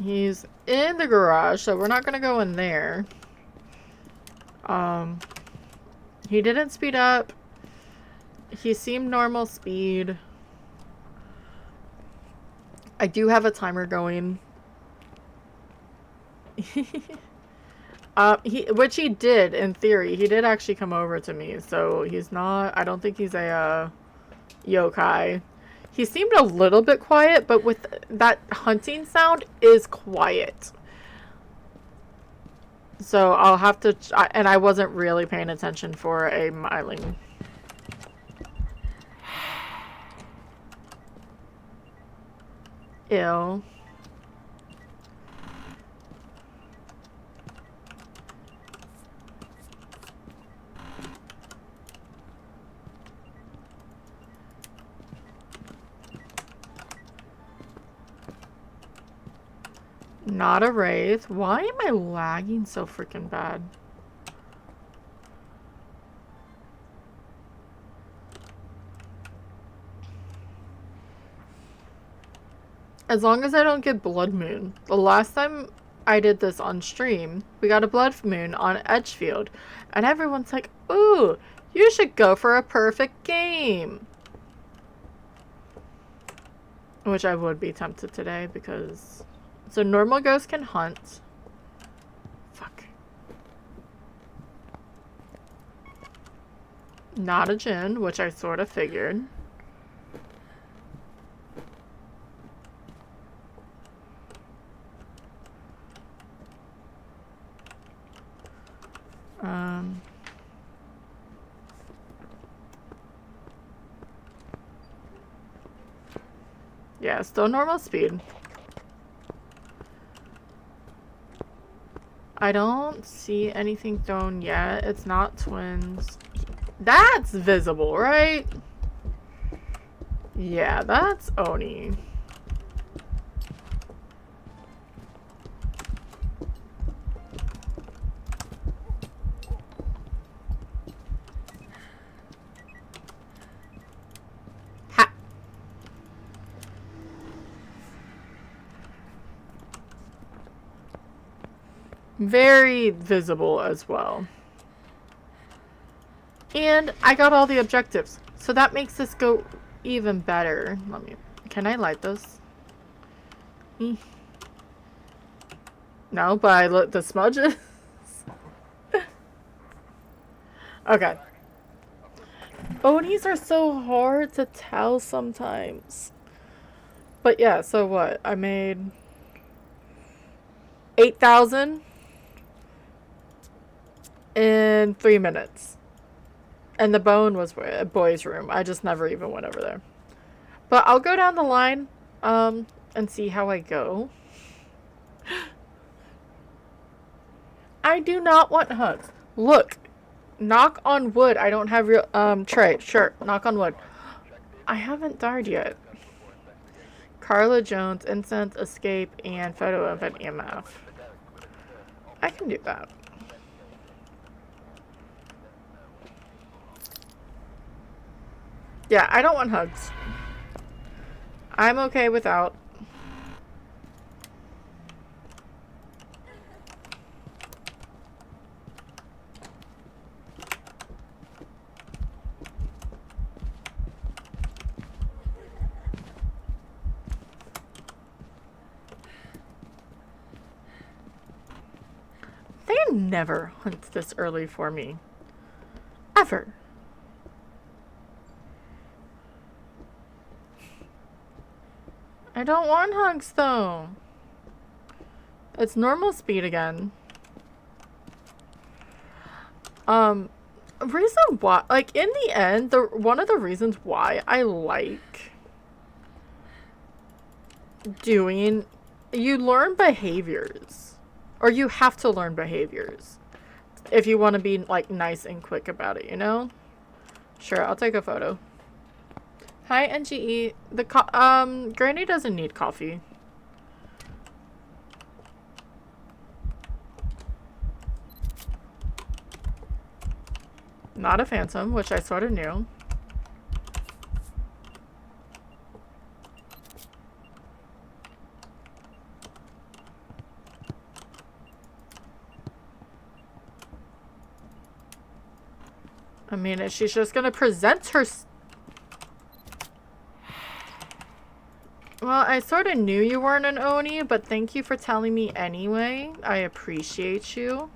He's in the garage, so we're not gonna go in there. He didn't speed up. He seemed normal speed. I do have a timer going. Which he did, in theory. He did actually come over to me, so he's not, I don't think he's a, yokai. He seemed a little bit quiet, but with that hunting sound is quiet. So I'll have to, and I wasn't really paying attention for a miling. Ew. Not a wraith. Why am I lagging so freaking bad? As long as I don't get blood moon. The last time I did this on stream, we got a blood moon on Edgefield. And everyone's like, ooh, you should go for a perfect game. Which I would be tempted today because... So normal ghosts can hunt. Fuck. Not a djinn, which I sort of figured. Yeah, still normal speed. I don't see anything thrown yet. It's not twins. That's visible, right? Yeah, that's Oni. Ha! Very visible as well. And I got all the objectives. So that makes this go even better. Let me... Can I light this? No, but I lit the smudges. Okay. Onis are so hard to tell sometimes. But yeah, so what? I made 8,000 in 3 minutes. And the bone was a boy's room. I just never even went over there. But I'll go down the line and see how I go. I do not want hugs. Look. Knock on wood. I don't have real Trey. Sure. Knock on wood. I haven't died yet. Carla Jones, incense, escape, and photo of an EMF. I can do that. Yeah, I don't want hugs. I'm okay without. They never hunt this early for me. Ever. I don't want hugs though. It's normal speed again. Reason why, like, in the end, one of the reasons why I like doing, you learn behaviors, or you have to learn behaviors if you want to be, like, nice and quick about it, you know? Sure, I'll take a photo. Hi, NGE. Granny doesn't need coffee. Not a phantom, which I sort of knew. I mean, if she's just gonna present her... Well, I sort of knew you weren't an Oni, but thank you for telling me anyway. I appreciate you.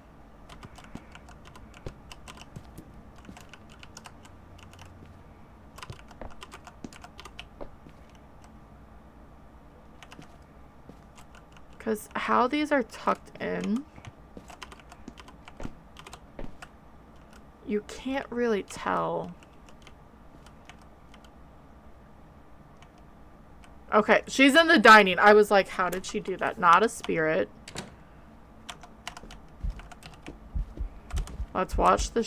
Because how these are tucked in, you can't really tell. Okay, she's in the dining. I was like, how did she do that? Not a spirit. Let's watch the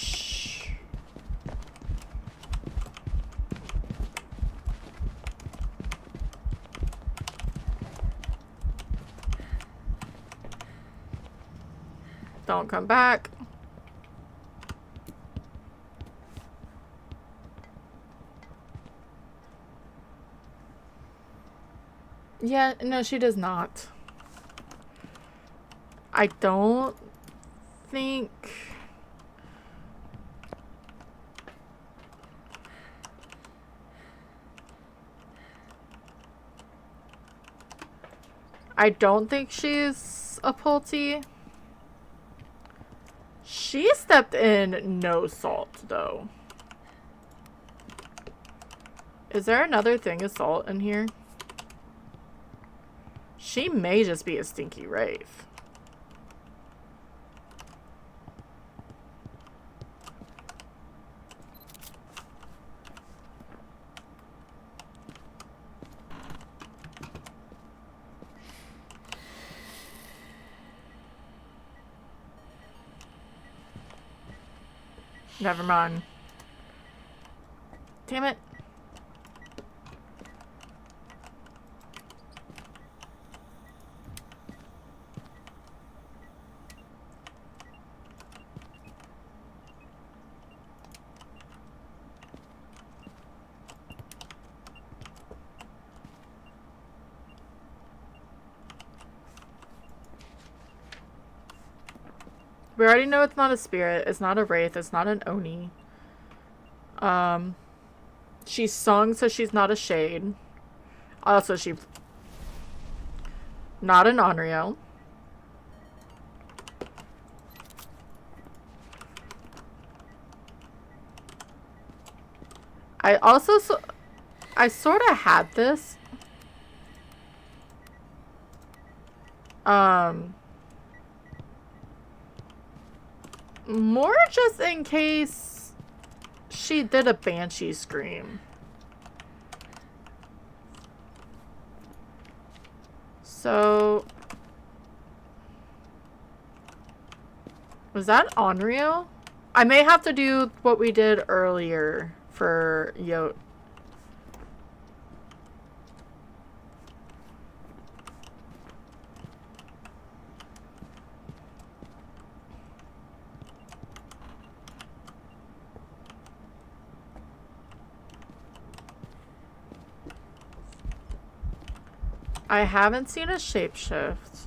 Don't come back. Yeah, no, she does not. I don't think... I don't think she's a Pulti. She stepped in no salt, though. Is there another thing of salt in here? She may just be a stinky wraith. Never mind. Damn it. We already know it's not a spirit, it's not a wraith, it's not an Oni. She's sung, so she's not a shade. Also, she's not an Onryo. I also, I sort of had this. More just in case she did a banshee scream. So, was that Onryo? I may have to do what we did earlier for Yote. I haven't seen a shapeshift.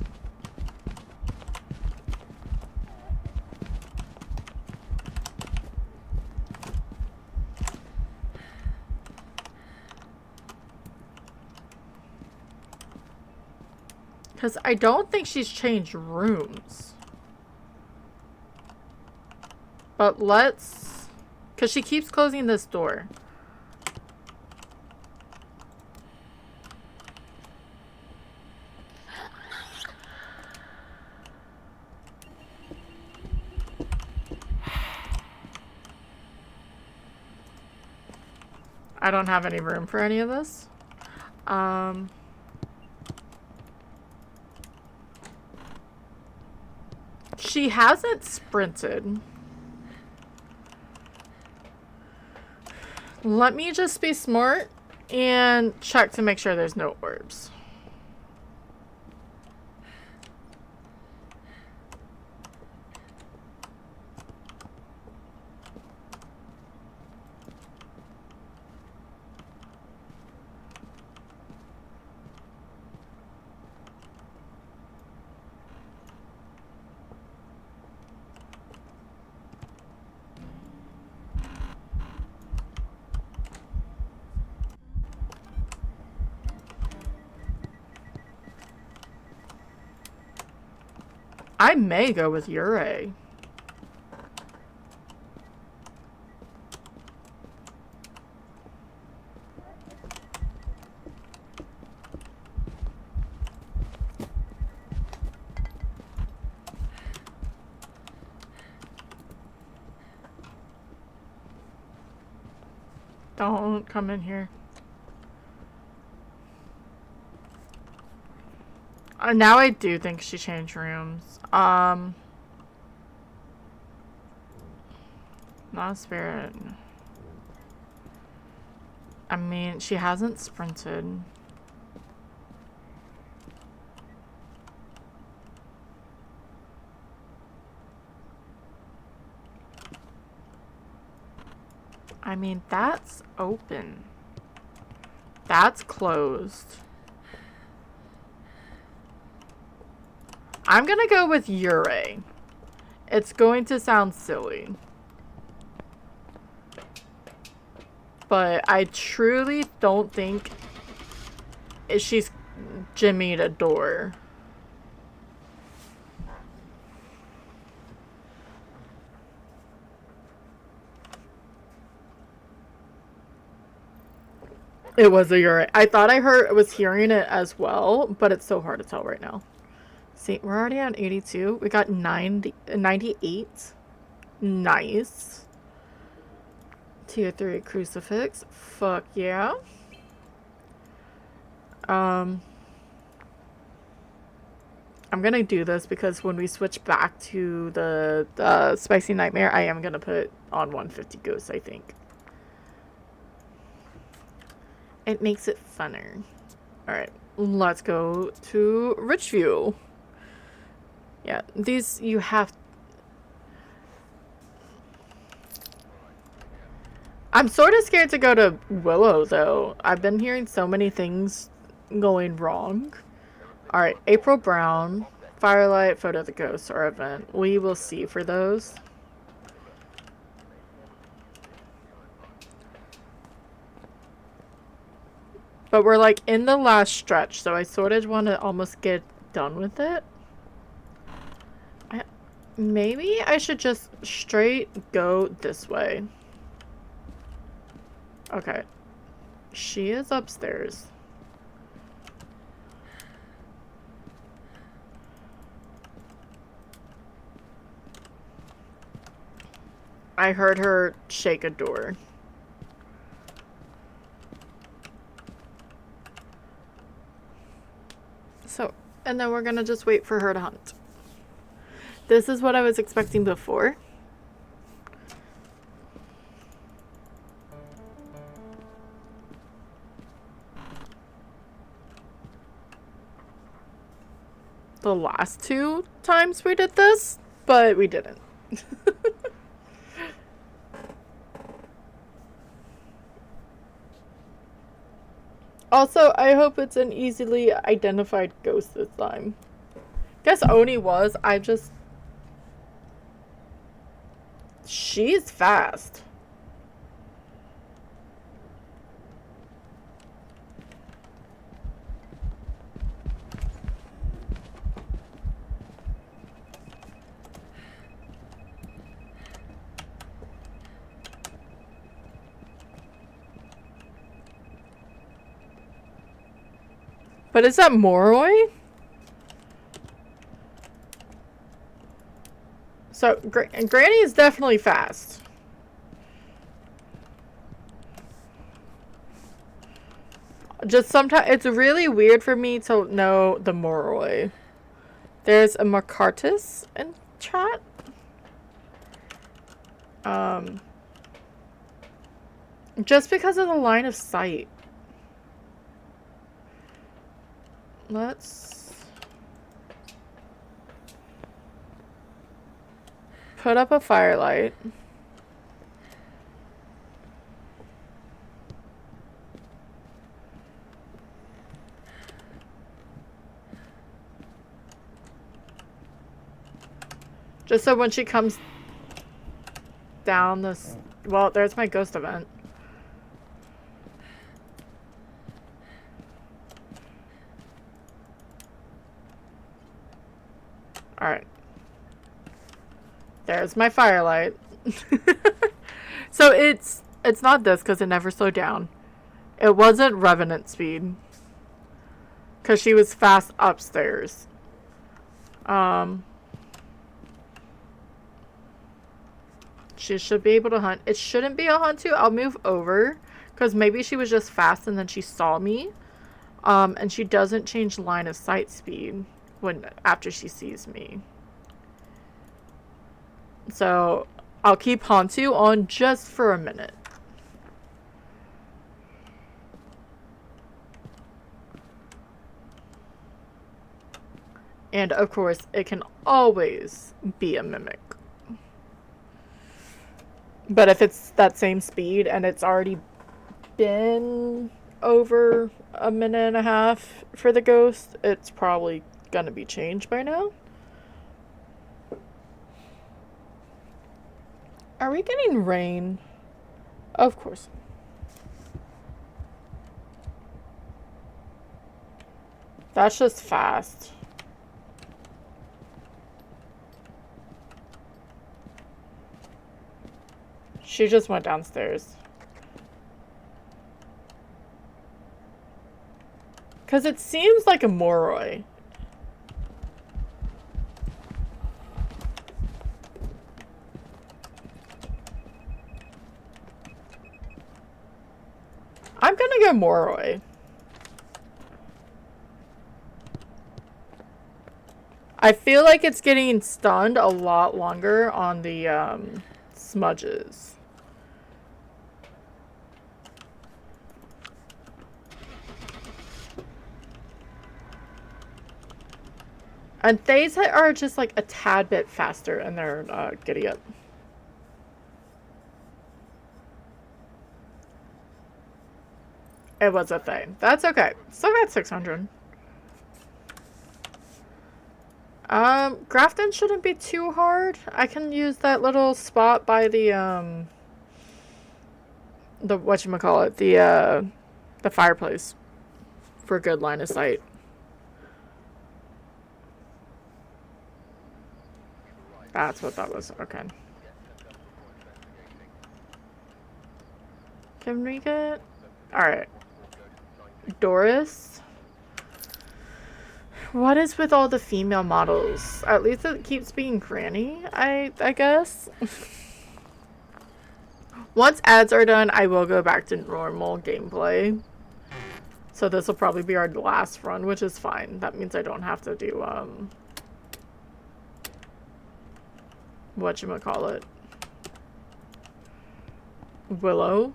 Because I don't think she's changed rooms. But let's... Because she keeps closing this door. I don't have any room for any of this. She hasn't sprinted. Let me just be smart and check to make sure there's no orbs. I may go with Ure. Don't come in here. Now I do think she changed rooms. Not a spirit. I mean, she hasn't sprinted. I mean, that's open. That's closed. I'm gonna go with Ure. It's going to sound silly. But I truly don't think she's jimmied a door. It was a Ure. I thought I was hearing it as well, but it's so hard to tell right now. See, we're already at 82. We got 98. Nice. Tier 3 crucifix. Fuck yeah. I'm gonna do this because when we switch back to the Spicy Nightmare, I am gonna put on 150 ghosts, I think. It makes it funner. Alright, let's go to Richview. Yeah, these you have... I'm sort of scared to go to Willow, though. I've been hearing so many things going wrong. Alright, April Brown, Firelight, Photo of the Ghost, or event. We will see for those. But we're like in the last stretch, so I sort of want to almost get done with it. Maybe I should just straight go this way. Okay. She is upstairs. I heard her shake a door. So, and then we're gonna just wait for her to hunt. This is what I was expecting before. The last 2 times we did this, but we didn't. Also, I hope it's an easily identified ghost this time. Guess Oni was. She's fast. But is that Moroi? So, Granny is definitely fast. just sometimes it's really weird for me to know the Moroi. There's a Macartus in chat. Just because of the line of sight. Let's put up a firelight. Just so when she comes down this... Well, there's my ghost event. Alright. There's my firelight. So it's not this because it never slowed down. It wasn't Revenant speed. Because she was fast upstairs. She should be able to hunt. It shouldn't be a hunt too. I'll move over. Because maybe she was just fast and then she saw me. And she doesn't change line of sight speed after she sees me. So I'll keep Hantu on just for a minute. And of course, it can always be a mimic. But if it's that same speed and it's already been over a minute and a half for the ghost, it's probably gonna be changed by now. Are we getting rain? Of course. That's just fast. She just went downstairs. Because it seems like a Moroi. I'm gonna go Moroi. I feel like it's getting stunned a lot longer on the smudges. And they are just like a tad bit faster in their giddy up. It was a thing. That's okay. Still got 600. Grafton shouldn't be too hard. I can use that little spot by the whatchamacallit, the fireplace for a good line of sight. That's what that was. Okay. Can we get... Alright. Doris. What is with all the female models? At least it keeps being Granny, I guess. Once ads are done, I will go back to normal gameplay. So this will probably be our last run, which is fine. That means I don't have to do, whatchamacallit? Willow.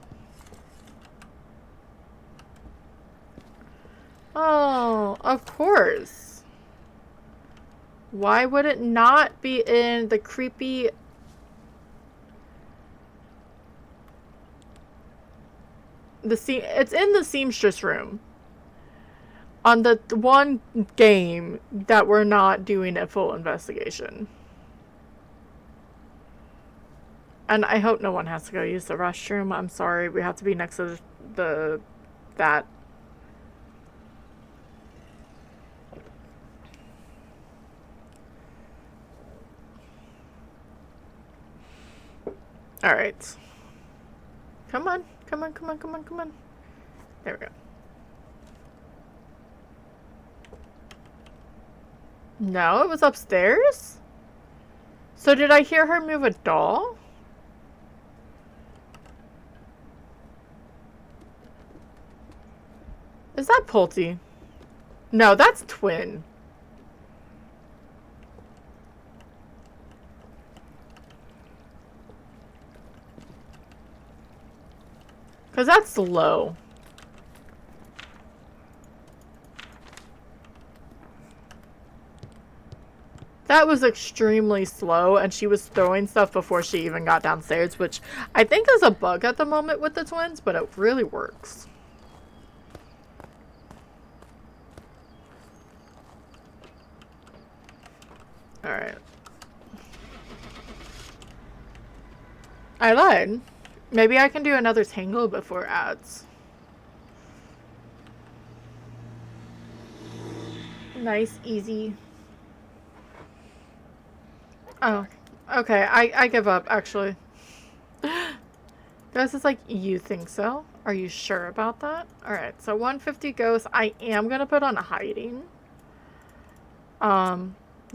Oh, of course. Why would it not be in the creepy... It's in the seamstress room. On the one game that we're not doing a full investigation. And I hope no one has to go use the restroom. I'm sorry, we have to be next to that. Alright. Come on. Come on, come on, come on, come on. There we go. No, it was upstairs? So did I hear her move a doll? Is that Pulte? No, that's Twin. Because that's low. That was extremely slow, and she was throwing stuff before she even got downstairs, which I think is a bug at the moment with the twins, but it really works. Alright. I lied. Maybe I can do another tangle before ads. Nice, easy. Oh, okay. I give up, actually. Ghost is like, you think so? Are you sure about that? Alright, so 150 Ghost. I am gonna put on hiding.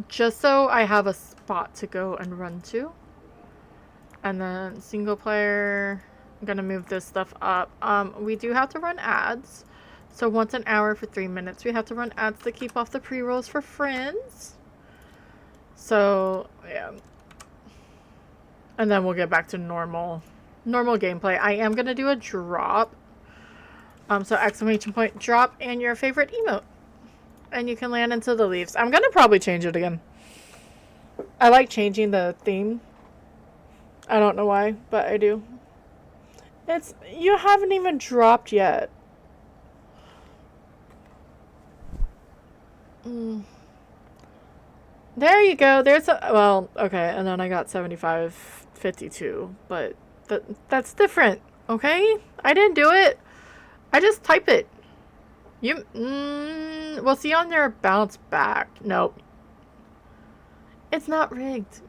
Just so I have a spot to go and run to. And then single player, I'm gonna move this stuff up. We do have to run ads. So once an hour for 3 minutes, we have to run ads to keep off the pre-rolls for friends. So, yeah. And then we'll get back to normal gameplay. I am gonna do a drop. So exclamation point drop and your favorite emote. And you can land into the leaves. I'm gonna probably change it again. I like changing the theme. I don't know why, but I do. You haven't even dropped yet. There you go. There's a, well, okay, and then I got 75.52, but that's different, okay? I didn't do it. I just type it. We'll see on your bounce back. Nope. It's not rigged.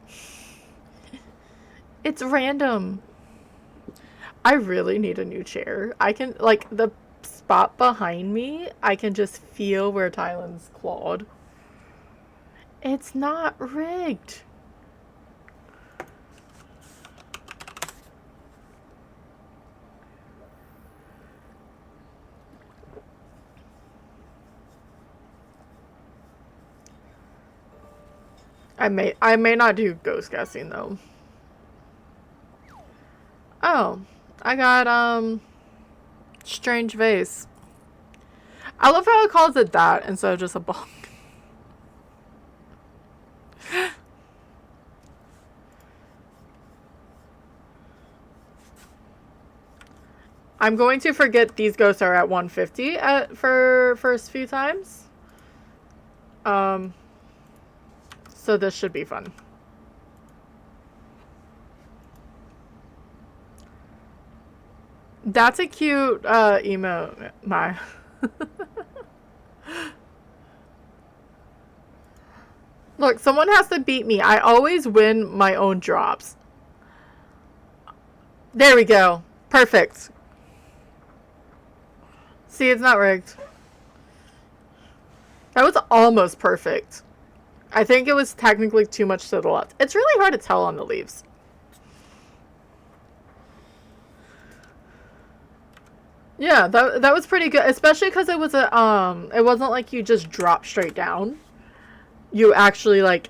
It's random. I really need a new chair. I can, like, the spot behind me, I can just feel where Tylen's clawed. It's not rigged. I may not do ghost guessing though. Oh, I got strange vase. I love how it calls it that instead of just a bong. I'm going to forget these ghosts are at 150 for first few times. So this should be fun. That's a cute emote, my. Look, someone has to beat me. I always win my own drops. There we go. Perfect. See, it's not rigged. That was almost perfect. I think it was technically too much to the left. It's really hard to tell on the leaves. Yeah, that was pretty good, especially because it was a it wasn't like you just dropped straight down. You actually like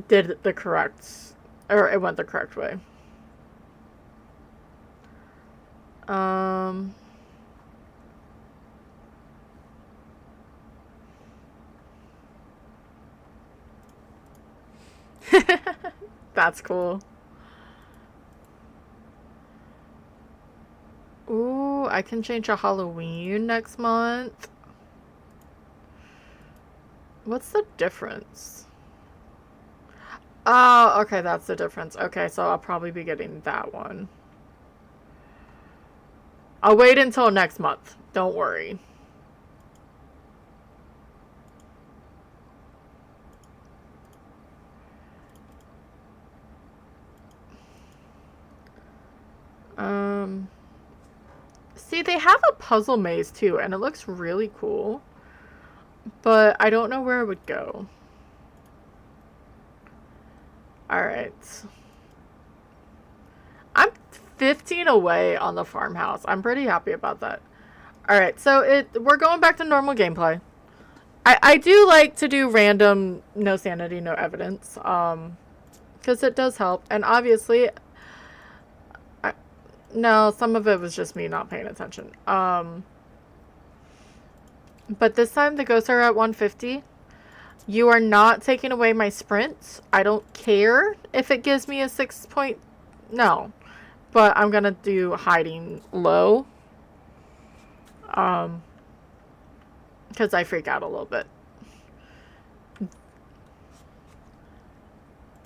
did the correct, or it went the correct way. That's cool. Ooh, I can change to Halloween next month. What's the difference? Oh, okay, that's the difference. Okay, so I'll probably be getting that one. I'll wait until next month. Don't worry. See, they have a puzzle maze too, and it looks really cool. But I don't know where it would go. Alright. I'm 15 away on the farmhouse. I'm pretty happy about that. Alright, so we're going back to normal gameplay. I do like to do random no sanity, no evidence. Because it does help. And obviously, no, some of it was just me not paying attention. But this time the ghosts are at 150. You are not taking away my sprints. I don't care if it gives me a 6 point. No. But I'm gonna do hiding low. Because I freak out a little bit.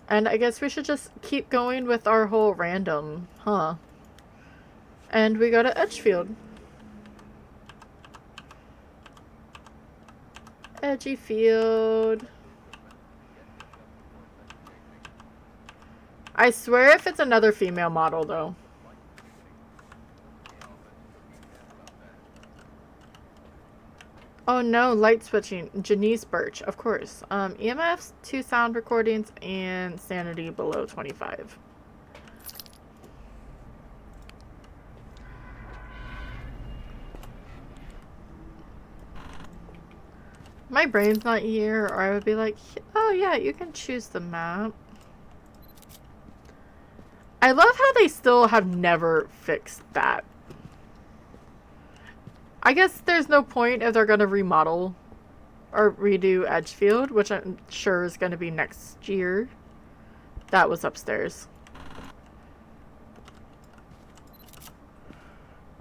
And I guess we should just keep going with our whole random, huh? And we go to Edgefield. Edgy field. I swear if it's another female model though. Oh no, light switching. Janice Birch, of course. EMFs, 2 sound recordings, and sanity below 25. My brain's not here, or I would be like, oh yeah, you can choose the map. I love how they still have never fixed that. I guess there's no point if they're going to remodel or redo Edgefield, which I'm sure is going to be next year. That was upstairs.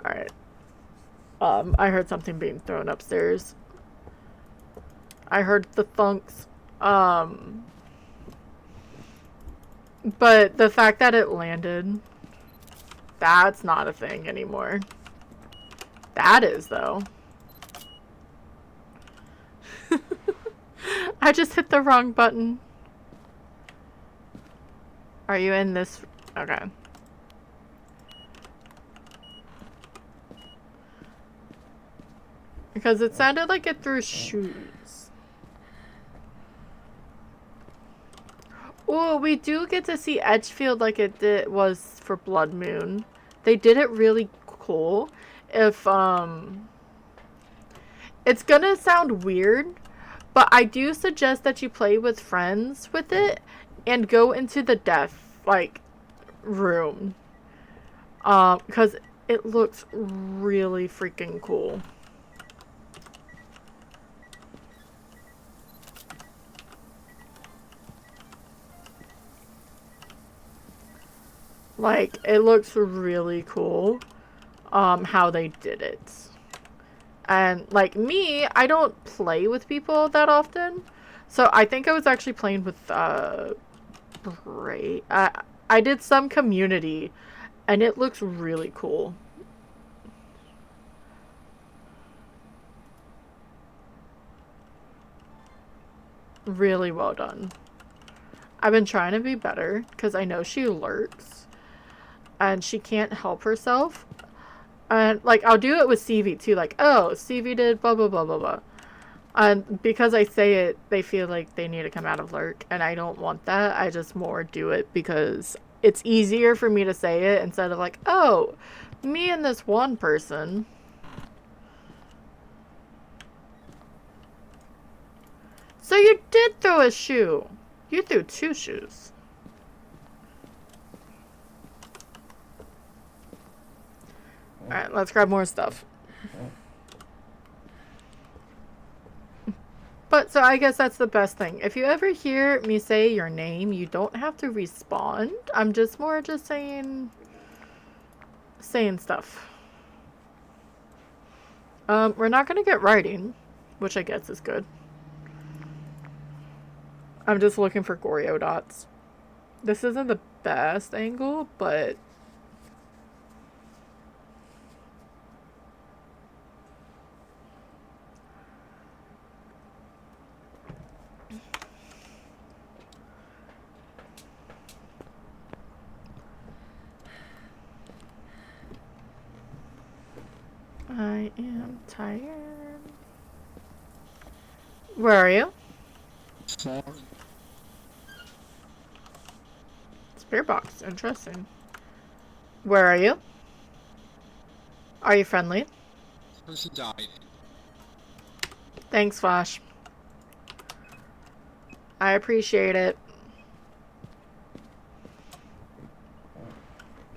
Alright. I heard something being thrown upstairs. I heard the thunks. But the fact that it landed, that's not a thing anymore. That is, though. I just hit the wrong button. Are you in this? Okay. Because it sounded like it threw shoes. Oh, we do get to see Edgefield like it was for Blood Moon. They did it really cool. If, it's gonna sound weird, but I do suggest that you play with friends with it and go into the death, like, room. Because it looks really freaking cool. Like, it looks really cool, how they did it. And, like, me, I don't play with people that often. So, I think I was actually playing with, Bray. I did some community, and it looks really cool. Really well done. I've been trying to be better, because I know she lurks. And she can't help herself. And, like, I'll do it with CV too. Like, oh, CV did blah, blah, blah, blah, blah. And because I say it, they feel like they need to come out of lurk. And I don't want that. I just more do it because it's easier for me to say it instead of like, oh, me and this one person. So you did throw a shoe. You threw 2 shoes. Alright, let's grab more stuff. But, so I guess that's the best thing. If you ever hear me say your name, you don't have to respond. I'm just more just saying stuff. We're not gonna get writing, which I guess is good. I'm just looking for Goryo dots. This isn't the best angle, but I am tired. Where are you? Sorry. Spirit box. Interesting. Where are you? Are you friendly? person died. Thanks, Flash. I appreciate it.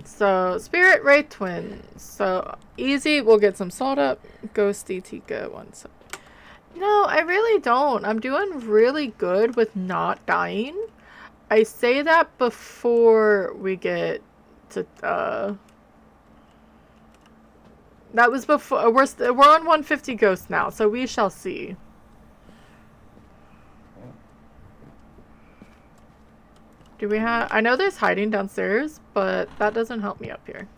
So, Spirit Ray Twins. So, easy. We'll get some salt up. Ghosty Tika once. No, I really don't. I'm doing really good with not dying. I say that before we get to, that was before, we're on 150 ghosts now, so we shall see. Do we have, I know there's hiding downstairs, but that doesn't help me up here.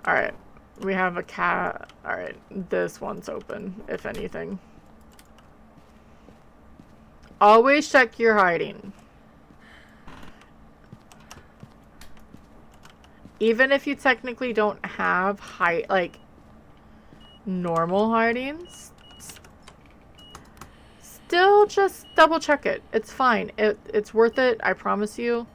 Alright, we have a cat. Alright, this one's open, if anything. Always check your hiding. Even if you technically don't have like normal hidings, still just double check it. It's fine. It's worth it, I promise you.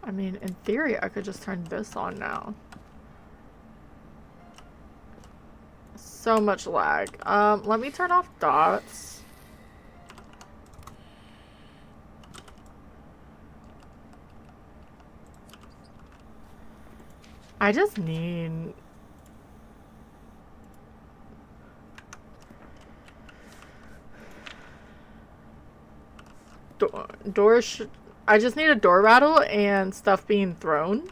I mean, in theory, I could just turn this on now. So much lag. Let me turn off dots. I just need... doors. I just need a door rattle and stuff being thrown.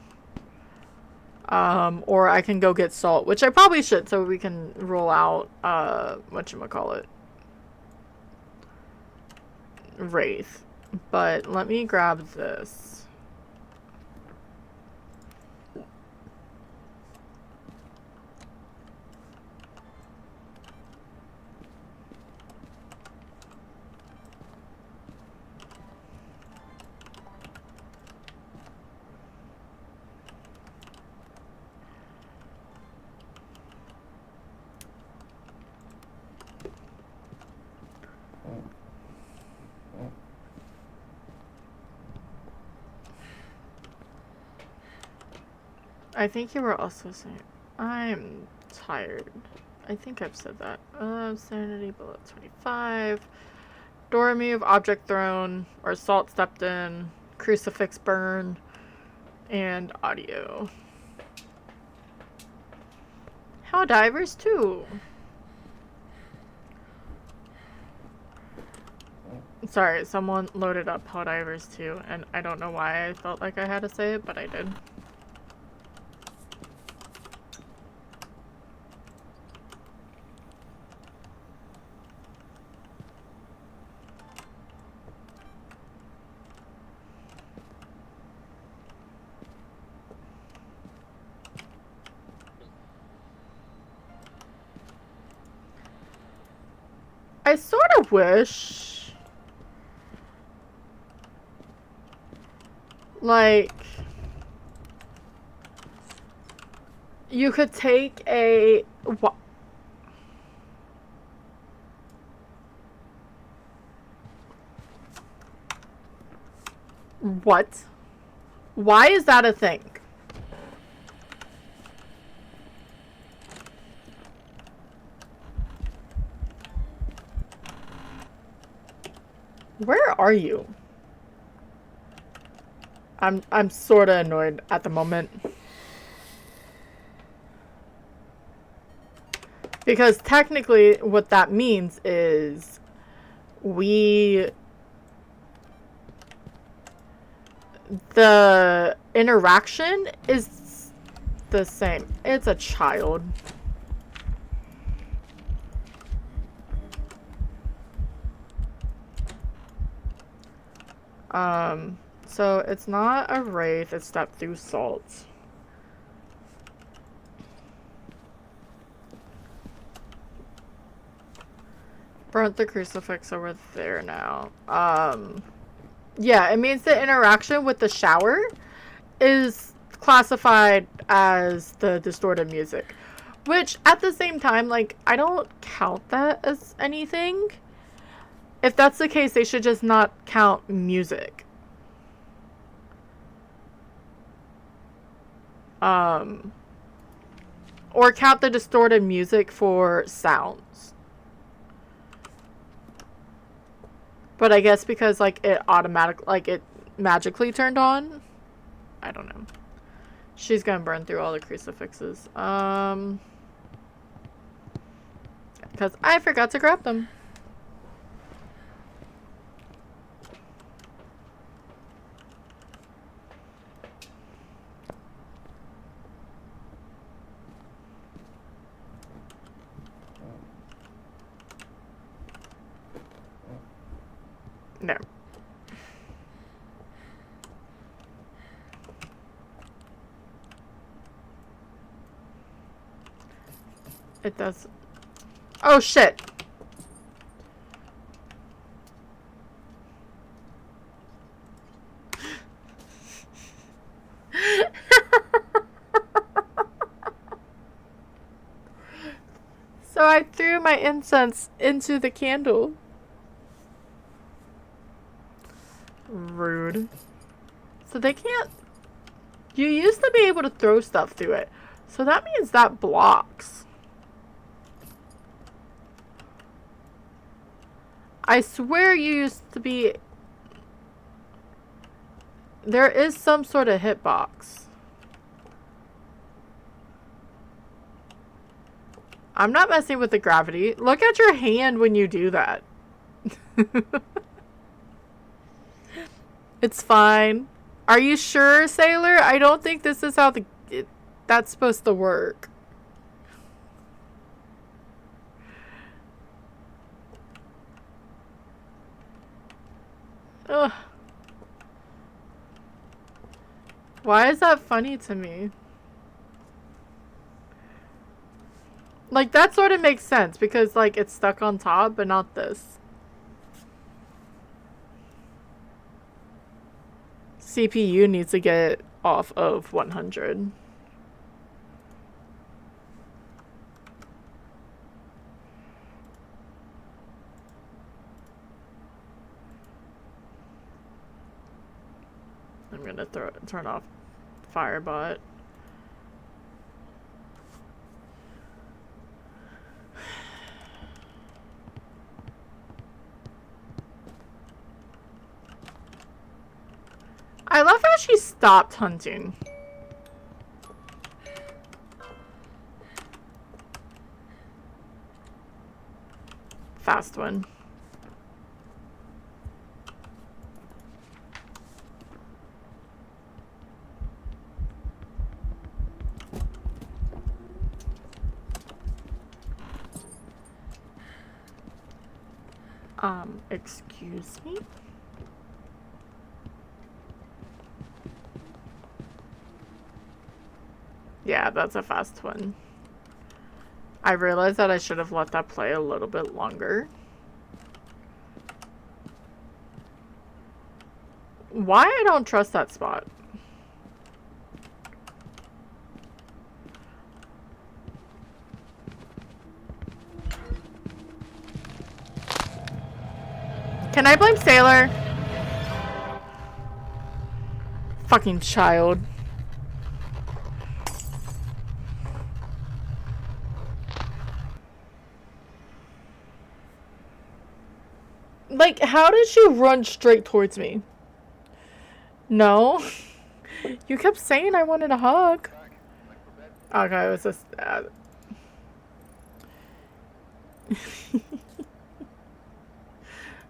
Or I can go get salt, which I probably should, so we can roll out, whatchamacallit, Wraith. But let me grab this. I think you were also saying, I'm tired. I think I've said that. Sanity below 25. Door remove, object thrown, or salt stepped in, crucifix burn, and audio. How divers 2. Sorry, someone loaded up How Divers 2, and I don't know why I felt like I had to say it, but I did. I sort of wish, like, you could take a... What? Why is that a thing? Where are you? I'm sort of annoyed at the moment. Because technically what that means is the interaction is the same. It's a child. So it's not a wraith, it's stepped through salt. Burnt the crucifix over there now. Yeah, it means the interaction with the shower is classified as the distorted music. Which, at the same time, like, I don't count that as anything. If that's the case, they should just not count music. Or count the distorted music for sounds. But I guess because, like, it magically turned on. I don't know. She's gonna burn through all the crucifixes. Because I forgot to grab them. No. It does. Oh shit. So I threw my incense into the candle. Rude. So they can't... You used to be able to throw stuff through it. So that means that blocks. I swear you used to be... There is some sort of hitbox. I'm not messing with the gravity. Look at your hand when you do that. It's fine. Are you sure, Sailor? I don't think this is how that's supposed to work. Ugh. Why is that funny to me? Like, that sort of makes sense because, like, it's stuck on top, but not this. CPU needs to get off of 100. I'm gonna turn off Firebot. I love how she stopped hunting. Fast one. Excuse me? Yeah, that's a fast one. I realized that I should have let that play a little bit longer. Why I don't trust that spot? Can I blame Sailor? Fucking child. Like, how did she run straight towards me? No. You kept saying I wanted a hug. Okay, it was just...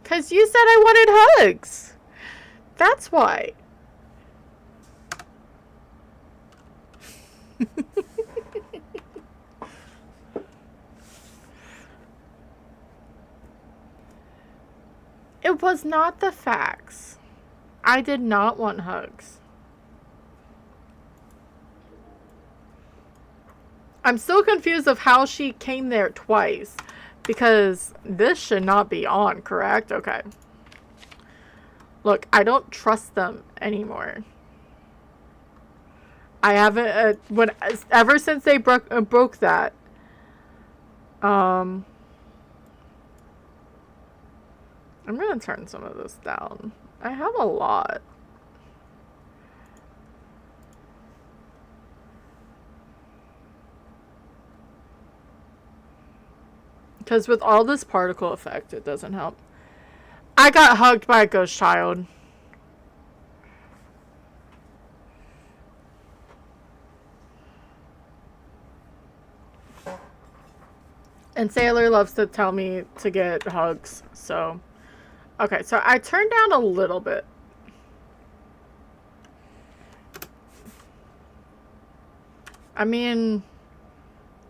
Because you said I wanted hugs. That's why. It was not the facts. I did not want hugs. I'm still confused of how she came there twice. Because this should not be on, correct? Okay. Look, I don't trust them anymore. I haven't ever since they broke that. I'm gonna turn some of this down. I have a lot. Because with all this particle effect, it doesn't help. I got hugged by a ghost child. And Sailor loves to tell me to get hugs, so... Okay, so I turned down a little bit. I mean...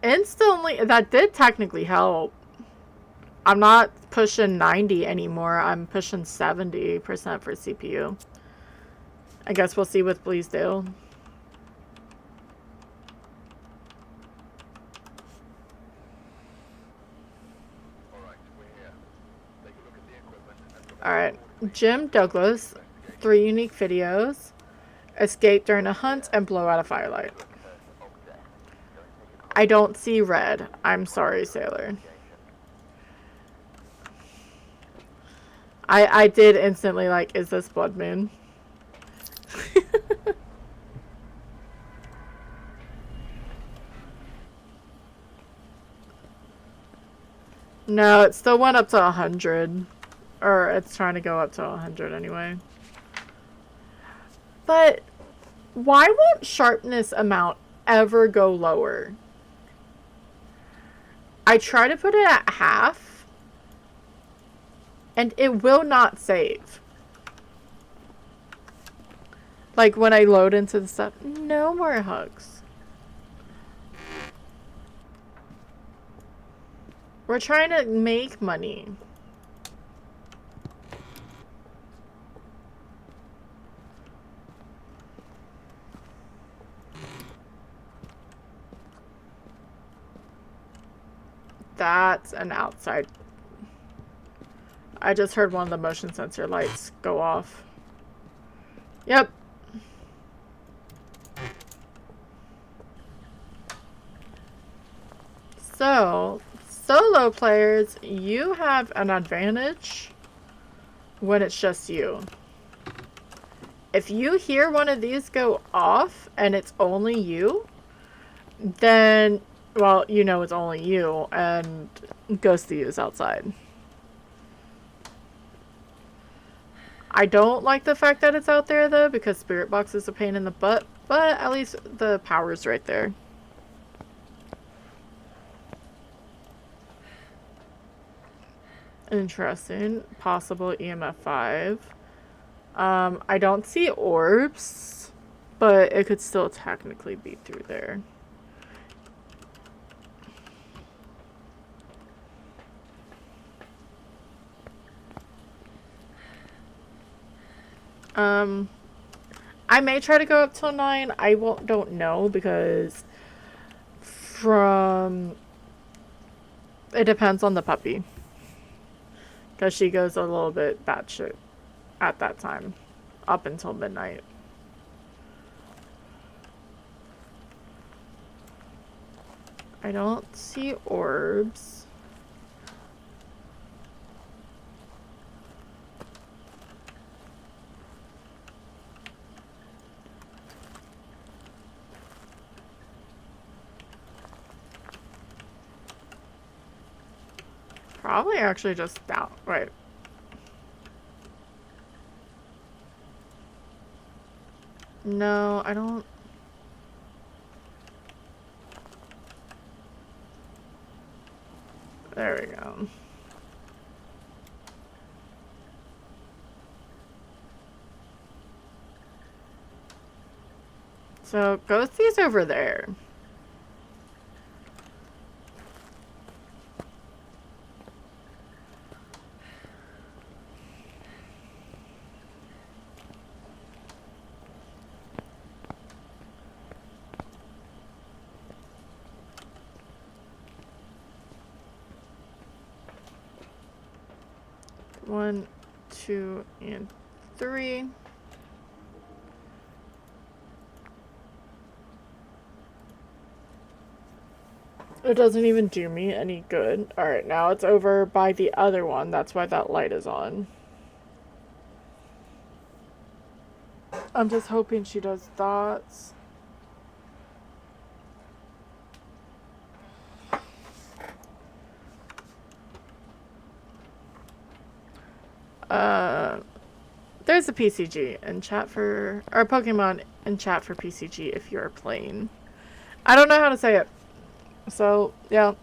Instantly, that did technically help. I'm not pushing 90 anymore. I'm pushing 70% for CPU. I guess we'll see with Bleasdale. Alright. Jim Douglas. 3 unique videos. Escape during a hunt and blow out a firelight. I don't see red. I'm sorry, Sailor. I did instantly like, is this Blood Moon? No, it still went up to 100. Or it's trying to go up to 100 anyway. But why won't sharpness amount ever go lower? I try to put it at half, and it will not save. Like when I load into the stuff, no more hugs. We're trying to make money. That's an outside. I just heard one of the motion sensor lights go off. Yep. So, solo players, you have an advantage when it's just you. If you hear one of these go off and it's only you, then, well, you know it's only you, and Ghosty is outside. I don't like the fact that it's out there, though, because Spirit Box is a pain in the butt, but at least the power's right there. Interesting. Possible EMF 5. I don't see orbs, but it could still technically be through there. I may try to go up till 9. I don't know, because it depends on the puppy. Because she goes a little bit batshit at that time, up until midnight. I don't see orbs. Probably actually just down. Right. No, I don't. There we go. So, Ghosty's over there. One, 2, and 3. It doesn't even do me any good. Alright, now it's over by the other one. That's why that light is on. I'm just hoping she does dots. There's a PCG in chat for, or Pokemon in chat for PCG if you're playing. I don't know how to say it. So, yeah.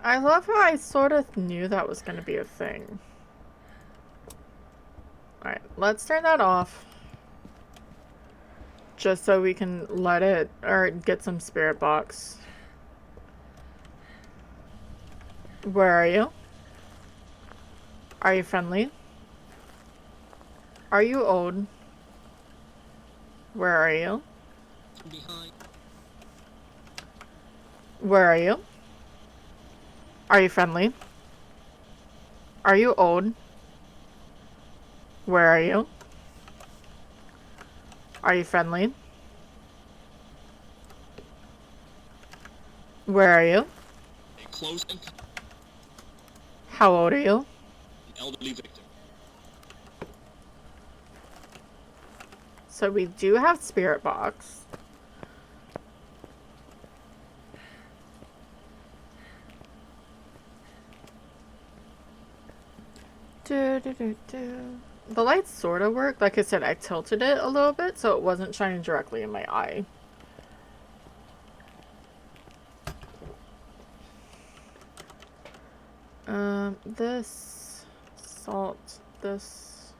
I love how I sort of knew that was going to be a thing. Alright, let's turn that off. Just so we can let it, or get some spirit box. Where are you? Are you friendly? Are you old? Where are you? Behind. Where are you? Are you friendly? Are you old? Where are you? Are you friendly? Where are you? A close encounter. How old are you? An elderly victim. So we do have spirit box. The lights sort of work. Like I said, I tilted it a little bit so it wasn't shining directly in my eye. This salt, this.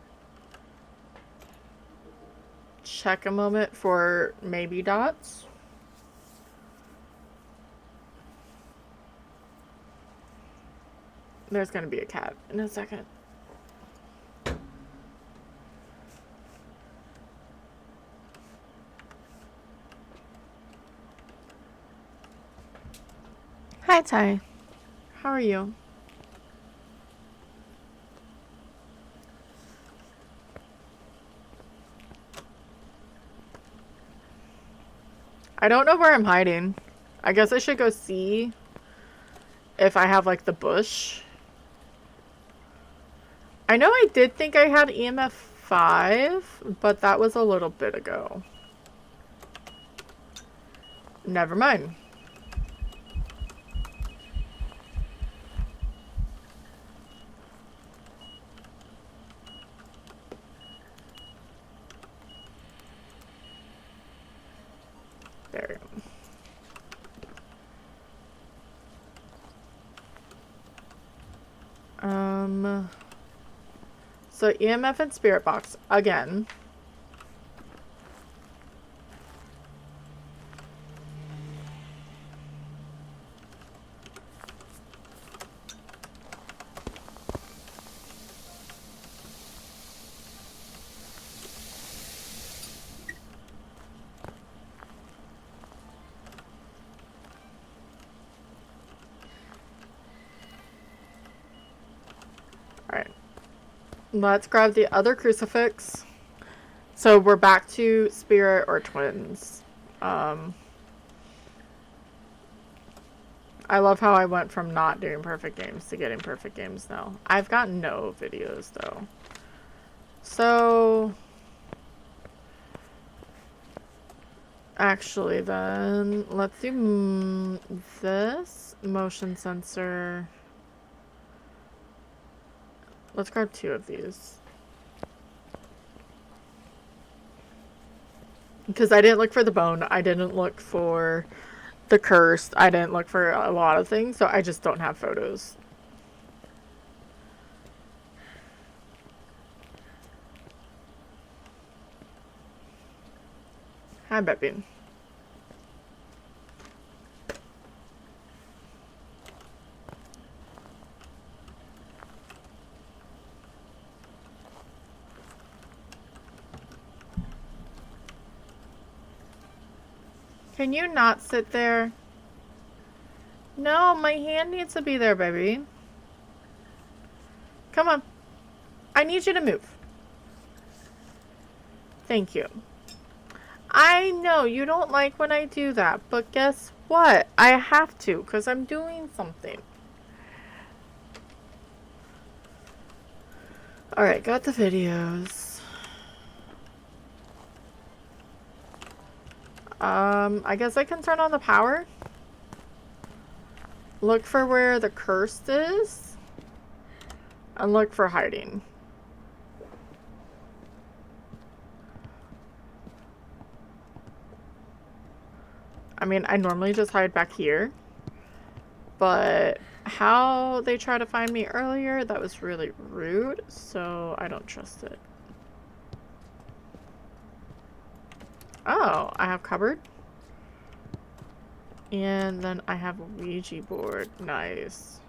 Check a moment for maybe dots. There's gonna be a cat in a second. Hi, Ty. How are you? I don't know where I'm hiding. I guess I should go see if I have, like, the bush. I know I did think I had EMF 5, but that was a little bit ago. Never mind. There we go. So EMF and spirit box again. Alright. Let's grab the other crucifix. So we're back to spirit or twins. I love how I went from not doing perfect games to getting perfect games now. I've got no videos though. So actually then let's do this motion sensor. Let's grab 2 of these. Because I didn't look for the bone. I didn't look for the curse. I didn't look for a lot of things. So I just don't have photos. Hi, baby. Can you not sit there? No, my hand needs to be there, baby. Come on. I need you to move. Thank you. I know you don't like when I do that, but guess what? I have to, because I'm doing something. Alright, got the videos. I guess I can turn on the power. Look for where the curse is. And look for hiding. I mean, I normally just hide back here. But how they tried to find me earlier, that was really rude. So I don't trust it. Oh, I have cupboard. And then I have a Ouija board. Nice.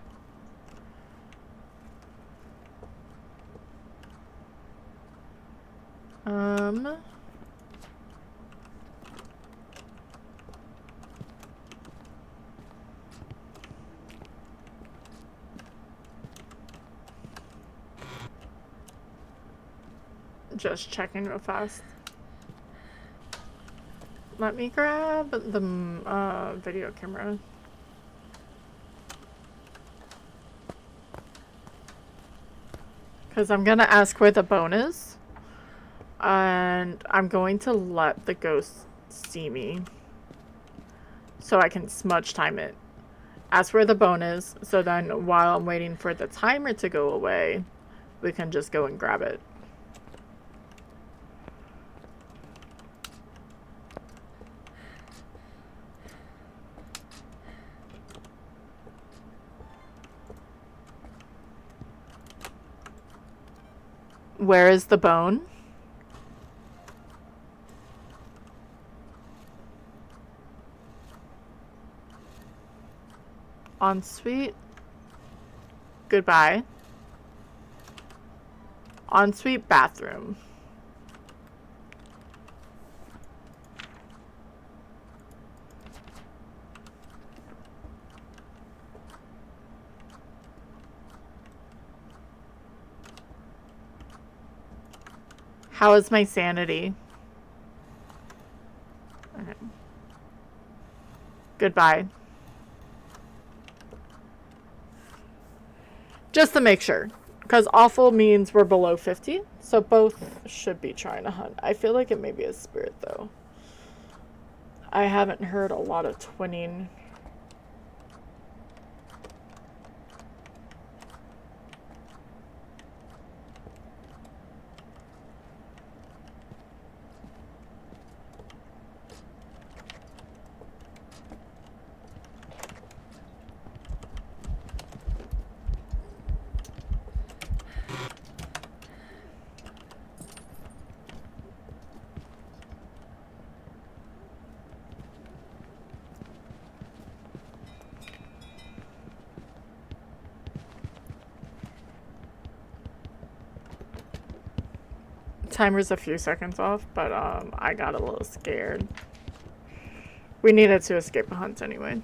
Just checking real fast. Let me grab the video camera. Because I'm going to ask where the bone is. And I'm going to let the ghost see me. So I can smudge time it. Ask where the bone is. So then while I'm waiting for the timer to go away, we can just go and grab it. Where is the bone? Ensuite. Goodbye. Ensuite bathroom. How is my sanity? Okay. Goodbye. Just to make sure. Because awful means we're below 50. So both should be trying to hunt. I feel like it may be a spirit, though. I haven't heard a lot of twinning. Timer's a few seconds off, but I got a little scared. We needed to escape a hunt anyway.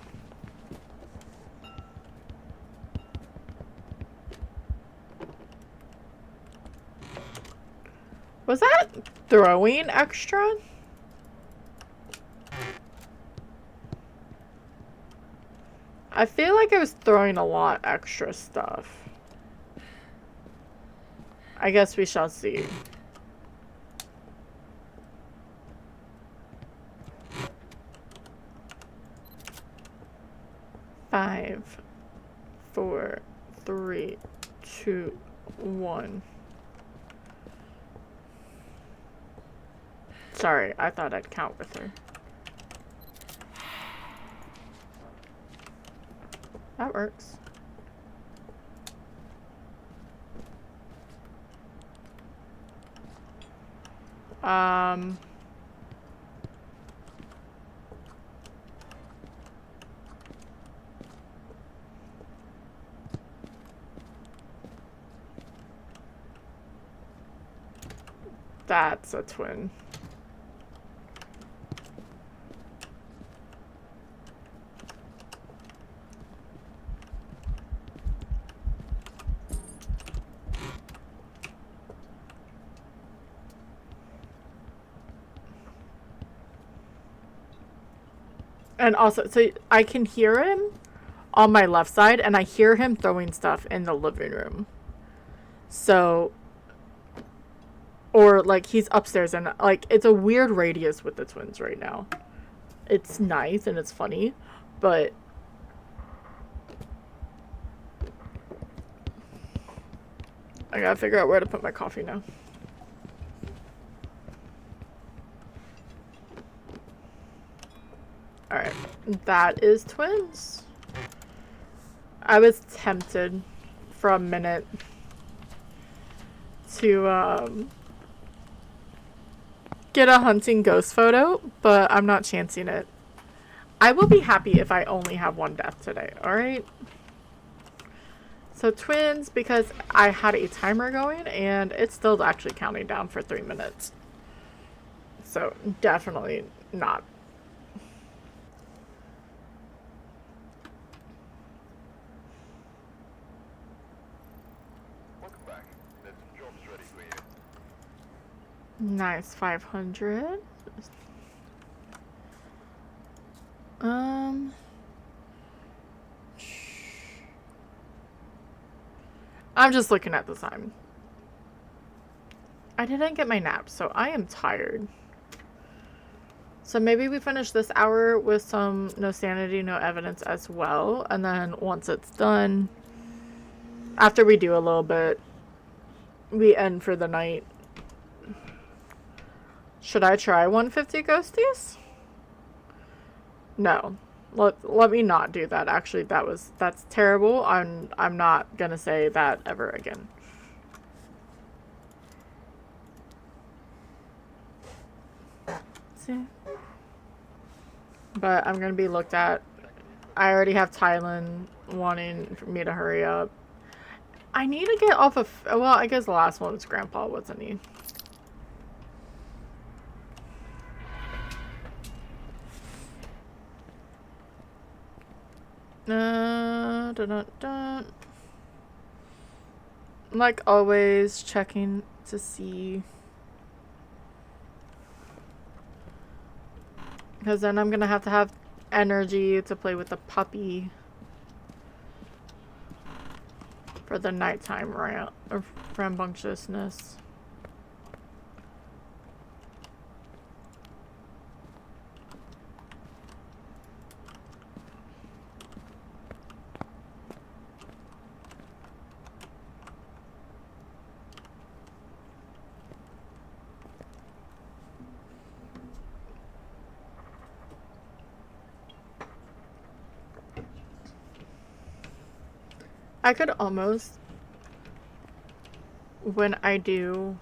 Was that throwing extra? I feel like I was throwing a lot extra stuff. I guess we shall see. Five, 4, 3, 2, 1. Sorry, I thought I'd count with her. That works. That's a twin. And also, so I can hear him on my left side, and I hear him throwing stuff in the living room. So, or like he's upstairs, and like it's a weird radius with the twins right now. It's nice and it's funny, but I gotta figure out where to put my coffee now. Alright, that is twins. I was tempted for a minute to get a hunting ghost photo, but I'm not chancing it. I will be happy if I only have one death today, alright? So twins, because I had a timer going and it's still actually counting down for 3 minutes. So definitely not. Welcome back. There's some jobs ready for you. Nice, 500. I'm just looking at the time. I didn't get my nap, so I am tired. So maybe we finish this hour with some no sanity, no evidence as well. And then once it's done, after we do a little bit, we end for the night. Should I try 150 ghosties? No. Let me not do that. Actually, that's terrible. I'm not gonna say that ever again. See? But I'm gonna be looked at. I already have Tylen wanting for me to hurry up. I need to get off of, well, I guess the last one was Grandpa, wasn't he? Dun, dun, dun. Like always, checking to see. Because then I'm gonna have energy to play with the puppy for the nighttime rant or rambunctiousness. I could almost, when I do,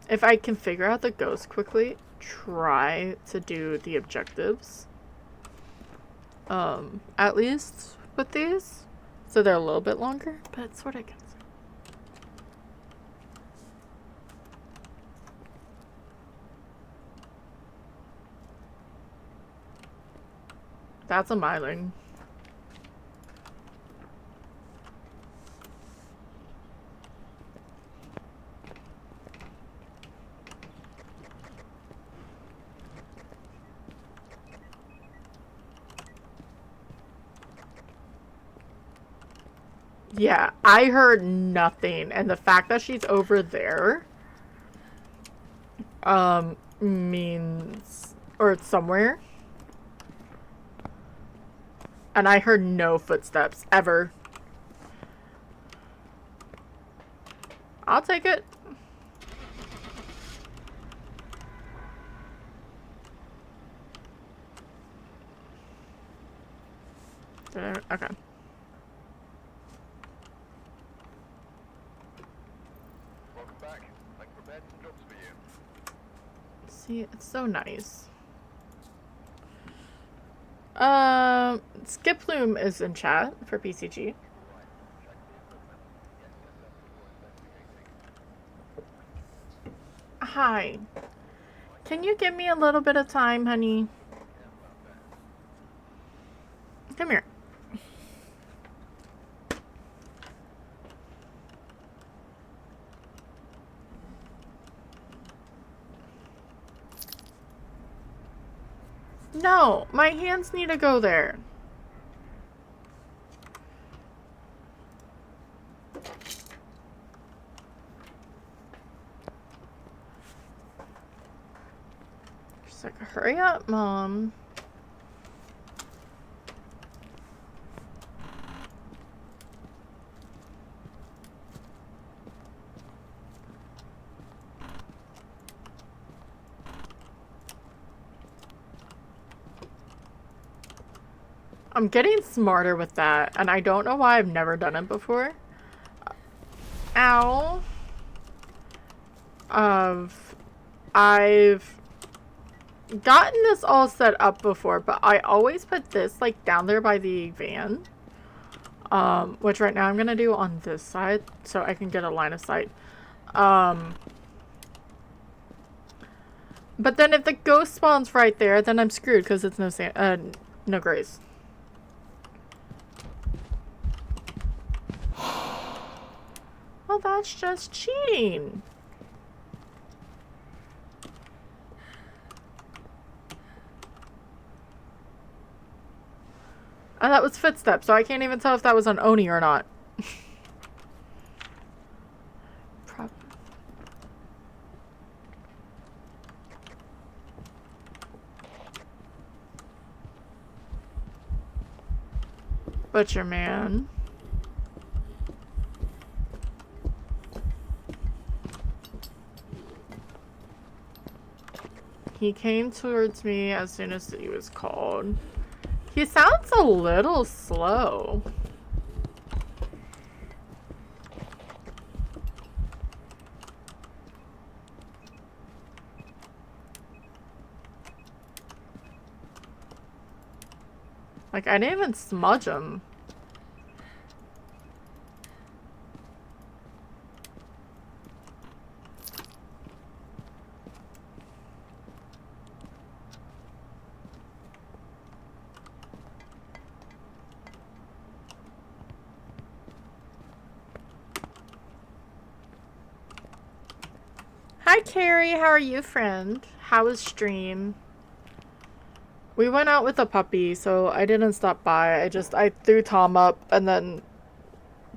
if I can figure out the ghost quickly, try to do the objectives. At least with these. So they're a little bit longer, but it's what I can say. That's a myling. Yeah, I heard nothing, and the fact that she's over there, means, or it's somewhere, and I heard no footsteps, ever. I'll take it. Okay. See, it's so nice. Skip Plume is in chat for PCG. Hi. Can you give me a little bit of time, honey? Come here. No, my hands need to go there. She's like, hurry up, Mom. I'm getting smarter with that, and I don't know why I've never done it before. Ow. I've gotten this all set up before, but I always put this like down there by the van. Which right now I'm gonna do on this side so I can get a line of sight. But then if the ghost spawns right there, then I'm screwed because it's no grace. Well, that's just cheating. And that was footsteps, so I can't even tell if that was an Oni or not. Butcher man. He came towards me as soon as he was called. He sounds a little slow. Like, I didn't even smudge him. Hi, Carrie. How are you, friend? How was stream? We went out with a puppy, so I didn't stop by. I threw Tom up and then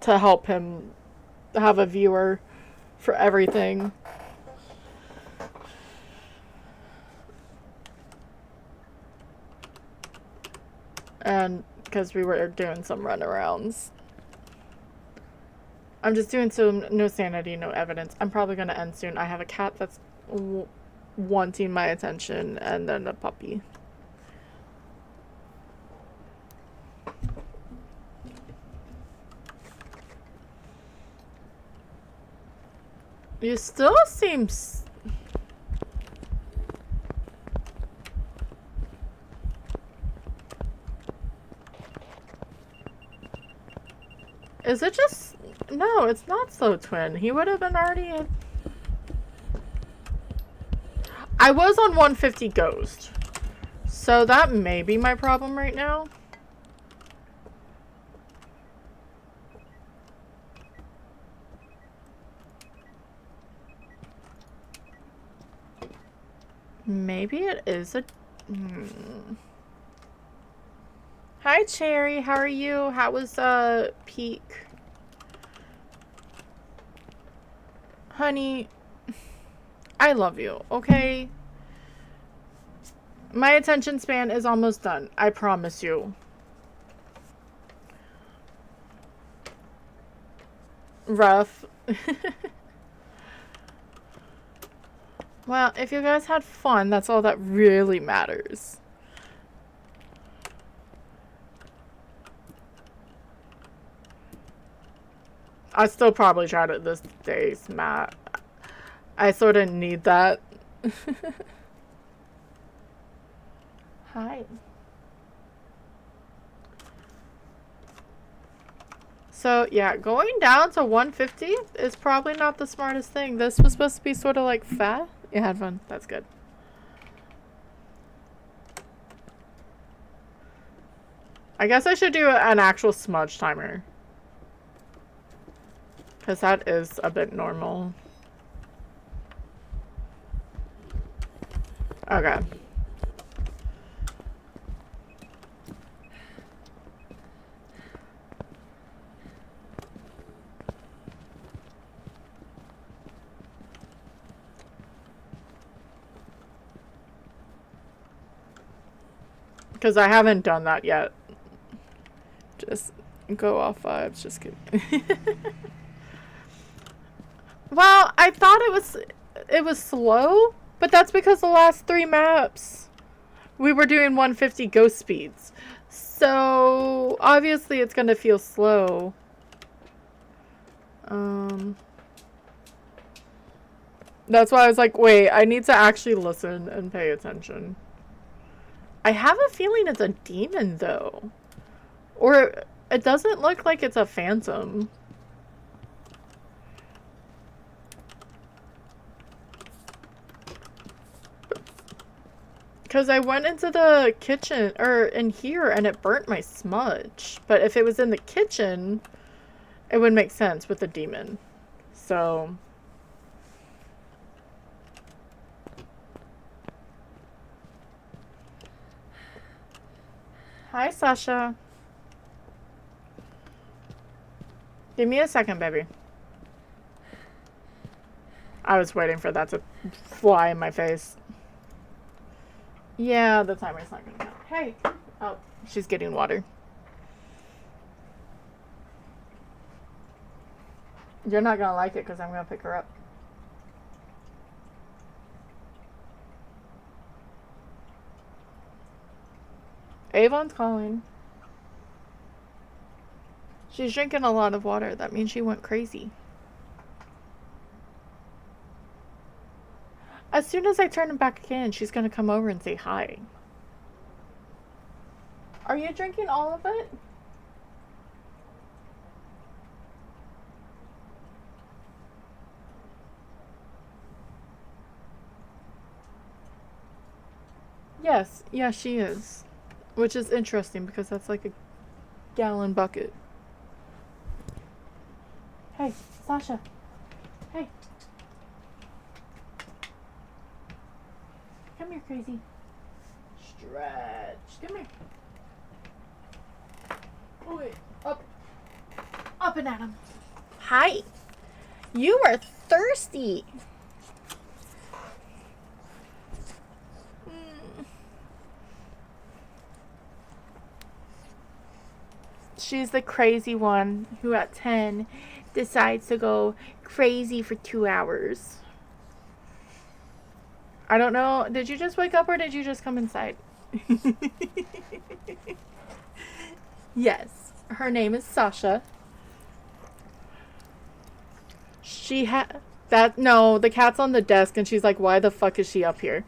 to help him have a viewer for everything. And because we were doing some runarounds. I'm just doing some no sanity, no evidence. I'm probably going to end soon. I have a cat that's wanting my attention and then a puppy. You still seem... Is it just... No, it's not Slow Twin. He would have been already... I was on 150 Ghost. So that may be my problem right now. Maybe it is a... Hi, Cherry. How are you? How was, peak? Honey, I love you, okay? My attention span is almost done. I promise you. Rough. Well, if you guys had fun, that's all that really matters. I still probably tried it this days, Matt. I sort of need that. Hi. So, yeah, going down to 150 is probably not the smartest thing. This was supposed to be sort of like fat You had fun? That's good. I guess I should do an actual smudge timer. Because that is a bit normal. Okay. Because I haven't done that yet. Just go off vibes. Just kidding. Well, I thought it was slow, but that's because the last 3 maps we were doing 150 ghost speeds. So obviously it's gonna feel slow. That's why I was like, wait, I need to actually listen and pay attention. I have a feeling it's a demon though. Or it doesn't look like it's a phantom. Because I went into the kitchen, or in here, and it burnt my smudge. But if it was in the kitchen, it would make sense with the demon. So... Hi, Sasha. Give me a second, baby. I was waiting for that to fly in my face. Yeah, the timer's not gonna count. Hey! Oh, she's getting water. You're not gonna like it because I'm gonna pick her up. Avon's calling. She's drinking a lot of water. That means she went crazy. As soon as I turn him back in, she's gonna come over and say hi. Are you drinking all of it? Yes, yeah, she is. Which is interesting because that's like a gallon bucket. Hey, Sasha. Hey. Come here, crazy. Stretch. Come here. Oh, wait. Up. Up and at him. Hi. You are thirsty. She's the crazy one who at 10 decides to go crazy for 2 hours. I don't know. Did you just wake up or did you just come inside? Yes. Her name is Sasha. She had that. No, the cat's on the desk and she's like, why the fuck is she up here?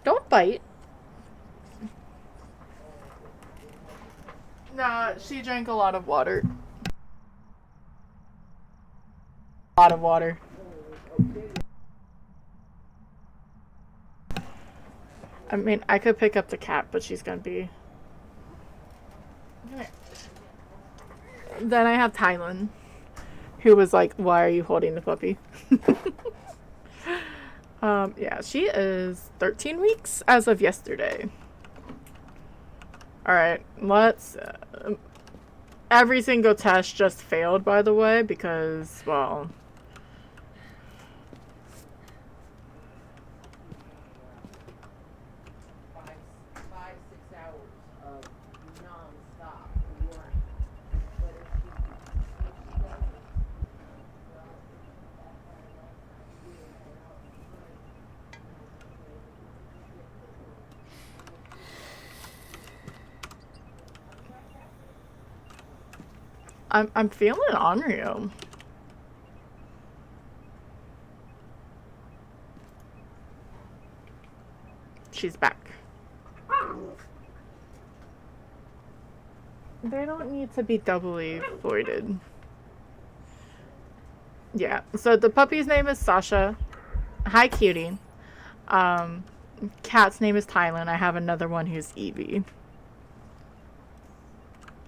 Don't bite. Nah, she drank a lot of water. A lot of water. I mean, I could pick up the cat, but she's gonna be... Then I have Tylen, who was like, why are you holding the puppy? Yeah, she is 13 weeks as of yesterday. Alright, let's... every single test just failed, by the way, because, well... I'm feeling unreal. She's back. They don't need to be doubly voided. Yeah, so the puppy's name is Sasha. Hi, cutie. Um, cat's name is Tylan. I have another one who's Evie.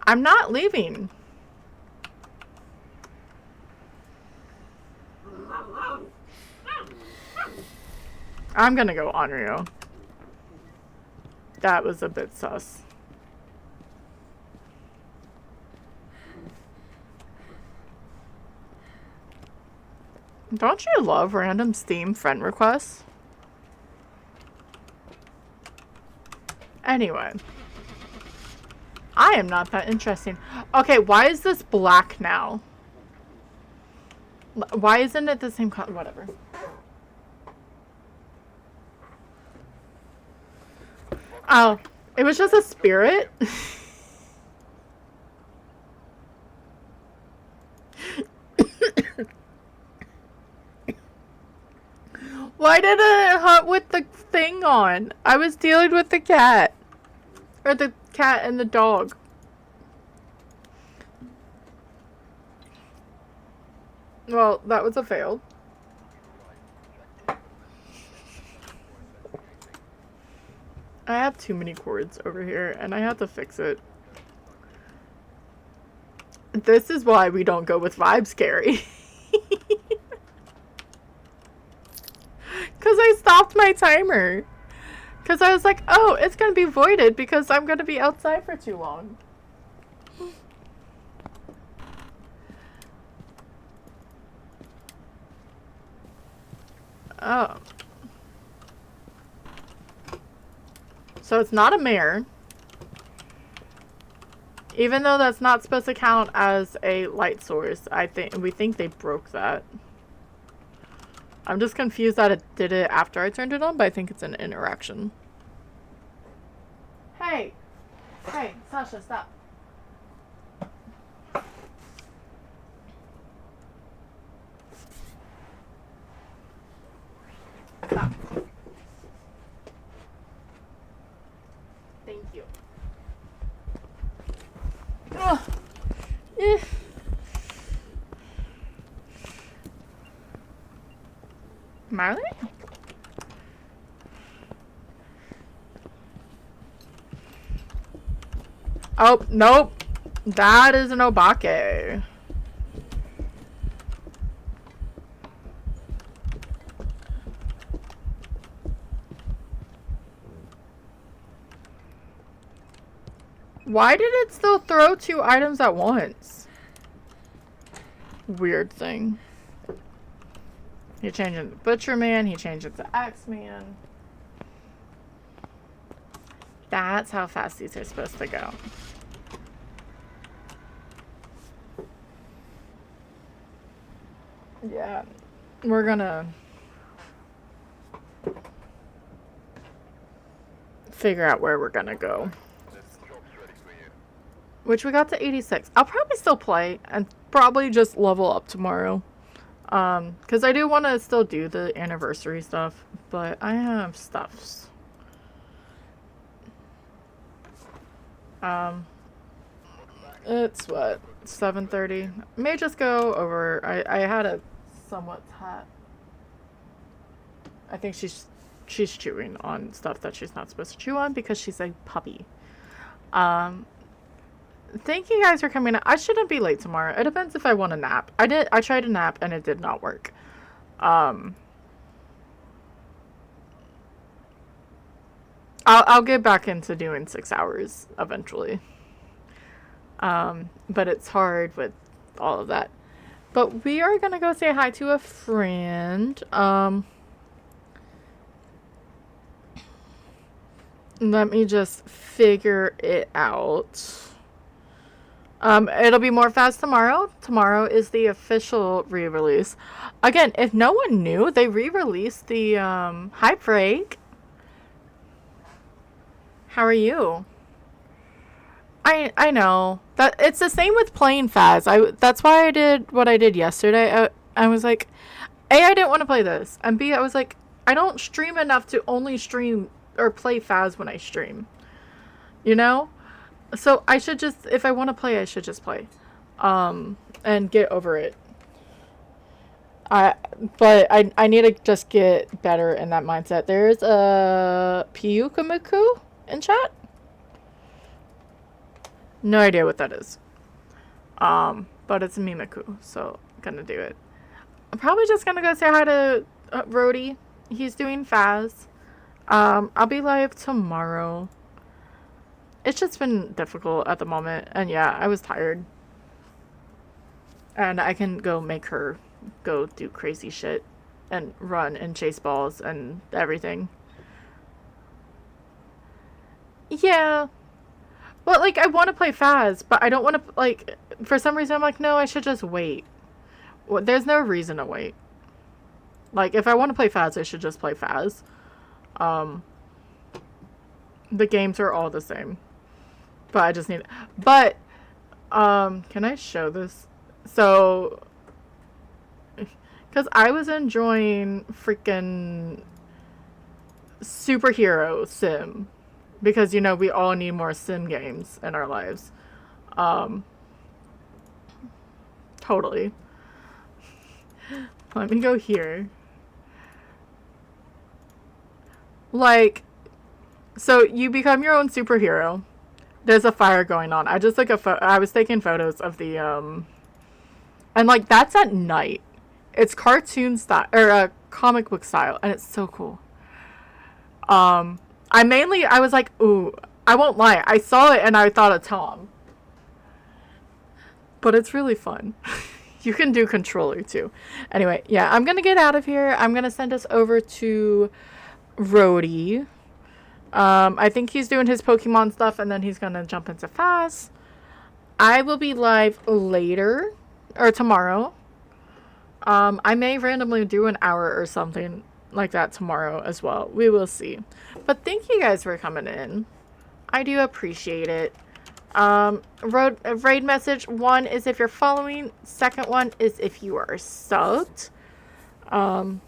I'm not leaving. I'm gonna go Onryo. That was a bit sus. Don't you love random Steam friend requests? Anyway. I am not that interesting. Okay, why is this black now? Why isn't it the same color? Whatever. Oh, it was just a spirit? Why did it hunt with the thing on? I was dealing with the cat. Or the cat and the dog. Well, that was a fail. I have too many cords over here, and I have to fix it. This is why we don't go with Vibe Scary. Because I stopped my timer. Because I was like, oh, it's going to be voided because I'm going to be outside for too long. Oh. So it's not a mare. Even though that's not supposed to count as a light source, we think they broke that. I'm just confused that it did it after I turned it on, but I think it's an interaction. Hey! Hey, Sasha, stop. Stop. Thank you. Ugh. Eh. Marley? Oh, nope. That is an Obake. Why did it still throw 2 items at once? Weird thing. He changed it to Butcher Man. He changed it to Axe Man. That's how fast these are supposed to go. Yeah. We're gonna figure out where we're gonna go. Which we got to 86. I'll probably still play and probably just level up tomorrow. Because I do want to still do the anniversary stuff, but I have stuffs. It's what, 7:30? May just go over. I had a somewhat hot. I think she's chewing on stuff that she's not supposed to chew on because she's a puppy. Thank you guys for coming. I shouldn't be late tomorrow. It depends if I want a nap. I tried a nap and it did not work. I'll get back into doing 6 hours eventually. But it's hard with all of that. But we are gonna go say hi to a friend. Let me just figure it out. It'll be more fast tomorrow. Tomorrow is the official re-release. Again, if no one knew, they re-released the Hi Break. How are you? I know that it's the same with playing Phas. That's why I did what I did yesterday. I was like, A, I didn't want to play this, and B, I was like, I don't stream enough to only stream or play Phas when I stream. You know? So I should just, if I want to play, I should just play. And get over it. I but I need to just get better in that mindset. There's a Piyukamiku in chat. No idea what that is. But it's a Mimiku, so I'm gonna do it. I'm probably just gonna go say hi to Rody. He's doing Phas. I'll be live tomorrow. It's just been difficult at the moment, and yeah, I was tired. And I can go make her go do crazy shit and run and chase balls and everything. Yeah. Well, like, I want to play Phas, but I don't want to, like, for some reason I'm like, no, I should just wait. Well, there's no reason to wait. Like, if I want to play Phas, I should just play Phas. The games are all the same. But I just need... But, can I show this? So, because I was enjoying freaking superhero sim. Because, you know, we all need more sim games in our lives. Totally. Let me go here. Like, so you become your own superhero. There's a fire going on. I just took I was taking photos of the, and like, that's at night. It's cartoon style, or comic book style, and it's so cool. I was like, ooh, I won't lie. I saw it and I thought of Tom. But it's really fun. You can do controller too. Anyway, yeah, I'm gonna get out of here. I'm gonna send us over to Rody. I think he's doing his Pokemon stuff and then he's gonna jump into Phas. I will be live later, or tomorrow. I may randomly do an hour or something like that tomorrow as well. We will see. But thank you guys for coming in. I do appreciate it. Raid message 1 is if you're following. Second one is if you are subbed. And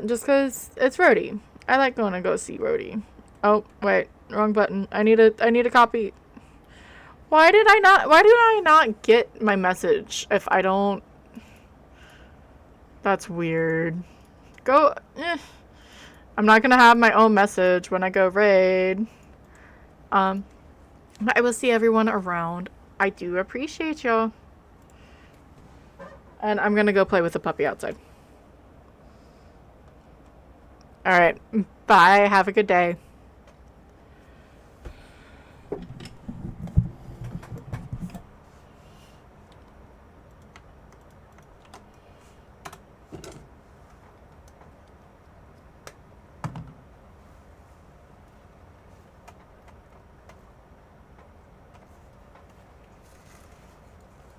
just because it's Rody. I like going to go see Rody. Oh, wait. Wrong button. I need a copy. Why did I not get my message if I don't... That's weird. Go... I'm not gonna have my own message when I go raid. I will see everyone around. I do appreciate y'all. And I'm gonna go play with the puppy outside. Alright. Bye. Have a good day.